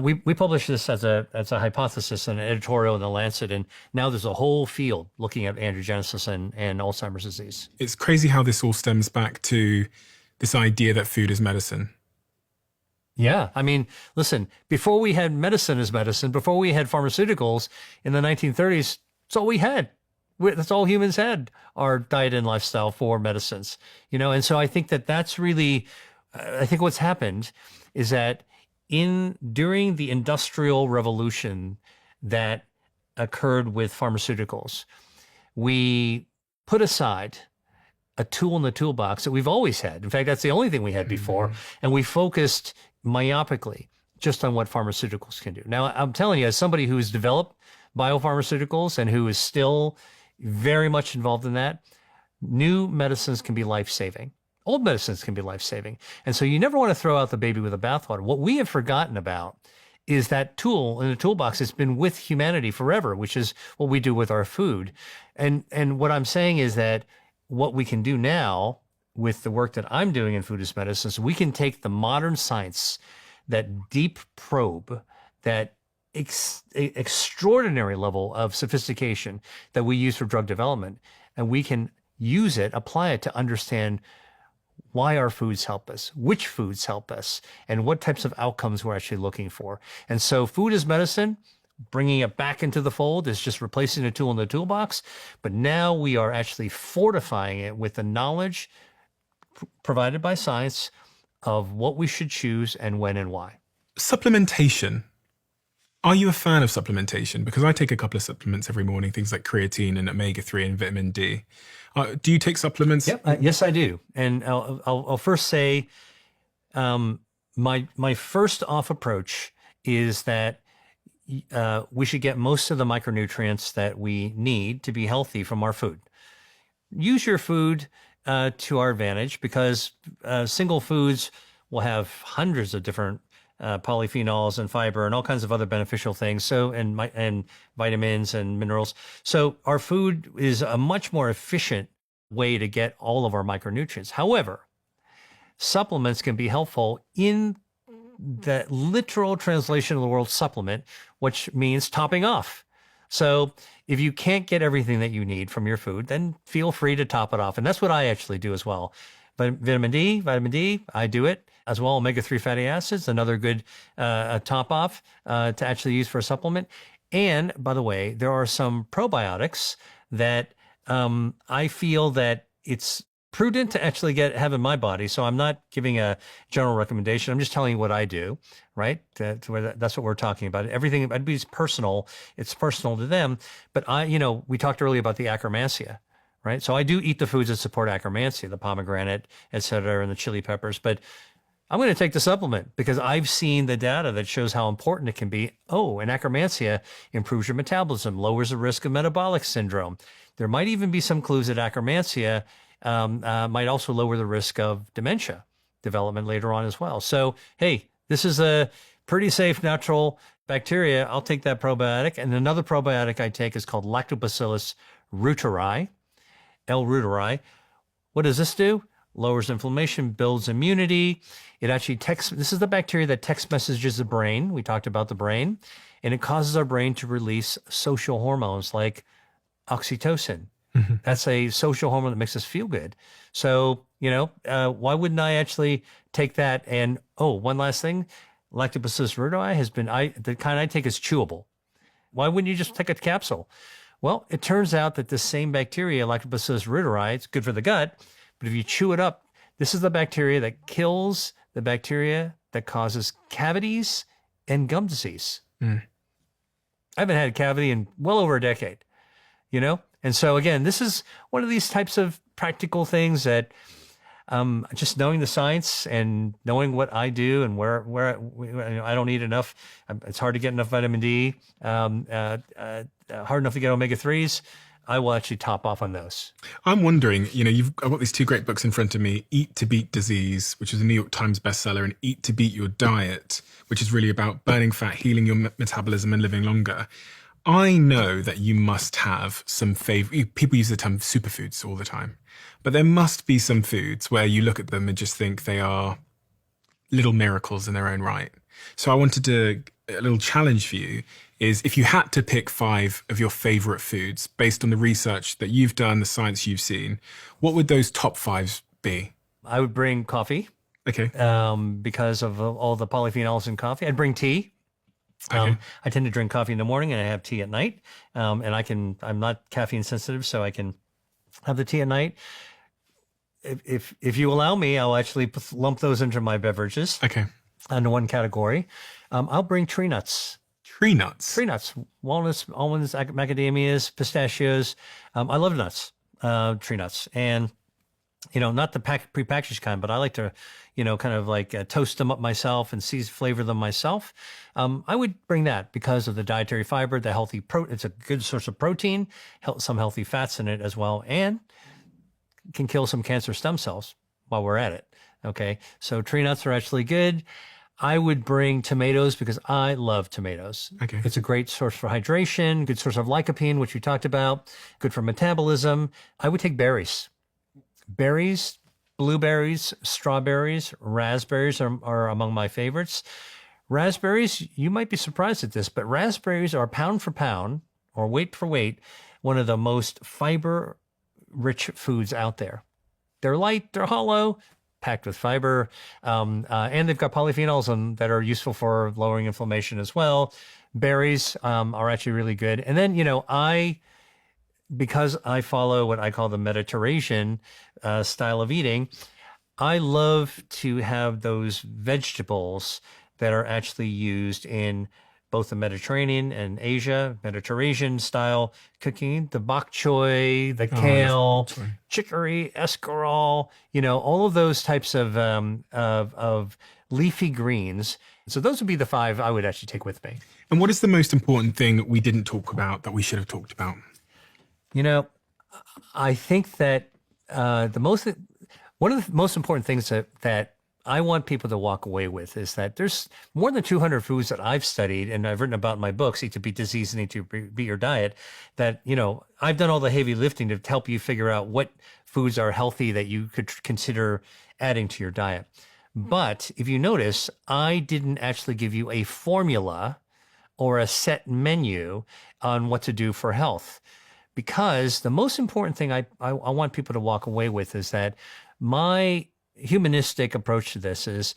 [SPEAKER 1] we published this as a hypothesis in an editorial in The Lancet, and now there's a whole field looking at angiogenesis and Alzheimer's disease.
[SPEAKER 6] It's crazy how this all stems back to this idea that food is medicine.
[SPEAKER 1] Yeah. I mean, listen, before we had medicine as medicine, before we had pharmaceuticals in the 1930s, that's all we had. That's all humans had, our diet and lifestyle for medicines, and so I think that's really, I think what's happened is that during the Industrial Revolution that occurred with pharmaceuticals, we put aside a tool in the toolbox that we've always had. In fact, that's the only thing we had before. And we focused myopically just on what pharmaceuticals can do. Now, I'm telling you, as somebody who has developed biopharmaceuticals and who is still very much involved in that, new medicines can be life-saving. Old medicines can be life-saving. And so you never want to throw out the baby with the bathwater. What we have forgotten about is that tool in the toolbox that's been with humanity forever, which is what we do with our food. And what I'm saying is that what we can do now with the work that I'm doing in food as medicine is we can take the modern science, that deep probe, that extraordinary level of sophistication that we use for drug development, and we can use it, apply it to understand why our foods help us, which foods help us, and what types of outcomes we're actually looking for. And so food as medicine, bringing it back into the fold, is just replacing a tool in the toolbox. But now we are actually fortifying it with the knowledge, provided by science of what we should choose and when and why.
[SPEAKER 6] Supplementation. Are you a fan of supplementation? Because I take a couple of supplements every morning, things like creatine and omega-3 and vitamin D. Do you take supplements?
[SPEAKER 1] Yep. Yes, I do. And I'll first say my first off approach is that we should get most of the micronutrients that we need to be healthy from our food. Use your food to our advantage, because single foods will have hundreds of different polyphenols and fiber and all kinds of other beneficial things. So, and vitamins and minerals. So our food is a much more efficient way to get all of our micronutrients. However, supplements can be helpful in the literal translation of the word supplement, which means topping off. So if you can't get everything that you need from your food, then feel free to top it off. And that's what I actually do as well. But vitamin D, I do it as well. Omega-3 fatty acids, another good top off to actually use for a supplement. And by the way, there are some probiotics that I feel that it's prudent to actually have in my body. So I'm not giving a general recommendation. I'm just telling you what I do, right? That's what we're talking about. Everything, it's personal. It's personal to them. But we talked earlier about the Akkermansia, right? So I do eat the foods that support Akkermansia, the pomegranate, et cetera, and the chili peppers. But I'm going to take the supplement because I've seen the data that shows how important it can be. Oh, and Akkermansia improves your metabolism, lowers the risk of metabolic syndrome. There might even be some clues that Akkermansia might also lower the risk of dementia development later on as well. So, hey, this is a pretty safe natural bacteria. I'll take that probiotic. And another probiotic I take is called Lactobacillus reuteri, L. reuteri. What does this do? Lowers inflammation, builds immunity. It actually this is the bacteria that text messages the brain. We talked about the brain. And it causes our brain to release social hormones like oxytocin. Mm-hmm. That's a social hormone that makes us feel good. So, why wouldn't I actually take that? And, one last thing, Lactobacillus reuteri has been, the kind I take is chewable. Why wouldn't you just take a capsule? Well, it turns out that the same bacteria, Lactobacillus reuteri, it's good for the gut, but if you chew it up, this is the bacteria that kills the bacteria that causes cavities and gum disease. Mm. I haven't had a cavity in well over a decade, And so again, this is one of these types of practical things that just knowing the science and knowing what I do and where I don't eat enough. It's hard to get enough vitamin D, hard enough to get omega-3s. I will actually top off on those.
[SPEAKER 6] I'm wondering, I've got these two great books in front of me, Eat to Beat Disease, which is a New York Times bestseller, and Eat to Beat Your Diet, which is really about burning fat, healing your metabolism and living longer. I know that you must have some favorite, people use the term superfoods all the time, but there must be some foods where you look at them and just think they are little miracles in their own right. So I wanted a little challenge for you is if you had to pick 5 of your favorite foods based on the research that you've done, the science you've seen, what would those top 5 be?
[SPEAKER 1] I would bring coffee.
[SPEAKER 6] Okay.
[SPEAKER 1] Because of all the polyphenols in coffee. I'd bring tea.
[SPEAKER 6] Okay.
[SPEAKER 1] I tend to drink coffee in the morning and I have tea at night. And I'm not caffeine sensitive, so I can have the tea at night. If you allow me, I'll actually lump those into my beverages.
[SPEAKER 6] Okay.
[SPEAKER 1] Under one category. I'll bring tree nuts.
[SPEAKER 6] Tree nuts?
[SPEAKER 1] Tree nuts. Walnuts, almonds, macadamias, pistachios. I love nuts, tree nuts. And, not the prepackaged kind, but I like to, kind of like toast them up myself and flavor them myself. I would bring that because of the dietary fiber, the healthy it's a good source of protein, some healthy fats in it as well, and can kill some cancer stem cells while we're at it. Okay. So tree nuts are actually good. I would bring tomatoes because I love tomatoes.
[SPEAKER 6] Okay.
[SPEAKER 1] It's a great source for hydration, good source of lycopene, which we talked about, good for metabolism. I would take berries. Berries, blueberries, strawberries, raspberries are among my favorites. Raspberries, you might be surprised at this, but raspberries are pound for pound or weight for weight, one of the most fiber-rich foods out there. They're light, they're hollow, packed with fiber, and they've got polyphenols that are useful for lowering inflammation as well. Berries are actually really good. And then, because I follow what I call the Mediterranean style of eating, I love to have those vegetables that are actually used in both the Mediterranean and Asia, Mediterranean style cooking, the bok choy, the kale, chicory, escarole, all of those types of leafy greens. So those would be the 5 I would actually take with me.
[SPEAKER 6] And what is the most important thing we didn't talk about that we should have talked about?
[SPEAKER 1] I think that one of the most important things that I want people to walk away with is that there's more than 200 foods that I've studied and I've written about in my books, Eat to Beat Disease and Eat to Beat Your Diet, that, I've done all the heavy lifting to help you figure out what foods are healthy that you could consider adding to your diet. But if you notice, I didn't actually give you a formula or a set menu on what to do for health. Because the most important thing I want people to walk away with is that my humanistic approach to this is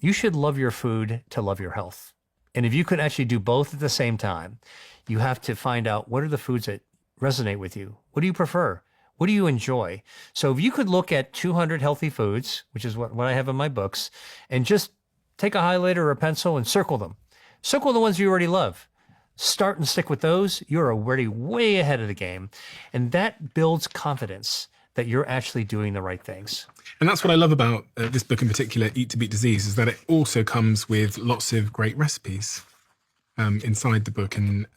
[SPEAKER 1] you should love your food to love your health. And if you could actually do both at the same time, you have to find out what are the foods that resonate with you. What do you prefer? What do you enjoy? So if you could look at 200 healthy foods, which is what I have in my books, and just take a highlighter or a pencil and circle them. Circle the ones you already love. Start and stick with those. You're already way ahead of the game. And that builds confidence that you're actually doing the right things.
[SPEAKER 6] And that's what I love about this book in particular, Eat to Beat Disease, is that it also comes with lots of great recipes inside the book. And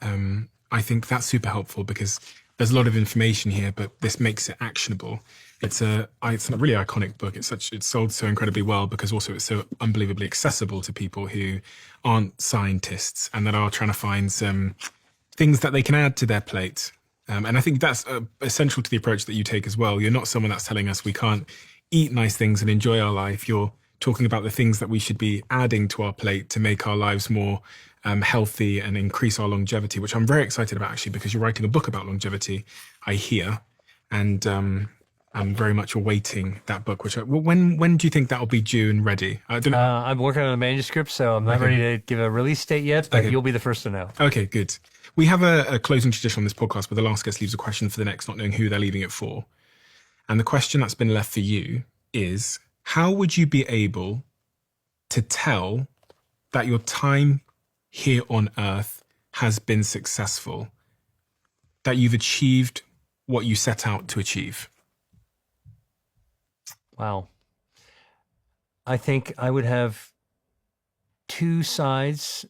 [SPEAKER 6] I think that's super helpful because there's a lot of information here, but this makes it actionable. It's a really iconic book. It's sold so incredibly well because also it's so unbelievably accessible to people who aren't scientists and that are trying to find some things that they can add to their plate. And I think that's essential to the approach that you take as well. You're not someone that's telling us we can't eat nice things and enjoy our life. You're talking about the things that we should be adding to our plate to make our lives more healthy and increase our longevity, which I'm very excited about actually, because you're writing a book about longevity, I hear. And I'm very much awaiting that book. When do you think that will be due and ready? I don't know.
[SPEAKER 1] I'm working on a manuscript, so I'm not ready to give a release date yet, but you'll be the first to know.
[SPEAKER 6] Okay, good. We have a closing tradition on this podcast where the last guest leaves a question for the next, not knowing who they're leaving it for. And the question that's been left for you is, how would you be able to tell that your time here on Earth has been successful, that you've achieved what you set out to achieve?
[SPEAKER 1] Wow. I think I would have two answers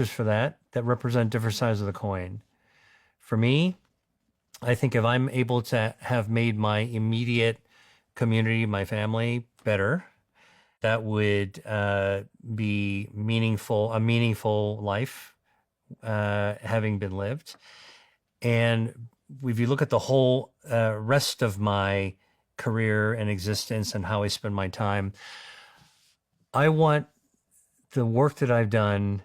[SPEAKER 1] for that represent different sides of the coin. For me, I think if I'm able to have made my immediate community, my family better, that would be a meaningful life having been lived. And if you look at the whole rest of my career and existence and how I spend my time, I want the work that I've done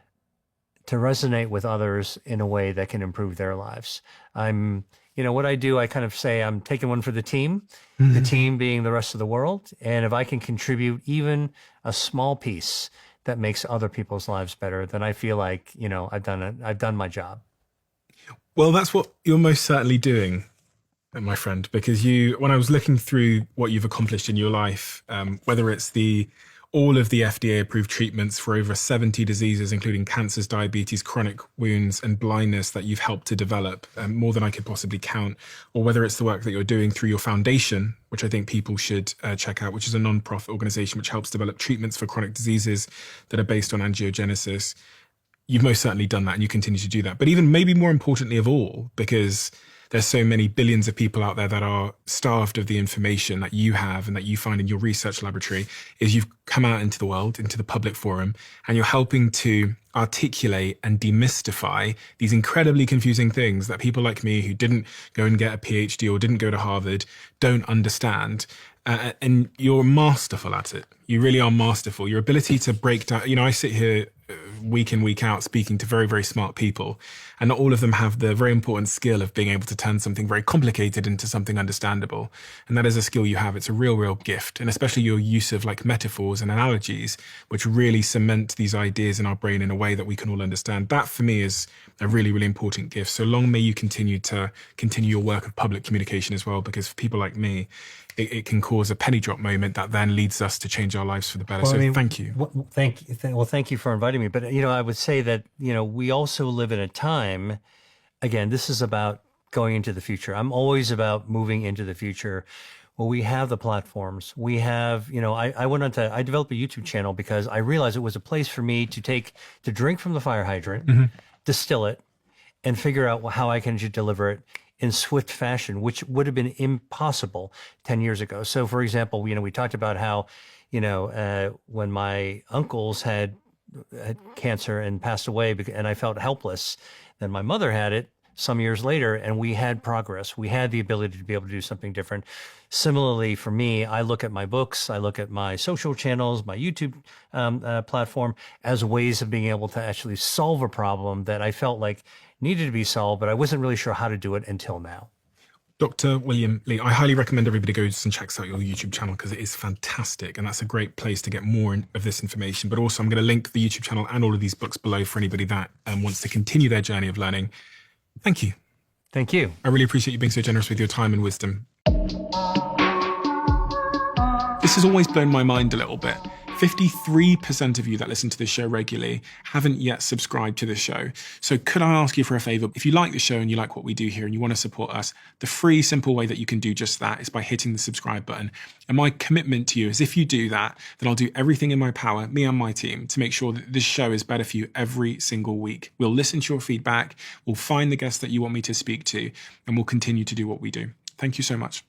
[SPEAKER 1] to resonate with others in a way that can improve their lives. What I do, I kind of say I'm taking one for the team, the team being the rest of the world. And if I can contribute even a small piece that makes other people's lives better, then I feel like, I've done my job.
[SPEAKER 6] Well, that's what you're most certainly doing, my friend, because when I was looking through what you've accomplished in your life, whether it's all of the FDA-approved treatments for over 70 diseases, including cancers, diabetes, chronic wounds, and blindness that you've helped to develop, more than I could possibly count, or whether it's the work that you're doing through your foundation, which I think people should check out, which is a non-profit organization which helps develop treatments for chronic diseases that are based on angiogenesis. You've most certainly done that, and you continue to do that. But even maybe more importantly of all, because there's so many billions of people out there that are starved of the information that you have and that you find in your research laboratory, is you've come out into the world, into the public forum, and you're helping to articulate and demystify these incredibly confusing things that people like me who didn't go and get a PhD or didn't go to Harvard don't understand. And you're masterful at it. You really are masterful. Your ability to break down, I sit here week in, week out speaking to very, very smart people, and not all of them have the very important skill of being able to turn something very complicated into something understandable. And that is a skill you have. It's a real, real gift. And especially your use of metaphors and analogies, which really cement these ideas in our brain in a way that we can all understand. That for me is a really, really important gift. So long may you continue your work of public communication as well, because for people like me, it can cause a penny drop moment that then leads us to change our lives for the better. So thank you.
[SPEAKER 1] Thank you for inviting me. But, I would say that, we also live in a time, again, this is about going into the future. I'm always about moving into the future. Well, we have the platforms. We have, I developed a YouTube channel because I realized it was a place for me to drink from the fire hydrant, distill it, and figure out how I can deliver it in swift fashion, which would have been impossible 10 years ago. So, for example, we talked about how, when my uncles had cancer and passed away, and I felt helpless, then my mother had it some years later, and we had progress. We had the ability to be able to do something different. Similarly, for me, I look at my books, I look at my social channels, my YouTube platform as ways of being able to actually solve a problem that I felt like needed to be solved, but I wasn't really sure how to do it until now.
[SPEAKER 6] Dr. William Li, I highly recommend everybody goes and checks out your YouTube channel because it is fantastic, and that's a great place to get more of this information. But also, I'm going to link the YouTube channel and all of these books below for anybody that wants to continue their journey of learning. Thank you.
[SPEAKER 1] Thank you.
[SPEAKER 6] I really appreciate you being so generous with your time and wisdom. This has always blown my mind a little bit. 53% of you that listen to this show regularly haven't yet subscribed to the show. So could I ask you for a favor? If you like the show and you like what we do here and you want to support us, the free, simple way that you can do just that is by hitting the subscribe button. And my commitment to you is if you do that, then I'll do everything in my power, me and my team, to make sure that this show is better for you every single week. We'll listen to your feedback, we'll find the guests that you want me to speak to, and we'll continue to do what we do. Thank you so much.